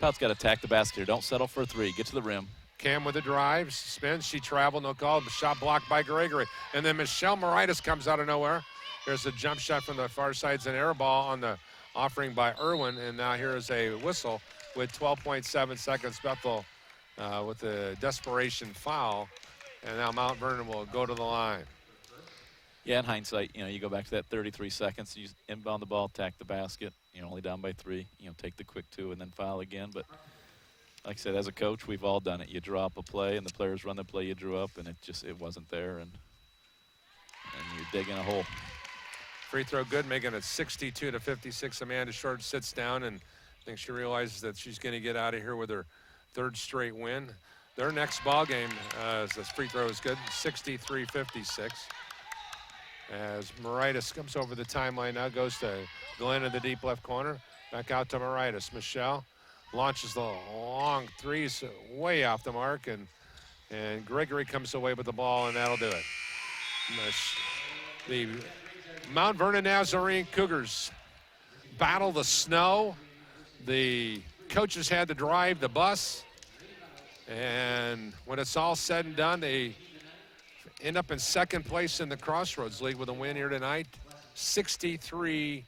Pout's got to attack the basket here. Don't settle for a three. Get to the rim. Cam with a drive, spins, she traveled, no call. Shot blocked by Gregory. And then Michelle Moritas comes out of nowhere. There's a jump shot from the far side. It's an air ball on the offering by Irwin, and now here is a whistle with 12.7 seconds. Bethel with a desperation foul, and now Mount Vernon will go to the line. Yeah, in hindsight, you know, you go back to that 33 seconds, you inbound the ball, attack the basket, you know, only down by 3, you know, take the quick 2 and then foul again. But like I said, as a coach, we've all done it. You draw up a play, and the players run the play you drew up, and it wasn't there, and you're digging a hole. Free throw good, making it 62-56. Amanda Short sits down, and I think she realizes that she's going to get out of here with her 3rd straight win. Their next ball game, as this free throw is good, 63-56. As Moritas comes over the timeline now, goes to Glenn in the deep left corner. Back out to Moritas. Michelle launches the long threes way off the mark, and Gregory comes away with the ball, and that'll do it. The Mount Vernon Nazarene Cougars battle the snow. The coaches had to drive the bus, and when it's all said and done, they end up in 2nd place in the Crossroads League with a win here tonight. 63-56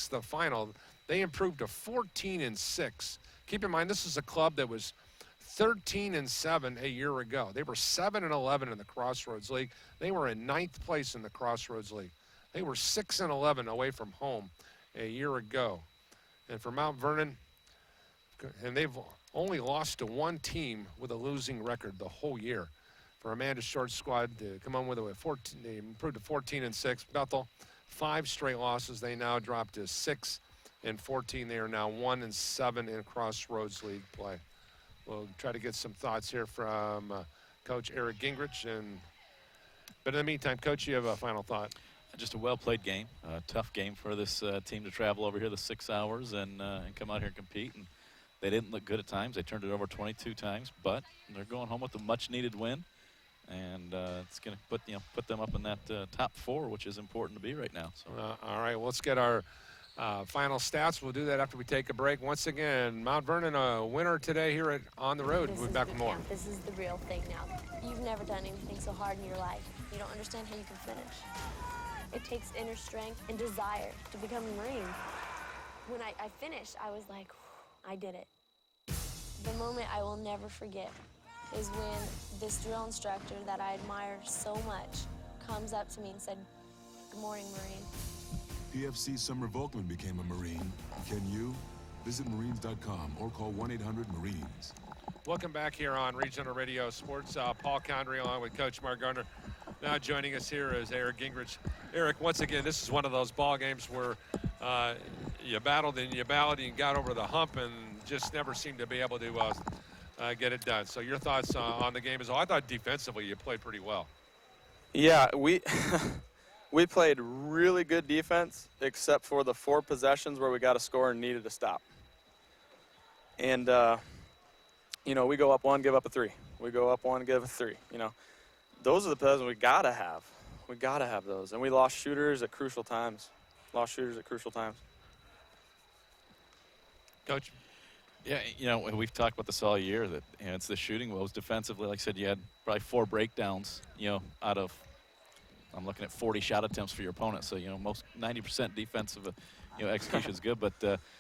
the final. They improved to 14-6. Keep in mind, this is a club that was 13-7 a year ago. They were 7-11 in the Crossroads League. They were in 9th place in the Crossroads League. They were 6-11 away from home a year ago. And for Mount Vernon, and they've only lost to one team with a losing record the whole year. For Amanda Short's squad to come on with a 14, they improved to 14-6. Bethel, 5 straight losses. They now dropped to 6-14. They are now 1-7 in Crossroads League play. We'll try to get some thoughts here from Coach Eric Gingrich. But in the meantime, Coach, you have a final thought. Just a well-played game, a tough game for this team to travel over here the 6 hours and come out here and compete. And they didn't look good at times. They turned it over 22 times, but they're going home with a much-needed win. And it's going to put them up in that top 4, which is important to be right now. So. All right, well, let's get our final stats. We'll do that after we take a break. Once again, Mount Vernon a winner today here On the Road. We'll be back with more. This is the real thing now. You've never done anything so hard in your life. You don't understand how you can finish. It takes inner strength and desire to become a Marine. When I finished, I was like, I did it. The moment I will never forget is when this drill instructor that I admire so much comes up to me and said, "Good morning, Marine." PFC Summer Volkman became a Marine. Can you? Visit Marines.com or call 1-800-MARINES. Welcome back here on Regional Radio Sports. Paul Condry along with Coach Mark Gardner. Now joining us here is Eric Gingrich. Eric, once again, this is one of those ball games where you battled and you got over the hump and just never seemed to be able to get it done. So your thoughts on the game as well? I thought defensively you played pretty well. Yeah, we played really good defense except for the 4 possessions where we got a score and needed to stop. And, we go up 1, give up a 3. We go up 1, give a 3, Those are the possessions we got to have. We got to have those. And we lost shooters at crucial times. Coach? Yeah, we've talked about this all year that it's the shooting woes defensively. Like I said, you had probably 4 breakdowns, out of, I'm looking at 40 shot attempts for your opponent. So, most 90% defensive, execution is good. But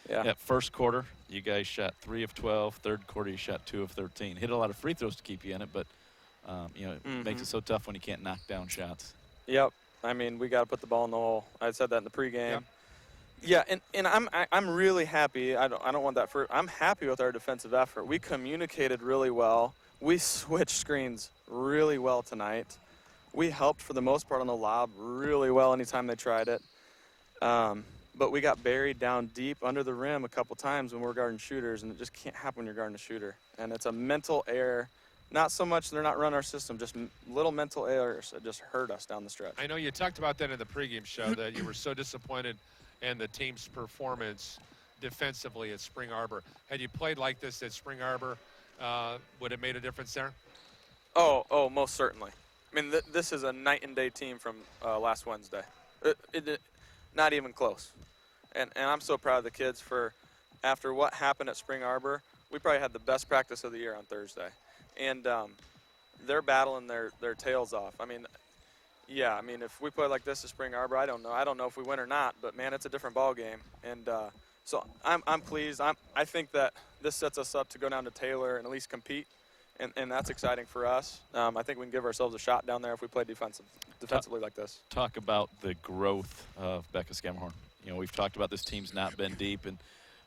that first quarter, you guys shot 3 of 12. Third quarter, you shot 2 of 13. Hit a lot of free throws to keep you in it, but it makes it so tough when you can't knock down shots. Yep. I mean, we got to put the ball in the hole. I said that in the pregame. Yep. Yeah, and I'm really happy. I don't want that for. I'm happy with our defensive effort. We communicated really well. We switched screens really well tonight. We helped for the most part on the lob really well anytime they tried it. But we got buried down deep under the rim a couple times when we're guarding shooters, and it just can't happen when you're guarding a shooter. And it's a mental error Not so much they're not running our system, just little mental errors that just hurt us down the stretch. I know you talked about that in the pregame show, that you were so disappointed in the team's performance defensively at Spring Arbor. Had you played like this at Spring Arbor, would it have made a difference there? Oh, most certainly. I mean, this is a night and day team from last Wednesday. Not even close. And I'm so proud of the kids for, after what happened at Spring Arbor, we probably had the best practice of the year on Thursday. And they're battling their tails off. I mean, yeah, if we play like this at Spring Arbor, I don't know. I don't know if we win or not, but, man, it's a different ball game. And so I'm pleased. I think that this sets us up to go down to Taylor and at least compete, and that's exciting for us. I think we can give ourselves a shot down there if we play defensively like this. Talk about the growth of Becca Scammahorn. We've talked about this team's not been deep, and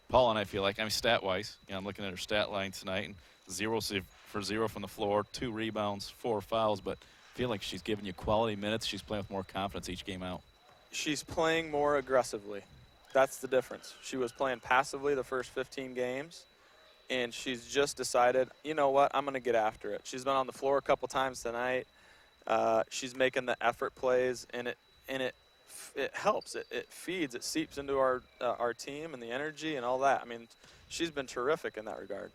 Paul and I feel like, stat-wise, I'm looking at her stat line tonight, and 0 for 0 from the floor, 2 rebounds, 4 fouls, but I feel like she's giving you quality minutes. She's playing with more confidence each game out. She's playing more aggressively. That's the difference. She was playing passively the first 15 games, and she's just decided, you know what, I'm going to get after it. She's been on the floor a couple times tonight. She's making the effort plays, and it helps. It feeds. It seeps into our team and the energy and all that. She's been terrific in that regard.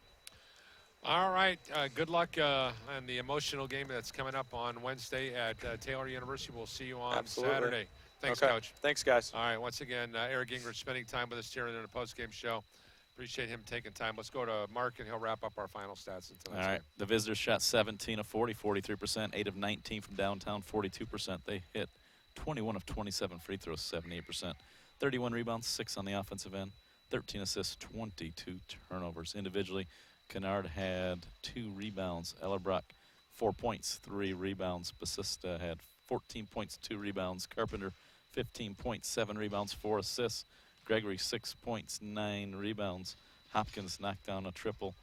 All right. Good luck on the emotional game that's coming up on Wednesday at Taylor University. We'll see you on Saturday. Thanks, okay. Coach. Thanks, guys. All right. Once again, Eric Gingrich spending time with us here in the postgame show. Appreciate him taking time. Let's go to Mark, and he'll wrap up our final stats. All right. The visitors shot 17 of 40, 43%, 8 of 19 from downtown, 42%. They hit 21 of 27 free throws, 78%. 31 rebounds, 6 on the offensive end, 13 assists, 22 turnovers. Individually, Kennard had 2 rebounds. Ellerbrock, 4 points, 3 rebounds. Basista had 14 points, 2 rebounds. Carpenter, 15 points, 7 rebounds, 4 assists. Gregory, 6 points, 9 rebounds. Hopkins knocked down a triple.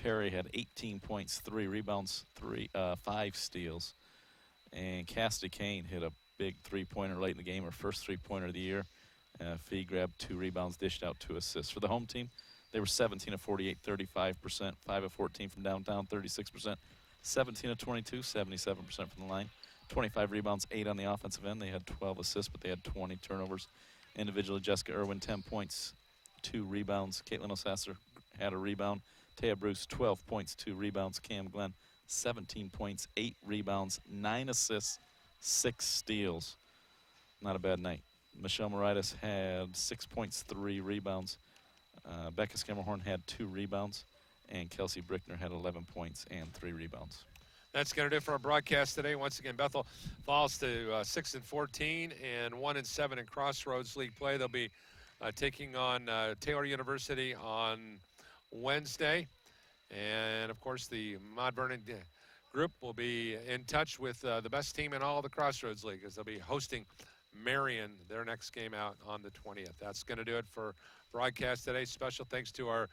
Perry had 18 points, 3 rebounds, 5 steals. And Cassidy Kane hit a big three-pointer late in the game, her first three-pointer of the year. Fee grabbed 2 rebounds, dished out 2 assists. For the home team, they were 17 of 48, 35%, 5 of 14 from downtown, 36%, 17 of 22, 77% from the line, 25 rebounds, 8 on the offensive end. They had 12 assists, but they had 20 turnovers. Individually, Jessica Irwin, 10 points, 2 rebounds. Caitlin O'Sasser had a rebound. Taya Bruce, 12 points, 2 rebounds. Cam Glenn, 17 points, 8 rebounds, 9 assists, 6 steals. Not a bad night. Michelle Moritas had 6 points, 3 rebounds. Becca Scammahorn had 2 rebounds. And Kelsey Brickner had 11 points and 3 rebounds. That's going to do it for our broadcast today. Once again, Bethel falls to 6-14 and 1-7 in Crossroads League play. They'll be taking on Taylor University on Wednesday. And, of course, the Mount Vernon group will be in touch with the best team in all of the Crossroads League, as they'll be hosting Marion, their next game out on the 20th. That's going to do it for broadcast today. Special thanks to our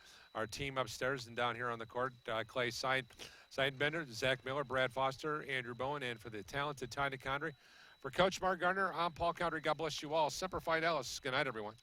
team upstairs and down here on the court, Clay Seidenbender, Zach Miller, Brad Foster, Andrew Bowen, and for the talented Ty DeCondre. For Coach Mark Gardner, I'm Paul Condry. God bless you all. Semper Fidelis. Good night, everyone.